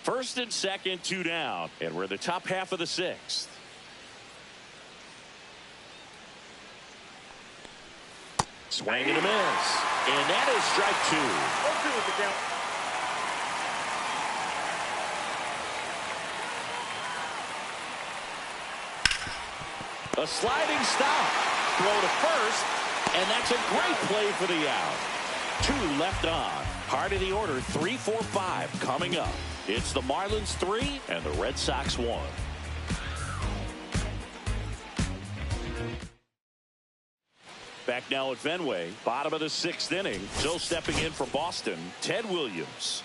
A: First and second, 2 down. And we're in the top half of the 6th. Swing and a miss. And that is strike 2.
D: 0-2 with the count.
A: A sliding stop. Throw to first. And that's a great play for the out. 2 left on. Part of the order, 3, 4, 5 coming up. It's the Marlins 3 and the Red Sox 1. Back now at Fenway, bottom of the 6th inning. Still stepping in for Boston, Ted Williams.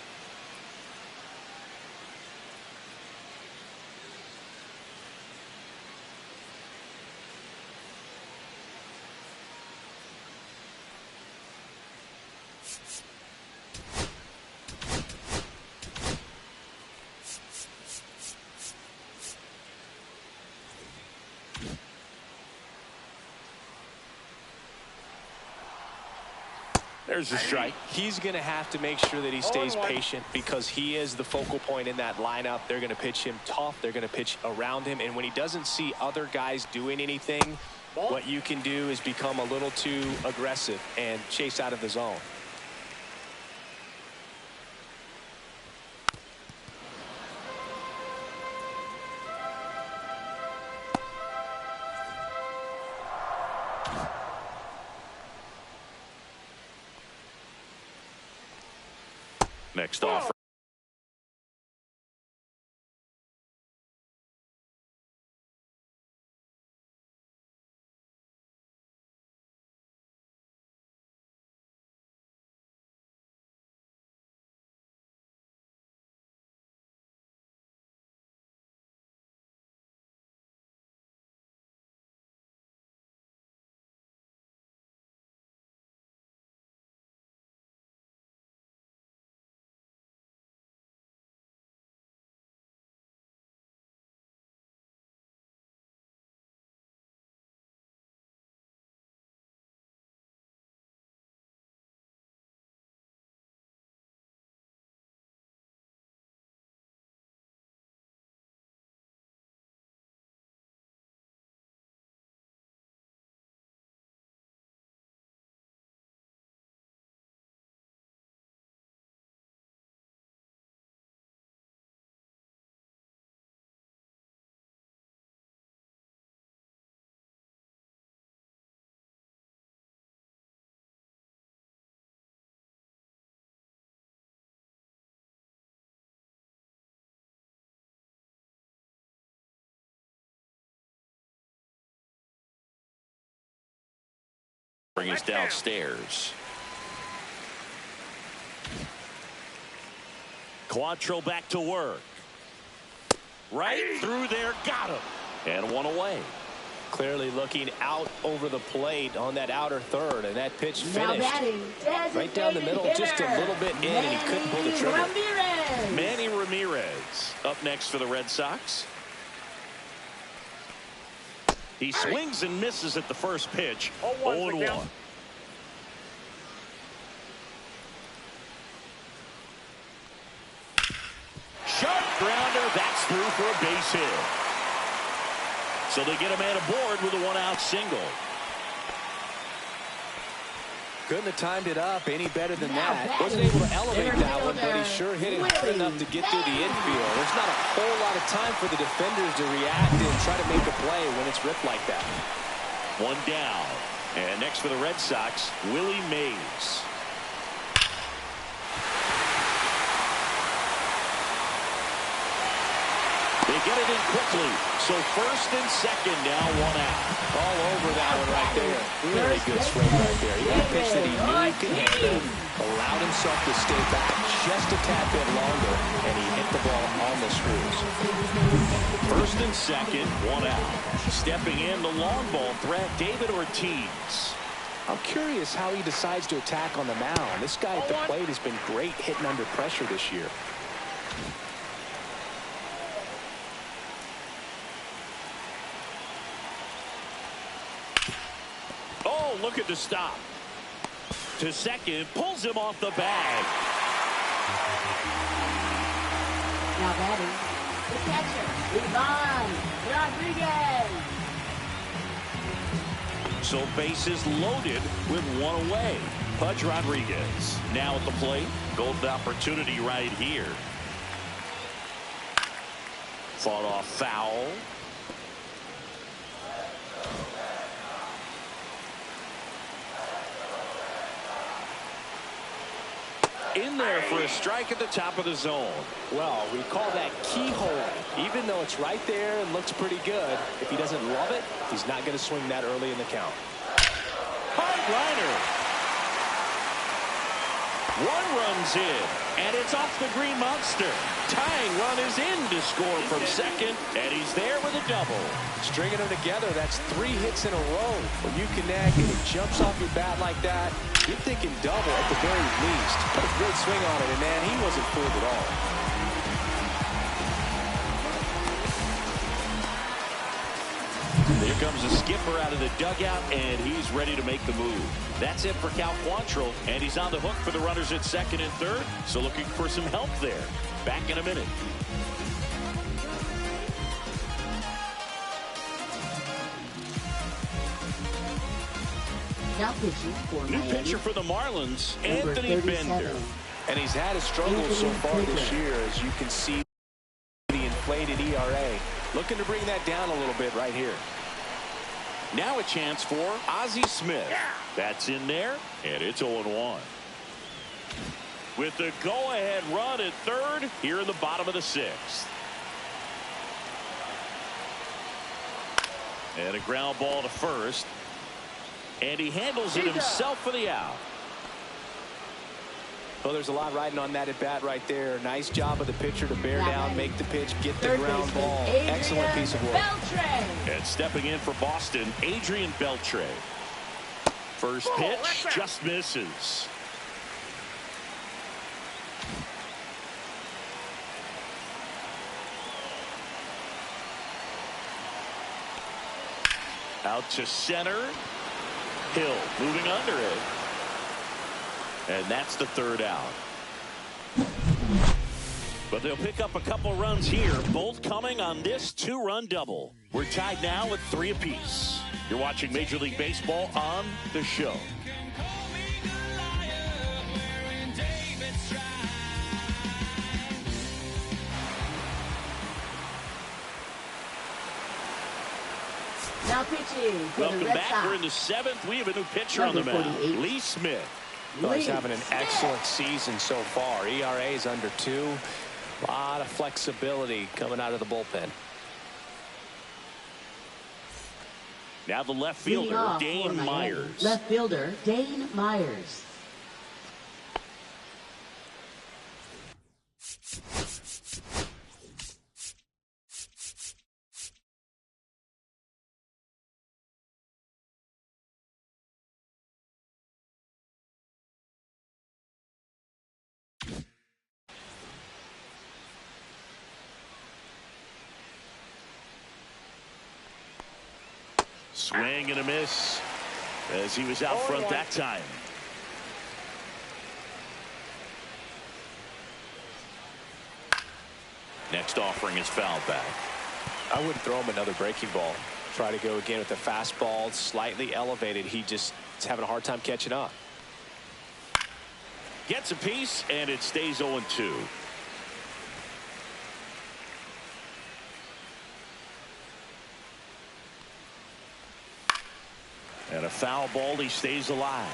A: There's a strike.
B: He's going to have to make sure that he stays patient because he is the focal point in that lineup. They're going to pitch him tough. They're going to pitch around him. And when he doesn't see other guys doing anything, what you can do is become a little too aggressive and chase out of the zone.
A: Next offer. Bring us downstairs. Quantrill back to work. Right through there, got him. And 1 away.
B: Clearly looking out over the plate on that outer third, and that pitch finished right down the middle, just a little bit in, and he couldn't pull the trigger.
A: Manny Ramirez up next for the Red Sox. He swings and misses at the first pitch. 0-1. Sharp grounder. That's through for a base hit. So they get a man aboard with a one-out single.
B: Couldn't have timed it up any better than that. Wasn't able to elevate that one, but he sure hit it hard enough to get through the infield. There's not a whole lot of time for the defenders to react and try to make a play when it's ripped like that.
A: One down. And next for the Red Sox, Willie Mays. They get it in quickly. So first and second now, one out.
B: All over that one right there. Really good swing right there. He got a pitch that he knew he could handle. Allowed himself to stay back just a tad bit longer. And he hit the ball on the screws.
A: First and second, one out. Stepping in the long ball threat, David Ortiz.
B: I'm curious how he decides to attack on the mound. This guy at the plate has been great hitting under pressure this year.
A: Oh, look at the stop. To second, pulls him off the bag.
C: Now batting, the catcher, Ivan Rodriguez.
A: So bases loaded with one away. Pudge Rodriguez now at the plate. Golden opportunity right here. Fought off foul. In there for a strike at the top of the zone.
B: Well, we call that keyhole. Even though it's right there and looks pretty good, if he doesn't love it, he's not going to swing that early in the count.
A: Hard liner. One runs in, and it's off the Green Monster. Tying run is in to score from second, and he's there with a double.
B: Stringing them together, that's 3 hits in a row. When you connect and it jumps off your bat like that, you're thinking double at the very least. Put a great swing on it, and man, he wasn't fooled at all.
A: Here comes the skipper out of the dugout, and he's ready to make the move. That's it for Cal Quantrill, and he's on the hook for the runners at second and third, so looking for some help there. Back in a minute.
C: Now pitching for
A: New
C: Miami,
A: pitcher for the Marlins,
C: number
A: Anthony
C: 37.
A: Bender.
B: And he's had a struggle so far this year, as you can see, the inflated ERA. Looking to bring that down a little bit right here.
A: Now a chance for Ozzie Smith. That's in there, and it's 0-1. With the go-ahead run at third here in the bottom of the sixth. And a ground ball to first. And he handles it himself for the out.
B: Well, there's a lot riding on that at bat right there. Nice job of the pitcher to bear down, make the pitch, get the ground ball. Excellent piece of work.
A: And stepping in for Boston, Adrian Beltre. First pitch just misses. Out to center. Hill moving under it. And that's the third out. But they'll pick up a couple runs here, both coming on this 2-run double. We're tied now with 3 apiece. You're watching Major League Baseball on The Show.
C: Now pitching for
A: Welcome
C: the Red
A: back.
C: Sox.
A: We're in the 7th. We have a new pitcher on the
C: Number
A: mound,
C: 48.
A: Lee Smith.
B: Well, he's having an excellent season so far. ERA is under 2. A lot of flexibility coming out of the bullpen.
A: Now the left
C: Leading
A: fielder,
C: off
A: Dane
C: for Miami,
A: Myers.
C: Left fielder, Dane Myers.
A: Swing and a miss as he was out front that time. Next offering is fouled back.
B: I wouldn't throw him another breaking ball. Try to go again with the fastball slightly elevated. He just is having a hard time catching up.
A: Gets a piece and it stays 0-2. And a foul ball, he stays alive.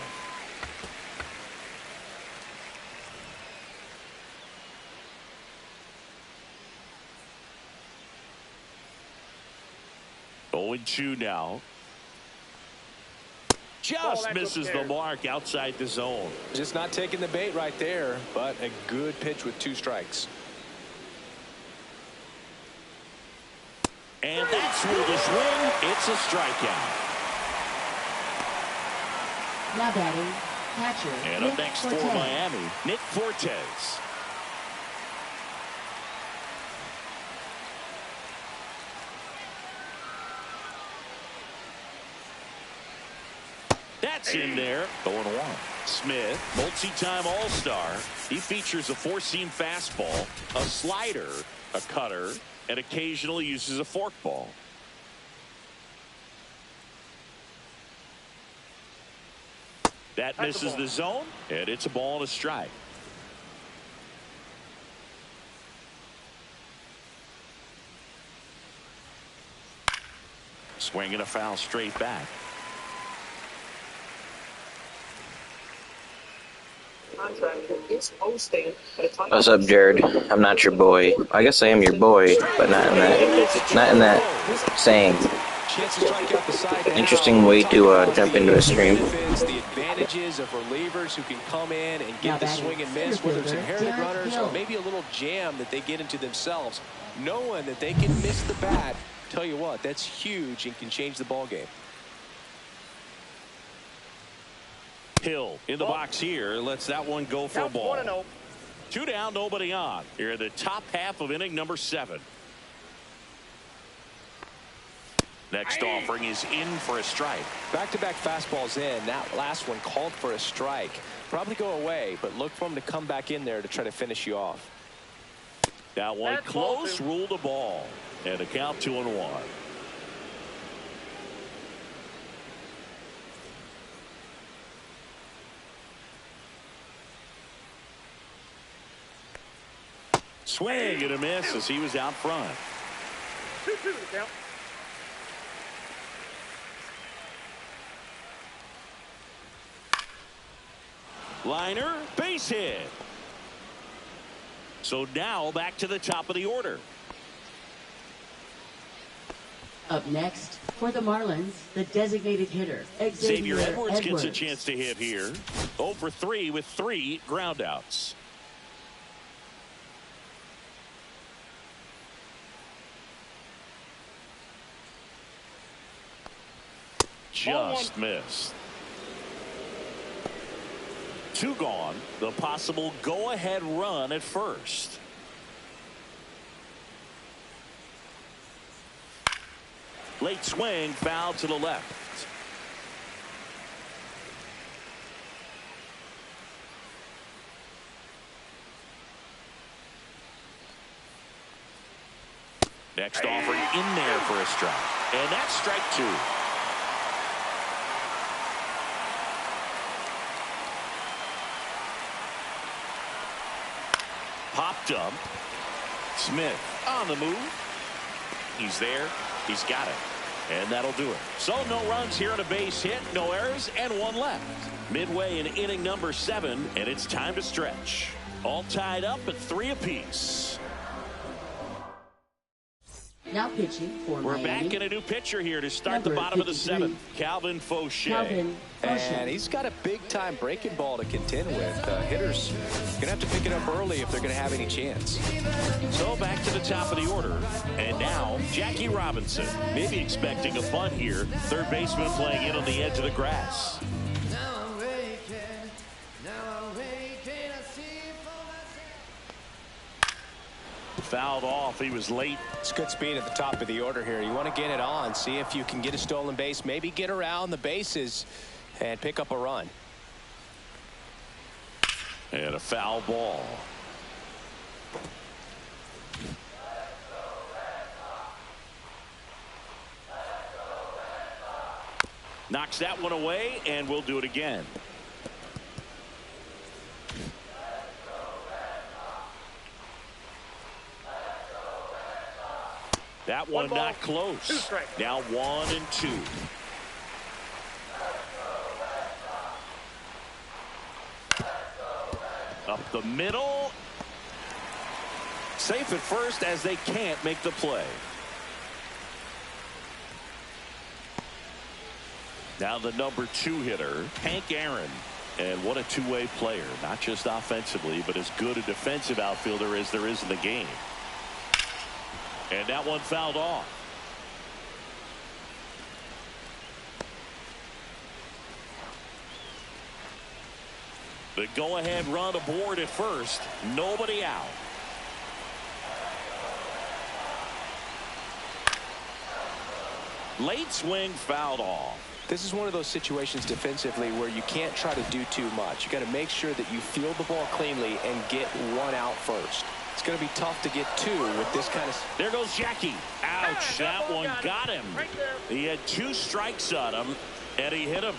A: Oh, 0-2 now. Just misses the mark outside the zone.
B: Just not taking the bait right there, but a good pitch with 2 strikes.
A: And that's where the swing. It's a strikeout.
C: Now batting, catcher.
A: And up next for Miami, Nick Fortes. That's in there. 0-1. Smith, multi-time All-Star. He features a 4-seam fastball, a slider, a cutter, and occasionally uses a forkball. That misses the zone, and it's a ball and a strike. Swing and a foul straight back.
E: What's up, Jared? I'm not your boy. I guess I am your boy, but not in that saying. Interesting way to jump into a stream.
B: The advantages of relievers who can come in and get the swing and miss, whether it's inherited runners or maybe a little jam that they get into themselves, knowing that they can miss the bat. Tell you what, that's huge and can change the ball game.
A: Hill in the box here lets that one go for a ball. 2 down, nobody on. Here in the top half of inning number 7. Next offering is in for a strike.
B: Back-to-back fastballs in. That last one called for a strike. Probably go away, but look for him to come back in there to try to finish you off.
A: That one close, ruled a ball. And a count 2-1. Swing and a miss as he was out front.
D: 2-2 to count.
A: Liner, base hit. So now back to the top of the order.
C: Up next for the Marlins, the designated hitter,
A: Xavier Edwards gets a chance to hit here. 0 for 3 with 3 groundouts. Just missed. 2 gone. The possible go-ahead run at first. Late swing, foul to the left. Next offering in there for a strike. And that's strike 2. Popped up. Smith on the move. He's there. He's got it. And that'll do it. So no runs here on a base hit, no errors, and 1 left. Midway in inning number 7, and it's time to stretch. All tied up at 3 apiece.
C: Now pitching for
A: We're
C: Miami.
A: back in a new pitcher here to start the bottom of the 7th. Calvin Fauché.
B: And he's got a big-time breaking ball to contend with. Hitters going to have to pick it up early if they're going to have any chance.
A: So back to the top of the order. And now Jackie Robinson. Maybe expecting a bunt here. Third baseman playing in on the edge of the grass. fouled off. He was late.
B: It's good speed at the top of the order here. You want to get it on, see if you can get a stolen base, maybe get around the bases and pick up a run.
A: And a foul ball. Knocks that one away, and we'll do it again. That one not close. Now 1-2. Up the middle. Safe at first as they can't make the play. Now the number 2 hitter, Hank Aaron. And what a two-way player. Not just offensively, but as good a defensive outfielder as there is in the game. And that one fouled off. The go-ahead run aboard at first. Nobody out. Late swing fouled off.
B: This is one of those situations defensively where you can't try to do too much. You got to make sure that you field the ball cleanly and get one out first. It's going to be tough to get 2 with this kind of.
A: There goes Jackie. Ouch, that one got him. He had 2 strikes on him, and he hit him.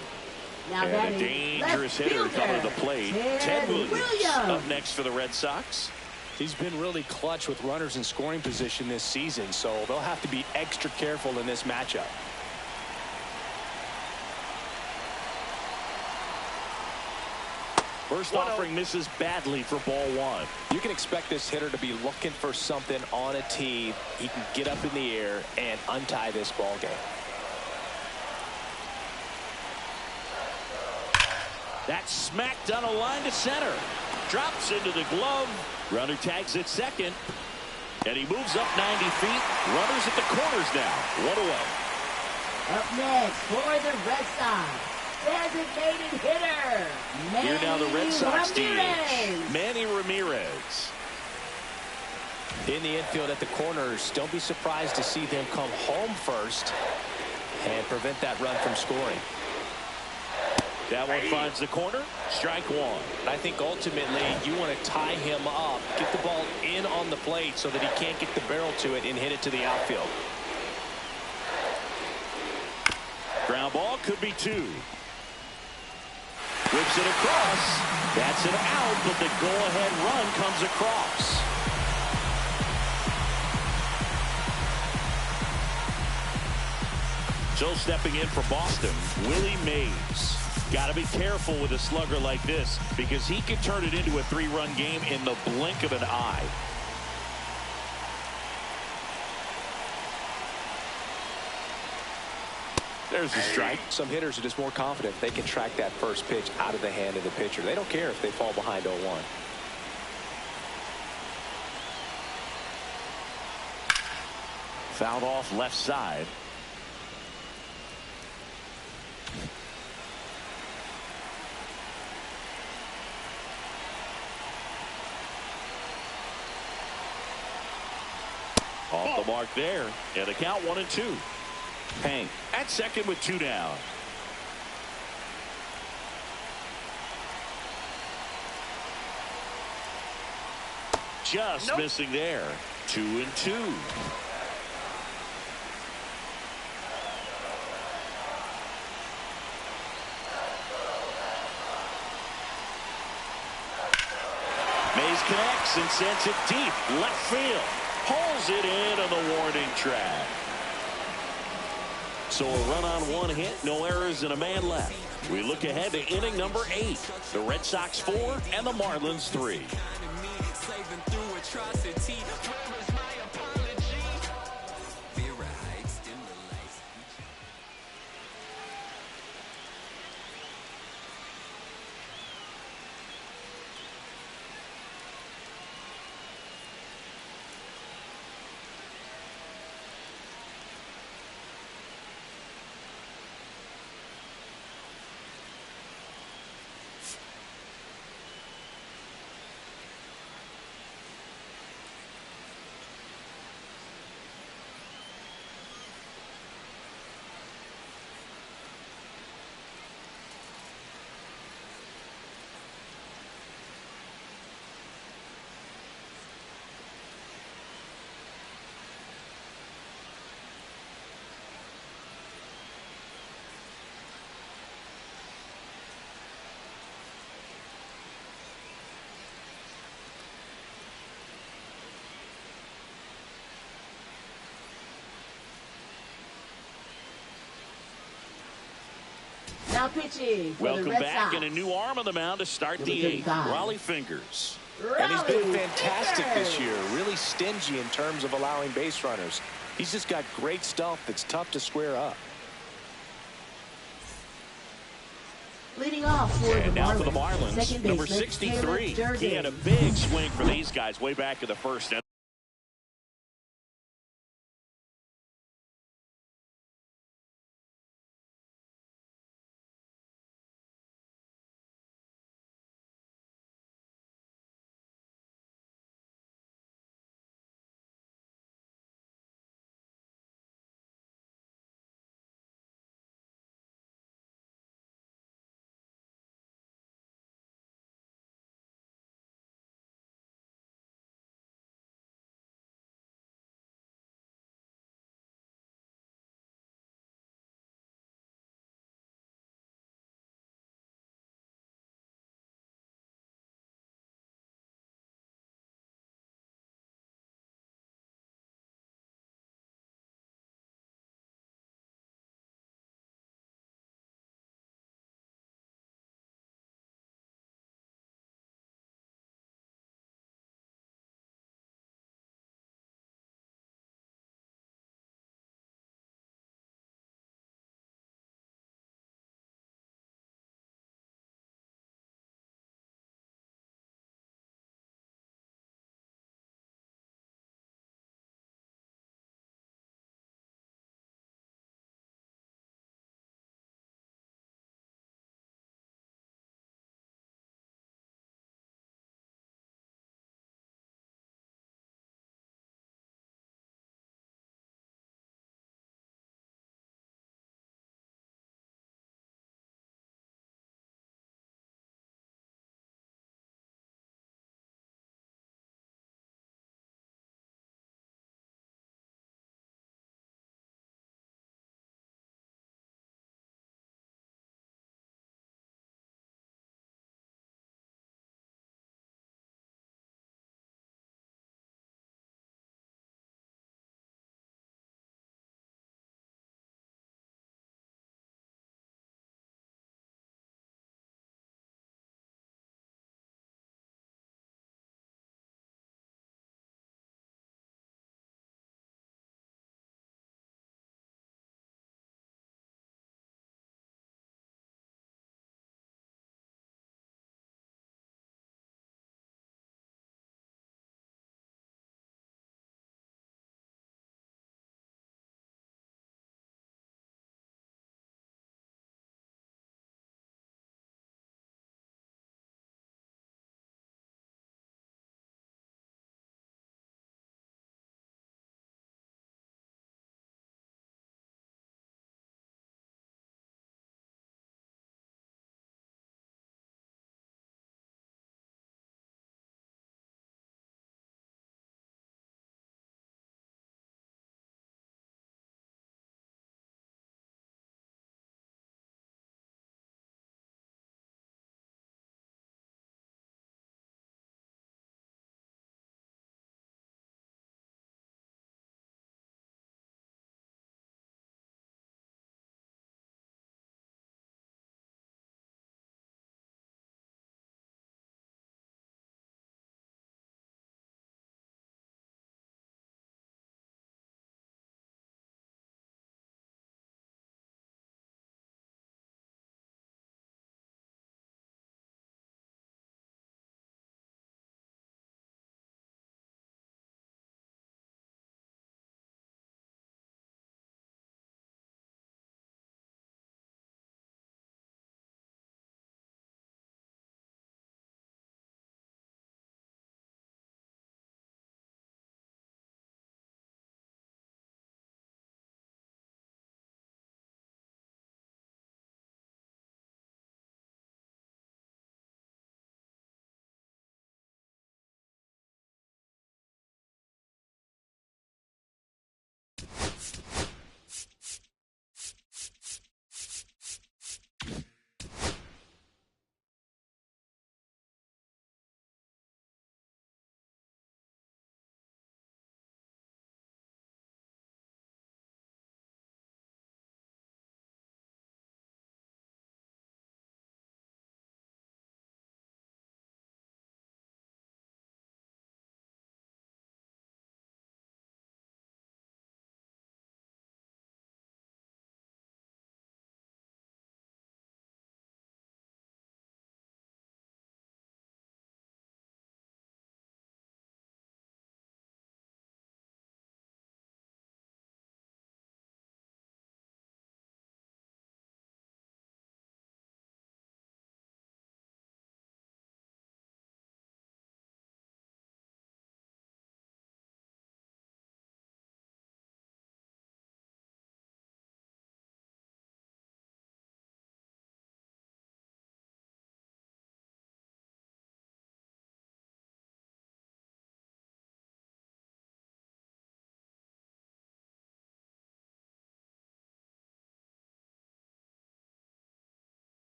C: Now
A: and a dangerous hitter coming to the plate. Ted Williams up next for the Red Sox.
B: He's been really clutch with runners in scoring position this season, so they'll have to be extra careful in this matchup.
A: First offering misses badly for ball 1.
B: You can expect this hitter to be looking for something on a tee. He can get up in the air and untie this ball game.
A: That's smacked on a line to center. Drops into the glove. Runner tags at second. And he moves up 90 feet. Runners at the corners now. 1 away.
C: Up next for the Red Sox, designated hitter,
A: Here now the Red Sox
C: Ramirez.
A: DH, Manny Ramirez.
B: In the infield at the corners, don't be surprised to see them come home first and prevent that run from scoring.
A: That one finds the corner. Strike 1.
B: I think ultimately you want to tie him up, get the ball in on the plate so that he can't get the barrel to it and hit it to the outfield.
A: Ground ball could be 2. Whips it across. That's an out, but the go-ahead run comes across. So stepping in for Boston, Willie Mays. Got to be careful with a slugger like this because he can turn it into a 3-run game in the blink of an eye. There's a strike.
B: Some hitters are just more confident they can track that first pitch out of the hand of the pitcher. They don't care if they fall behind 0-1.
A: Fouled off left side. Off the mark there. And the count 1-2. Hank at second with 2 down. Just missing there. 2-2. Mays connects and sends it deep left field. Pulls it in on the warning track. So a run on 1 hit, no errors, and a man left. We look ahead to inning number 8. The Red Sox 4 and the Marlins 3.
C: Now pitching for
A: Welcome
C: the Red
A: back,
C: Sox.
A: and a new arm on the mound to start the eighth.
C: 35.
A: Raleigh Fingers.
B: And he's been
C: Raleigh
B: fantastic this
C: Fingers.
B: year. Really stingy in terms of allowing base runners. He's just got great stuff that's tough to square up.
C: Leading off for
A: And
C: the
A: now
C: Marlins,
A: for the Marlins,
C: second
A: number
C: baseman,
A: 63.
C: Taylor
A: He had a
C: Durden.
A: big swing for these guys way back in the first.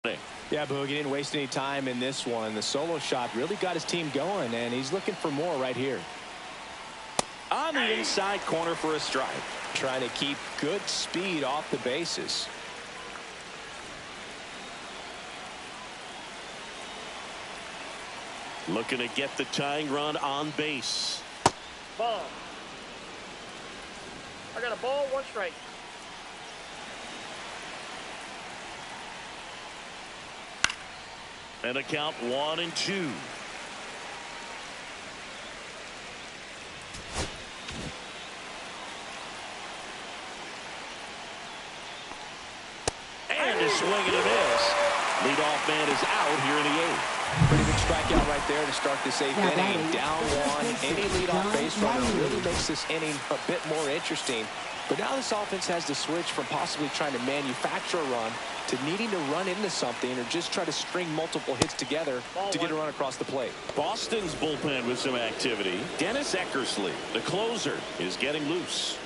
B: Yeah, Boog, he didn't waste any time in this one. The solo shot really got his team going, and he's looking for more right here.
A: On the inside corner for a strike.
B: Trying to keep good speed off the bases.
A: Looking to get the tying run on base.
D: Ball. I got a ball, 1 strike.
A: And a count 1-2. And a swing and a miss. Leadoff man is out here in the 8th.
B: Pretty good strikeout right there to start this 8th inning. And down 1. Any leadoff base runner really makes this inning a bit more interesting. But now this offense has to switch from possibly trying to manufacture a run to needing to run into something or just try to string multiple hits together to get a run across the plate.
A: Boston's bullpen with some activity. Dennis Eckersley, the closer, is getting loose.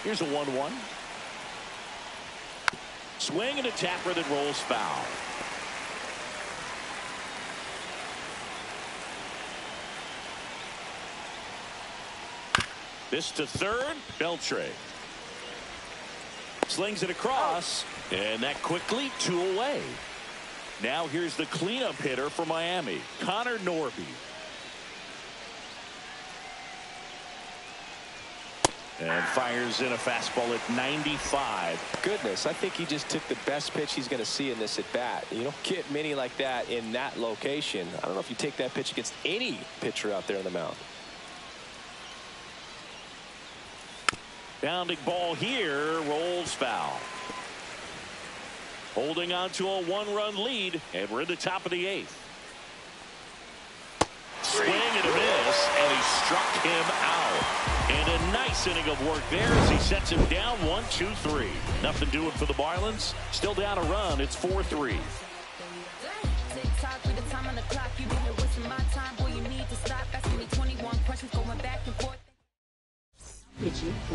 A: Here's a 1-1. Swing and a tapper that rolls foul. This to third. Beltre slings it across, and that quickly 2 away. Now here's the cleanup hitter for Miami, Connor Norby. And fires in a fastball at 95.
B: Goodness, I think he just took the best pitch he's going to see in this at bat. You don't get many like that in that location. I don't know if you take that pitch against any pitcher out there on the mound.
A: Bounding ball here, rolls foul. Holding on to a 1-run lead, and we're in the top of the 8th. Swing and a miss, and he struck him out. And a nice inning of work there as he sets him down 1-2-3. Nothing doing for the Marlins. Still down a run. It's 4-3.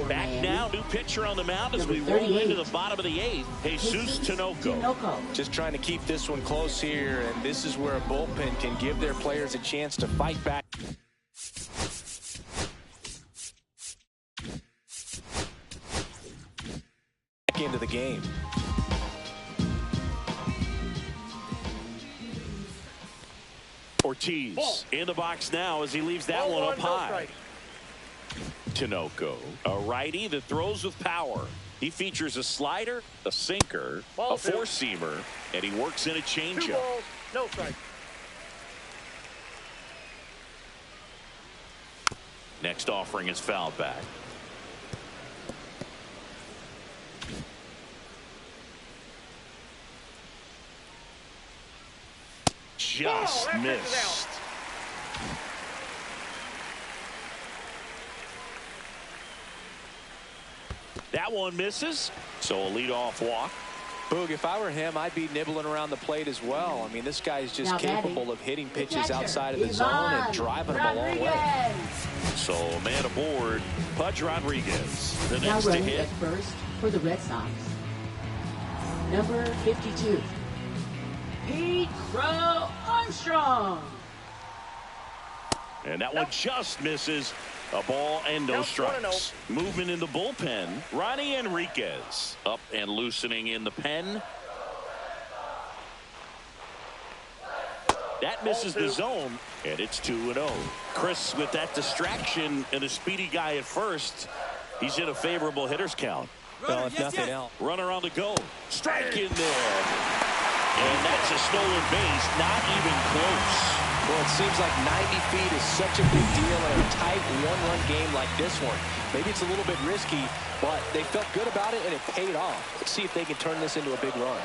A: Back now, new pitcher on the mound as we roll into the bottom of the 8th. Jesus Tinoco.
B: Just trying to keep this one close here, and this is where a bullpen can give their players a chance to fight back. Into the game.
A: Ortiz in the box now as he leaves that one up high. Tinoco, a righty that throws with power. He features a slider, a sinker, a four-seamer, and he works in a changeup.
D: 2 balls, no strike.
A: Next offering is fouled back. Just missed. That one misses, so a leadoff walk.
B: Boog, if I were him, I'd be nibbling around the plate as well. I mean, this guy is just capable of hitting pitches outside of the zone and driving them a long way.
A: So, man aboard, Pudge Rodriguez. The next to hit.
C: At first for the Red Sox. Number 52. Pete Crow Armstrong.
A: And that one just misses. A ball and no strikes. Movement in the bullpen. Ronnie Enriquez up and loosening in the pen. That misses the zone, and it's 2-0. Chris, with that distraction and a speedy guy at first, he's in a favorable hitter's count.
B: Well, if nothing else.
A: Runner on the go. Strike in there. And that's a stolen base, not even close.
B: Well, it seems like 90 feet is such a big deal in a tight one-run game like this one. Maybe it's a little bit risky, but they felt good about it, and it paid off. Let's see if they can turn this into a big run.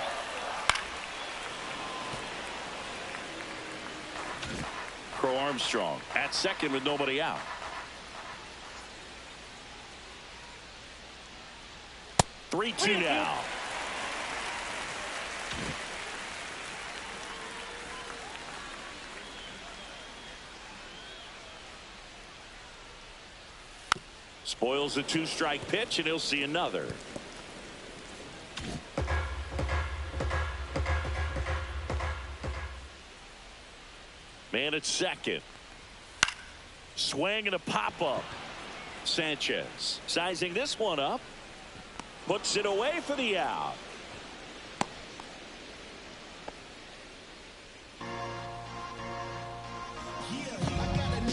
A: Crow Armstrong at second with nobody out. Three-two now. Spoils a 2-strike pitch, and he'll see another. Man at second. Swing and a pop-up. Sanchez sizing this one up. Puts it away for the out.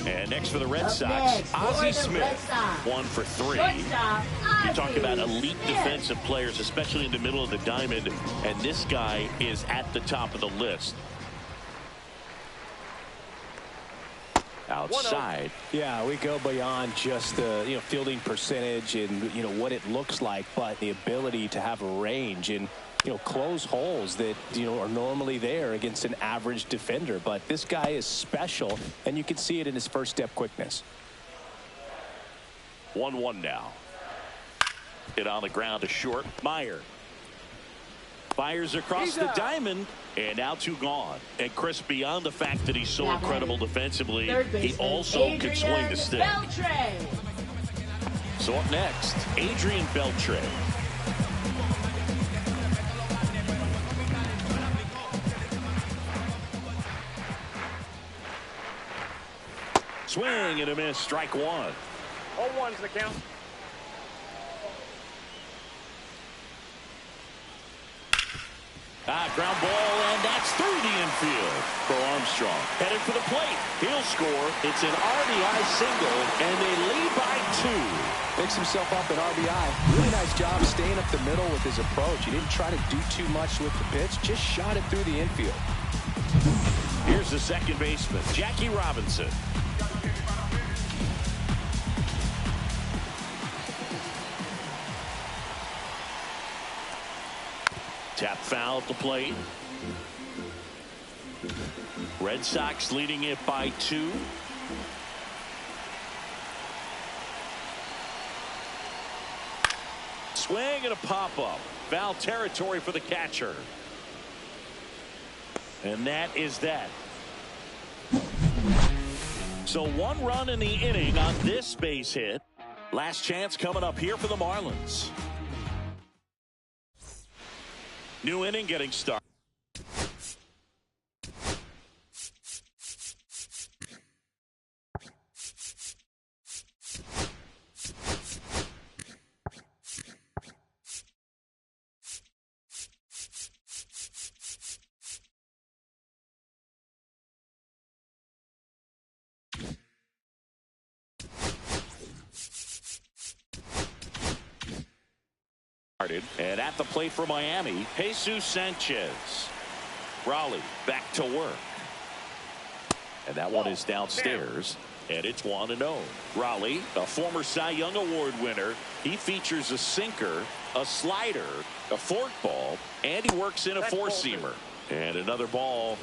A: And next for the Red Sox, Ozzie Smith, 1 for 3. You talk about elite defensive players, especially in the middle of the diamond, and this guy is at the top of the list. Outside.
B: Yeah, we go beyond just the fielding percentage and what it looks like, but the ability to have a range and close holes that are normally there against an average defender. But this guy is special, and you can see it in his first step quickness.
A: 1-1 now. Hit on the ground to short. Meyer fires across the diamond, and now 2 gone. And Chris, beyond the fact that he's so incredible defensively, he also can swing the stick. So up next, Adrian Beltre. Swing and a miss, strike 1.
D: 0-1's the count.
A: Ground ball, and that's through the infield for Armstrong. Headed for the plate. He'll score. It's an RBI single, and they lead by 2.
B: Picks himself up an RBI. Really nice job staying up the middle with his approach. He didn't try to do too much with the pitch, just shot it through the infield.
A: Here's the second baseman, Jackie Robinson. Tap foul at the plate. Red Sox leading it by 2. Swing and a pop-up. Foul territory for the catcher. And that is that. So 1 run in the inning on this base hit. Last chance coming up here for the Marlins. New inning getting started. And at the plate for Miami, Jesus Sanchez. Raleigh back to work. And that one is downstairs. And it's 1-0. Raleigh, a former Cy Young Award winner. He features a sinker, a slider, a forkball, and he works in a four-seamer. And another ball.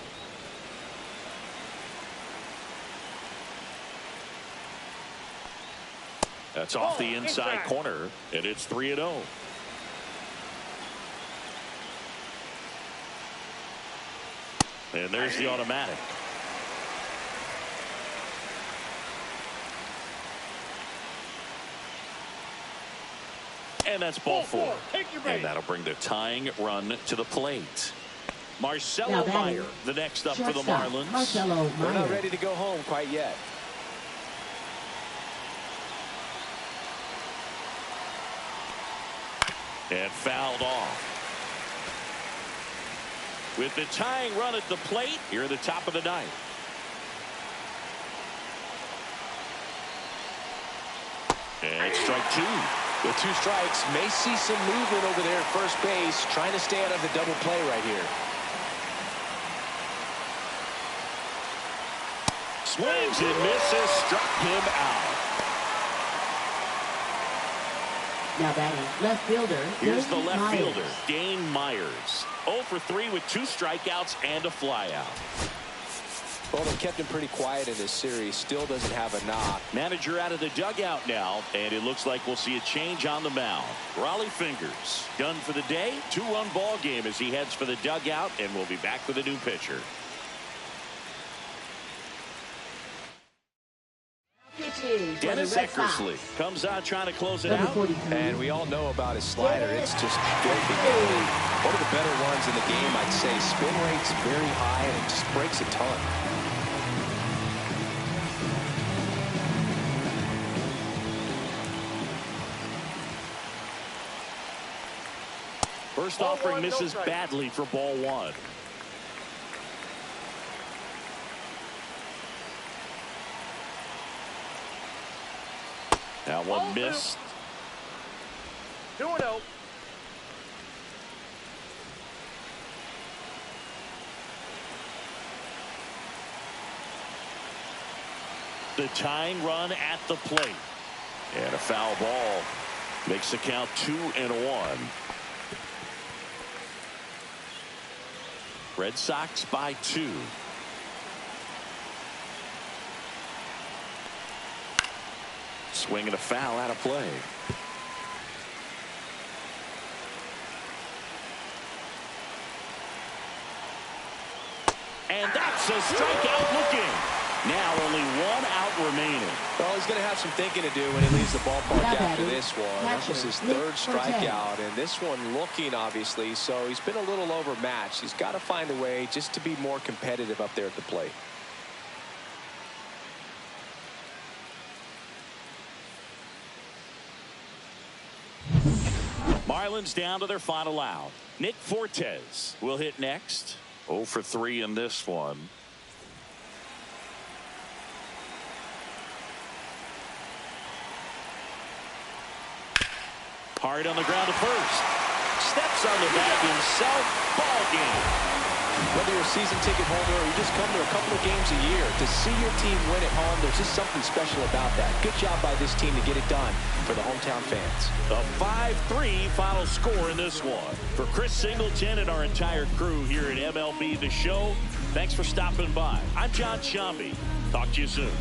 A: That's off the inside corner, and it's 3-0. And there's the automatic. And that's ball 4. And that'll bring the tying run to the plate. Marcelo Meyer, the next up for the Marlins.
B: They're not ready to go home quite yet.
A: And fouled off. With the tying run at the plate, here at the top of the ninth. And strike 2.
B: With 2 strikes, may see some movement over there at first base, trying to stay out of the double play right here.
A: Swings and misses, struck him out.
C: Now batting left fielder.
A: Here's the left fielder, Dane Myers. 0 for 3 with 2 strikeouts and a flyout.
B: Well, they kept him pretty quiet in this series. Still doesn't have a knock.
A: Manager out of the dugout now, and it looks like we'll see a change on the mound. Raleigh Fingers done for the day. 2-run ball game as he heads for the dugout, and we'll be back with a new pitcher.
C: Pitching pitches for the
A: Dennis
C: Red Sox.
A: Eckersley comes out trying to close it
C: Number
A: out.
C: 43.
B: And we all know about his slider. It's just filthy. One of the better ones in the game, I'd say. Spin rate's very high, and it just breaks a ton.
A: First offering misses badly for ball one. That one missed.
D: 2-0.
A: The tying run at the plate. And a foul ball makes the count 2-1. Red Sox by 2. Swing and a foul out of play. And that's a strikeout looking. Now only 1 out remaining.
B: Well, he's going to have some thinking to do when he leaves the ballpark after this one. That was his 3rd strikeout, and this one looking, obviously, so he's been a little overmatched. He's got to find a way just to be more competitive up there at the plate.
A: Marlins down to their final out. Nick Fortes will hit next. 0 for 3 in this one. Hard on the ground to first. Steps on the bag himself. Ball game.
B: Whether you're a season ticket holder or you just come to a couple of games a year, to see your team win at home, there's just something special about that. Good job by this team to get it done for the hometown fans.
A: A 5-3 final score in this one. For Chris Singleton and our entire crew here at MLB The Show, thanks for stopping by. I'm John Shambi. Talk to you soon.